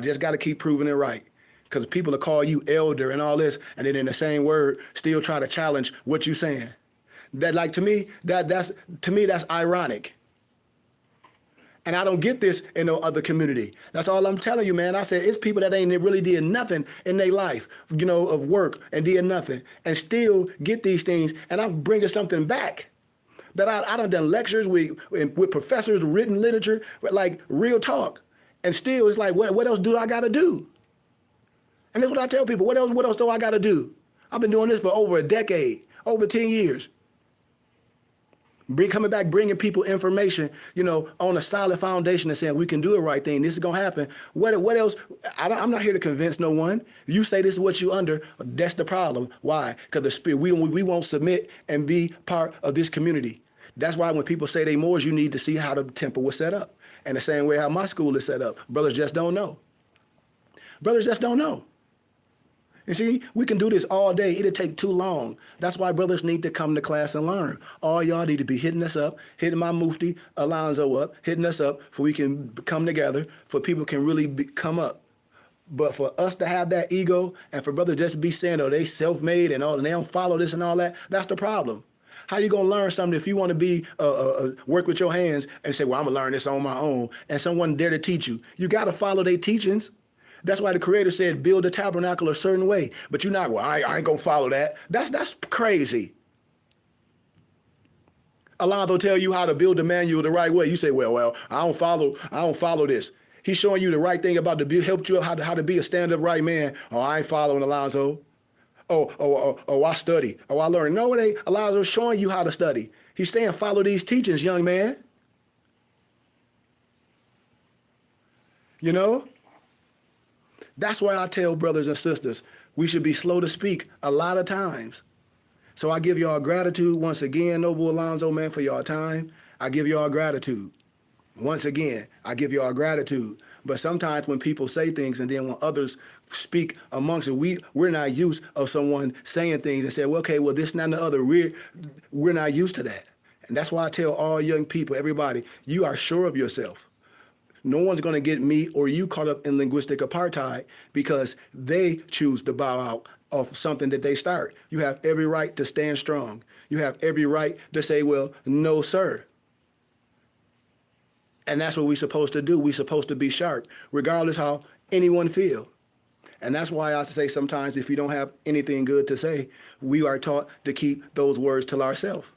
just got to keep proving it right. Because people will call you elder and all this, and then in the same word, still try to challenge what you saying. That, like, to me, that's ironic. And I don't get this in no other community. That's all I'm telling you, man. I said, it's people that ain't really did nothing in their life, you know, of work and did nothing and still get these things. And I'm bringing something back that I done lectures with professors, written literature, like real talk. And still it's like, what else do I got to do? And that's what I tell people. What else do I got to do? I've been doing this for over a decade, over 10 years. Coming back, bringing people information, you know, on a solid foundation and saying we can do the right thing. This is gonna happen. What else? I'm not here to convince no one. You say this is what you under. That's the problem. Why? Because the spirit we won't submit and be part of this community. That's why when people say they Moors, you need to see how the temple was set up, and the same way how my school is set up. Brothers just don't know. Brothers just don't know. You see, we can do this all day. It'll take too long. That's why brothers need to come to class and learn. All y'all need to be hitting us up, hitting my Mufti Alonzo up, hitting us up for we can come together, for people can really come up. But for us to have that ego and for brothers just to be saying, oh, they self-made and all, and they don't follow this and all that, that's the problem. How you gonna learn something if you want to be work with your hands and say, well, I'm gonna learn this on my own, and someone there to teach you? You gotta follow their teachings. That's why the Creator said, build a tabernacle a certain way. But you're not, well, I ain't going to follow that. That's crazy. Alonzo tell you how to build the manual the right way. You say, well, I don't follow this. He's showing you the right thing about helped you how to be a stand-up right man. Oh, I ain't following Alonzo. Oh, I study. Oh, I learn. No, it ain't. Alonzo's showing you how to study. He's saying, follow these teachings, young man. You know? That's why I tell brothers and sisters, we should be slow to speak a lot of times. So I give y'all gratitude once again, Noble Alonzo, man, for y'all time. I give y'all gratitude. Once again, I give y'all gratitude. But sometimes when people say things and then when others speak amongst it, we're not used of someone saying things and say, well, okay, well, this, that, and the other. We're not used to that. And that's why I tell all young people, everybody, you are sure of yourself. No one's going to get me or you caught up in linguistic apartheid because they choose to bow out of something that they start. You have every right to stand strong. You have every right to say, well, no, sir. And that's what we're supposed to do. We're supposed to be sharp, regardless how anyone feel. And that's why I say sometimes if you don't have anything good to say, we are taught to keep those words to ourselves.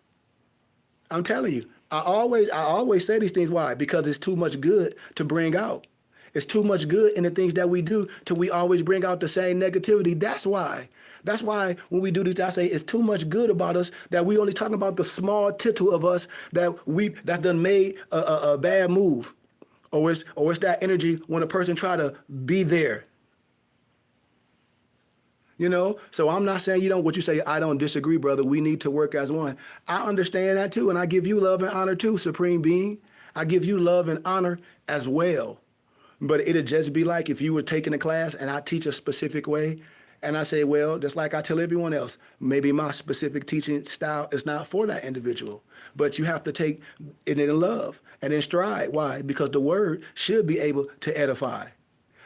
I'm telling you. I always say these things. Why? Because it's too much good to bring out. It's too much good in the things that we do till we always bring out the same negativity. That's why. That's why when we do this, I say it's too much good about us that we only talking about the small tittle of us that done made a bad move. Or it's that energy when a person try to be there. You know, so I'm not saying what you say, I don't disagree, brother. We need to work as one. I understand that too, and I give you love and honor too, Supreme Being. I give you love and honor as well. But it'd just be like if you were taking a class and I teach a specific way, and I say, well, just like I tell everyone else, maybe my specific teaching style is not for that individual. But you have to take it in love and in stride. Why? Because the word should be able to edify.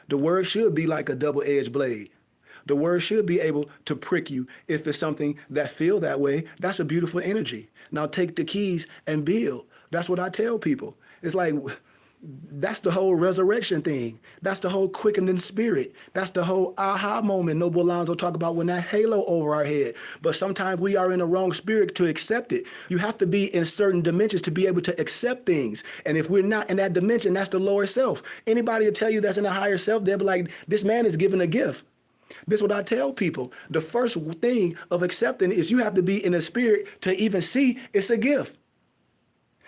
The word should be like a double-edged blade. The word should be able to prick you if it's something that feel that way. That's a beautiful energy. Now take the keys and build. That's what I tell people. It's like, that's the whole resurrection thing. That's the whole quickening spirit. That's the whole aha moment Noble Alonzo talk about when that halo over our head. But sometimes we are in the wrong spirit to accept it. You have to be in certain dimensions to be able to accept things. And if we're not in that dimension, that's the lower self. Anybody will tell you that's in the higher self, they'll be like, this man is given a gift. This is what I tell people. The first thing of accepting is you have to be in the spirit to even see it's a gift.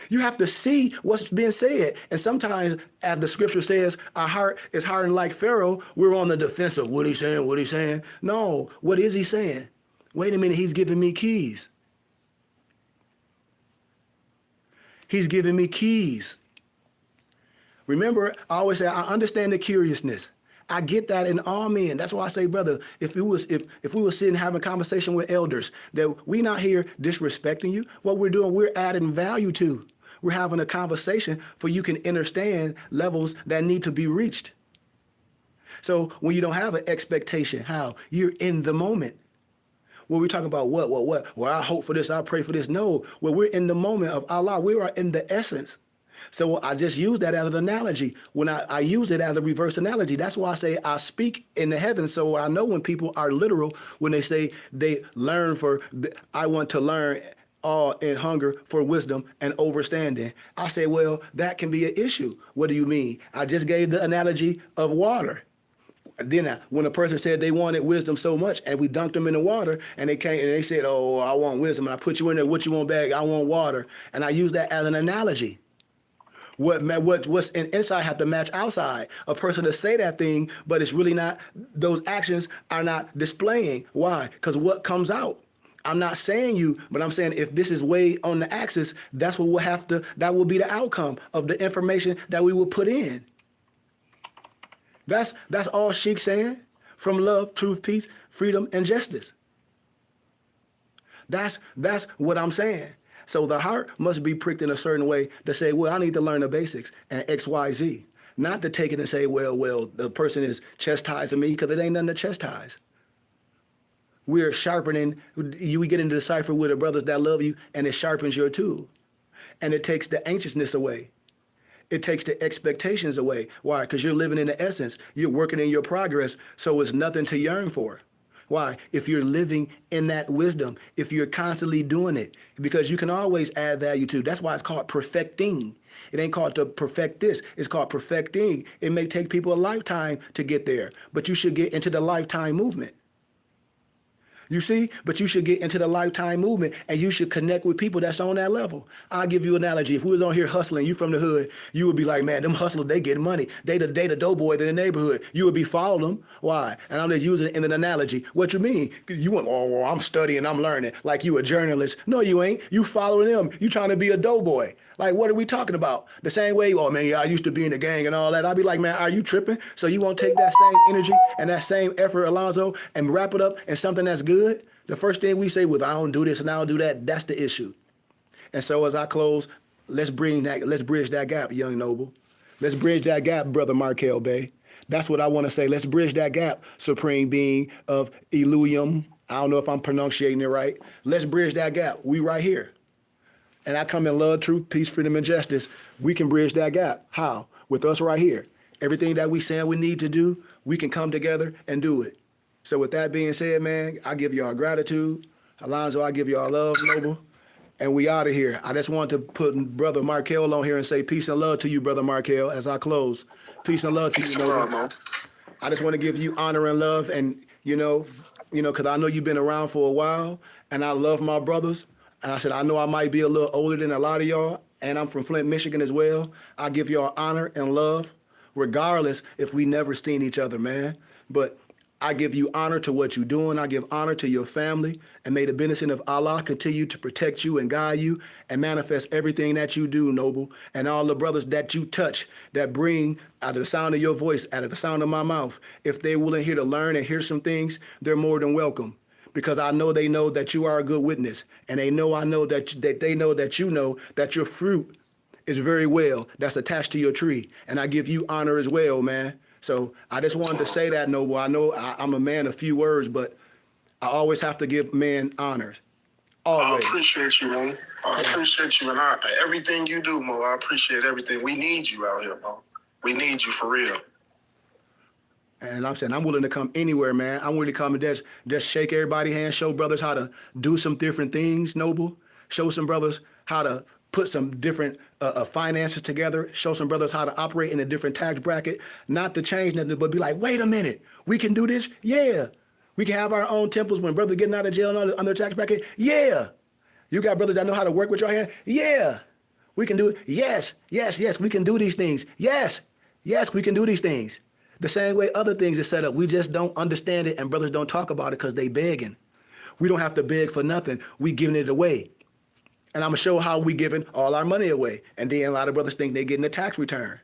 You have to see what's being said. And sometimes, as the scripture says, our heart is hardened like Pharaoh. We're on the defensive. What he saying? What he saying? No. What is he saying? Wait a minute. He's giving me keys. He's giving me keys. Remember, I always say, I understand the curiousness. I get that in all men. That's why I say, brother, if we was sitting having a conversation with elders, that we not here disrespecting you. What we're doing, we're adding value to. We're having a conversation for you can understand levels that need to be reached. So when you don't have an expectation, how? You're in the moment. When we're talking about what? Well, I hope for this, I pray for this. No, when we're in the moment of Allah, we are in the essence. So I just use that as an analogy. When I use it as a reverse analogy, that's why I say I speak in the heavens. So I know when people are literal, when they say they learn I want to learn all in hunger for wisdom and understanding. I say, well, that can be an issue. What do you mean? I just gave the analogy of water. Then when a person said they wanted wisdom so much and we dunked them in the water and they came and they said, oh, I want wisdom. And I put you in there. What you want back? I want water. And I use that as an analogy. What's inside have to match outside. A person to say that thing, but it's really not, those actions are not displaying. Why? Because what comes out. I'm not saying you, but I'm saying if this is way on the axis, that's what that will be the outcome of the information that we will put in. That's all Sheik's saying. From love, truth, peace, freedom, and justice. That's what I'm saying. So the heart must be pricked in a certain way to say, well, I need to learn the basics and X, Y, Z. Not to take it and say, well, the person is chastising me, because it ain't nothing to chastise. We're sharpening, we get into the cipher with the brothers that love you, and it sharpens your tool. And it takes the anxiousness away. It takes the expectations away. Why? Because you're living in the essence. You're working in your progress, so it's nothing to yearn for. Why? If you're living in that wisdom, if you're constantly doing it, because you can always add value to. That's why it's called perfecting. It ain't called to perfect this. It's called perfecting. It may take people a lifetime to get there, but you should get into the lifetime movement. You see? But you should get into the lifetime movement and you should connect with people that's on that level. I'll give you an analogy. If we was on here hustling, you from the hood, you would be like, man, them hustlers, they get money. They the doughboy in the neighborhood. You would be following them. Why? And I'm just using it in an analogy. What you mean? You want, oh, well, I'm studying, I'm learning. Like you a journalist. No, you ain't. You following them. You trying to be a doughboy. Like, what are we talking about? The same way, oh, man, yeah, I used to be in the gang and all that. I'd be like, man, are you tripping? So you won't take that same energy and that same effort, Alonzo, and wrap it up in something that's good? The first thing we say was, I don't do this and I don't do that, that's the issue. And so as I close, let's bridge that gap, young noble. Let's bridge that gap, brother Markel Bay. That's what I want to say. Let's bridge that gap, supreme being of Illuium. I don't know if I'm pronouncing it right. Let's bridge that gap. We right here. And I come in love, truth, peace, freedom, and justice. We can bridge that gap. How? With us right here. Everything that we saying we need to do, we can come together and do it. So with that being said, man, I give y'all gratitude. Alonzo, I give y'all love, Noble. And we out of here. I just want to put Brother Markel on here and say peace and love to you, Brother Markel, as I close. Peace and love to you, Noble. I just want to give you honor and love. And, you know, because I know you've been around for a while, and I love my brothers. And I said, I know I might be a little older than a lot of y'all, and I'm from Flint, Michigan as well. I give y'all honor and love, regardless if we never seen each other, man. But I give you honor to what you're doing. I give honor to your family, and may the benefit of Allah continue to protect you and guide you and manifest everything that you do, Noble, and all the brothers that you touch that bring out of the sound of your voice, out of the sound of my mouth. If they're willing here to learn and hear some things, they're more than welcome. Because I know they know that you are a good witness, and I know that they know that you know that your fruit is very well that's attached to your tree, and I give you honor as well, man. So I just wanted to say that, Noble. I know I'm a man of few words, but I always have to give men honor. Always. I appreciate you, man. I appreciate you, and everything you do, Mo. I appreciate everything. We need you out here, Mo. We need you for real. And I'm saying I'm willing to come anywhere, man. I'm willing to come and just shake everybody's hand, show brothers how to do some different things, Noble. Show some brothers how to put some different finances together, show some brothers how to operate in a different tax bracket, not to change nothing, but be like, wait a minute, we can do this? Yeah. We can have our own temples when brothers getting out of jail and under tax bracket? Yeah. You got brothers that know how to work with your hand? Yeah. We can do it. Yes, yes, yes, we can do these things. Yes, yes, we can do these things. The same way other things are set up. We just don't understand it and brothers don't talk about it because they begging. We don't have to beg for nothing. We giving it away. And I'm going to show how we giving all our money away. And then a lot of brothers think they getting a tax return.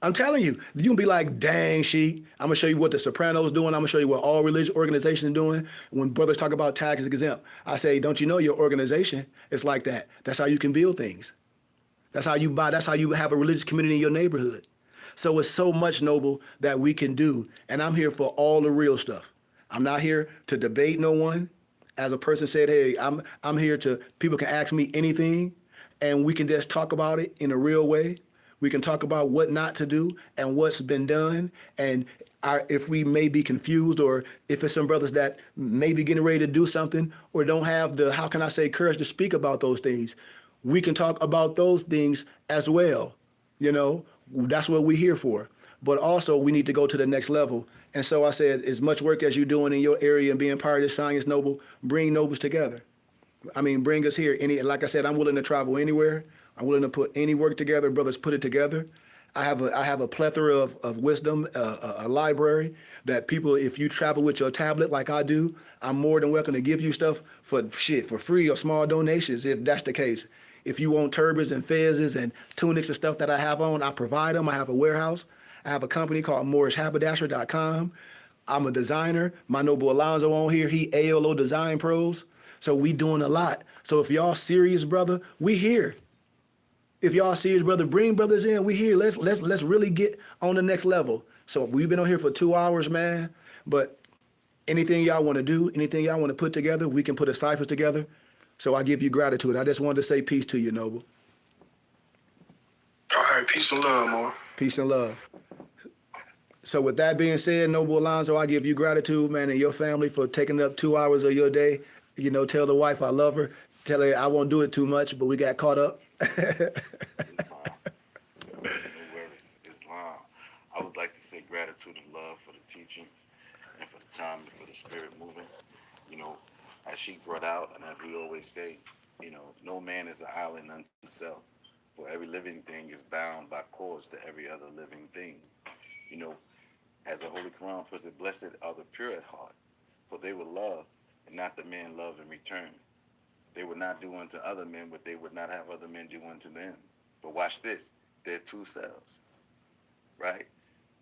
I'm telling you, you can be like, dang, Sheik. I'm going to show you what the Sopranos doing. I'm going to show you what all religious organizations are doing. When brothers talk about tax exempt, I say, don't you know your organization is like that? That's how you can build things. That's how you buy. That's how you have a religious community in your neighborhood. So it's so much, Noble, that we can do. And I'm here for all the real stuff. I'm not here to debate no one. As a person said, hey, I'm here to, people can ask me anything and we can just talk about it in a real way. We can talk about what not to do and what's been done. And if we may be confused, or if it's some brothers that may be getting ready to do something or don't have the, how can I say, courage to speak about those things, we can talk about those things as well. You know, that's what we're here for. But also we need to go to the next level. And so I said, as much work as you're doing in your area and being part of this Science Noble, bring nobles together. I mean, bring us here. Like I said, I'm willing to travel anywhere. I'm willing to put any work together. Brothers, put it together. I have a plethora of wisdom, a library that people, if you travel with your tablet like I do, I'm more than welcome to give you stuff for free or small donations if that's the case. If you want turbans and fezzes and tunics and stuff that I have on, I provide them. I have a warehouse. I have a company called moorishhaberdasher.com. I'm a designer. My Noble Alonzo on here, he ALO Design Pros. So we doing a lot. So if y'all serious, brother, we here. If y'all serious, brother, bring brothers in. We here. Let's really get on the next level. So we've been on here for 2 hours, man. But anything y'all want to do, anything y'all want to put together, we can put a cipher together. So I give you gratitude. I just wanted to say peace to you, Noble. All right, peace and love, Mo. Peace and love. So with that being said, Noble Alonzo, I give you gratitude, man, and your family for taking up 2 hours of your day. You know, tell the wife I love her. Tell her I won't do it too much, but we got caught up. No worries. Islam. I would like to say gratitude and love for the teachings and for the time and for the spirit moving. You know, as she brought out, and as we always say, you know, no man is an island unto himself. For every living thing is bound by cords to every other living thing. You know, as the Holy Quran puts it, blessed are the pure at heart, for they will love, and not the men love in return. They would not do unto other men what they would not have other men do unto them. But watch this, they're two selves, right?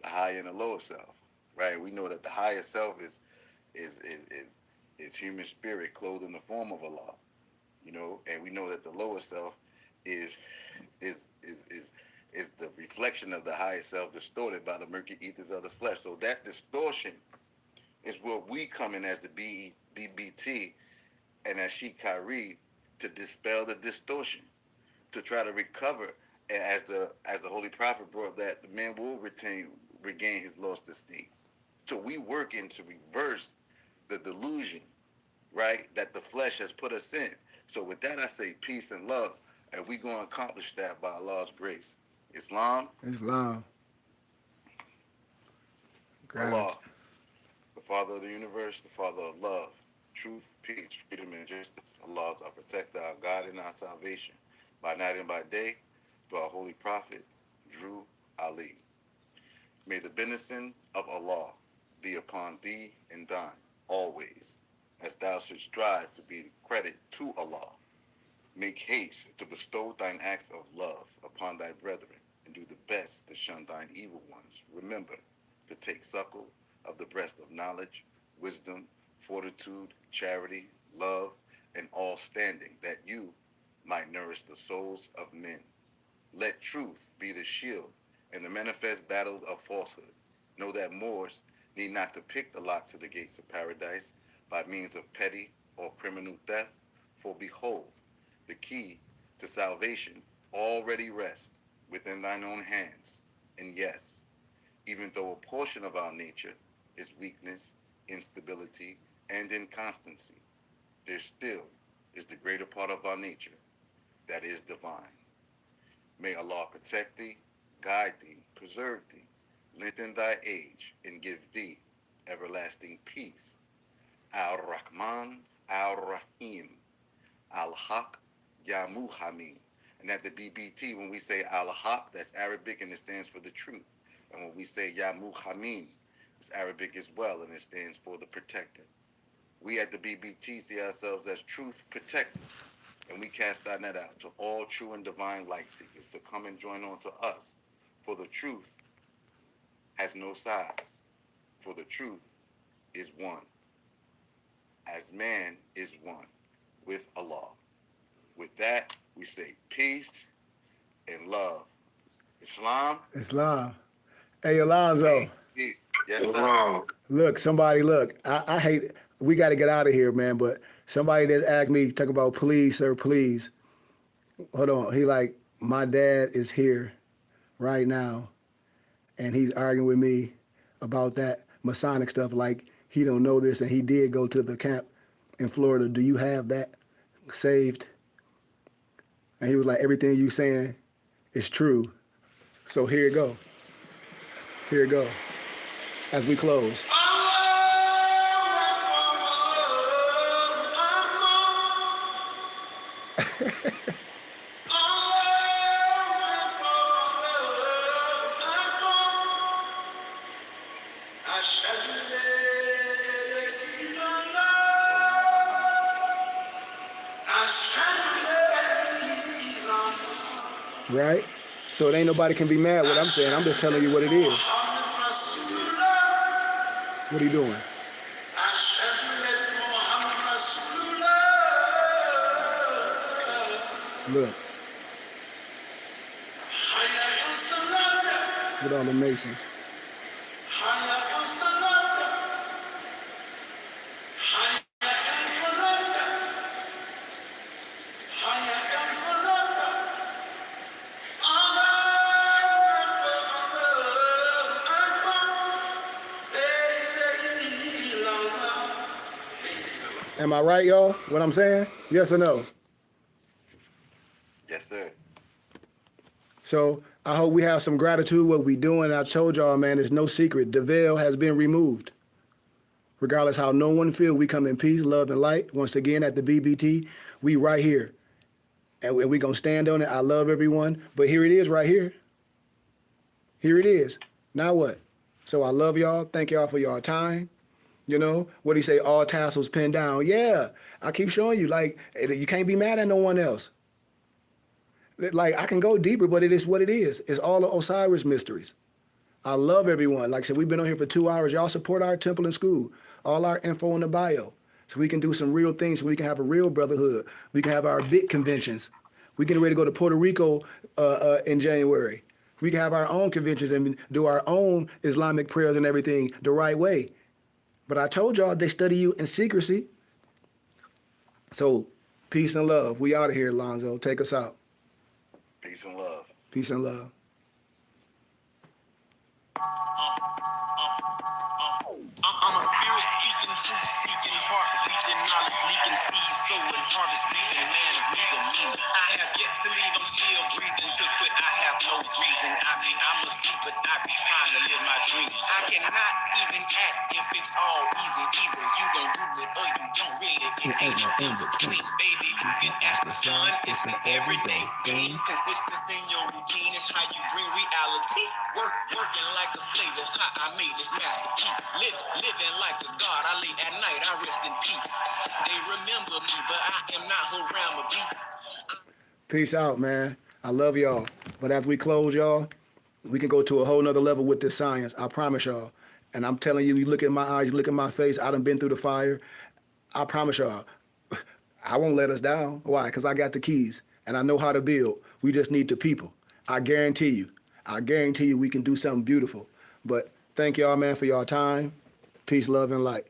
The higher and the lower self, right? We know that the higher self is human spirit clothed in the form of Allah, you know, and we know that the lower self is the reflection of the higher self distorted by the murky ethers of the flesh. So that distortion is what we come in as the BBT and as Sheikh Kyrie to dispel the distortion, to try to recover, as the Holy Prophet brought, that the man will regain his lost esteem. So we working to reverse the delusion, right, that the flesh has put us in. So with that, I say peace and love, and we going to accomplish that by Allah's grace. Islam. Allah, the Father of the universe, the Father of love, truth, peace, freedom, and justice. Allah is our protector, our God, and our salvation, by night and by day, through our holy prophet, Drew Ali. May the benison of Allah be upon thee and thine, always, as thou shouldst strive to be credit to Allah. Make haste to bestow thine acts of love upon thy brethren, and do the best to shun thine evil ones. Remember to take suckle of the breast of knowledge, wisdom, fortitude, charity, love, and all standing, that you might nourish the souls of men. Let truth be the shield and the manifest battles of falsehood. Know that Moors need not to pick the lock to the gates of paradise by means of petty or criminal theft, for behold, the key to salvation already rests within thine own hands. And yes, even though a portion of our nature is weakness, instability, and inconstancy, there still is the greater part of our nature, that is divine. May Allah protect thee, guide thee, preserve thee, lengthen thy age, and give thee everlasting peace. Al-Rahman, Al-Rahim, Al-Haq, Ya Muhammad. And at the BBT, when we say Al-Haq, that's Arabic and it stands for the truth. And when we say Ya Muhammad, it's Arabic as well and it stands for the protector. We at the BBT see ourselves as truth protectors. And we cast our net out to all true and divine light seekers to come and join on to us. For the truth has no size. For the truth is one. As man is one with Allah. With that, we say peace and love. Islam. Islam. Hey, Alonzo. Peace. Yes, Islam. Look, I hate, we got to get out of here, man, but somebody that asked me, talk about please, sir, please. Hold on. He like, my dad is here right now, and he's arguing with me about that Masonic stuff, like he don't know this, and he did go to the camp in Florida. Do you have that saved? And he was like, everything you saying is true. So here it go. Here it go. As we close. Right? So it ain't nobody can be mad what I'm saying. I'm just telling you what it is. What are you doing? Look. With all the Masons. Am I right, y'all? What I'm saying? Yes or no? Yes, sir. So I hope we have some gratitude what we doing. I told y'all, man, it's no secret. The veil has been removed. Regardless how no one feel, we come in peace, love, and light. Once again, at the BBT, we right here. And we going to stand on it. I love everyone. But here it is right here. Here it is. Now what? So I love y'all. Thank y'all for y'all time. You know, what do you say? All tassels pinned down. Yeah, I keep showing you, like, you can't be mad at no one else. Like, I can go deeper, but it is what it is. It's all the Osiris mysteries. I love everyone. Like I said, we've been on here for 2 hours. Y'all support our temple and school. All our info in the bio. So we can do some real things. So we can have a real brotherhood. We can have our big conventions. We getting ready to go to Puerto Rico in January. We can have our own conventions and do our own Islamic prayers and everything the right way. But I told y'all they study you in secrecy. So, peace and love. We out of here, Lonzo. Take us out. Peace and love. Peace and love. I'm a spirit speaking, truth seeking, heart reaching, knowledge leaking, seeds sowing, harvest reaping, man of me to me. I have yet to leave, I'm still breathing. To quit, I have no reason. I'm asleep, but I be trying to live my dream. I cannot even act if it's all easy. Either you gon' do it or you don't really. It ain't no in between, baby. You can ask the sun, it's an everyday thing. Consistency in your routine is how you bring reality. Working like a slave, that's how I made this masterpiece. Living like a god, I lay at night, I rest in peace. They remember me, but I am not Haram of beef. Peace out, man. I love y'all. But as we close, y'all, we can go to a whole nother level with this science. I promise y'all. And I'm telling you, you look at my eyes, you look at my face, I done been through the fire. I promise y'all, I won't let us down. Why? Because I got the keys and I know how to build. We just need the people. I guarantee you we can do something beautiful. But thank y'all, man, for y'all time. Peace, love, and light.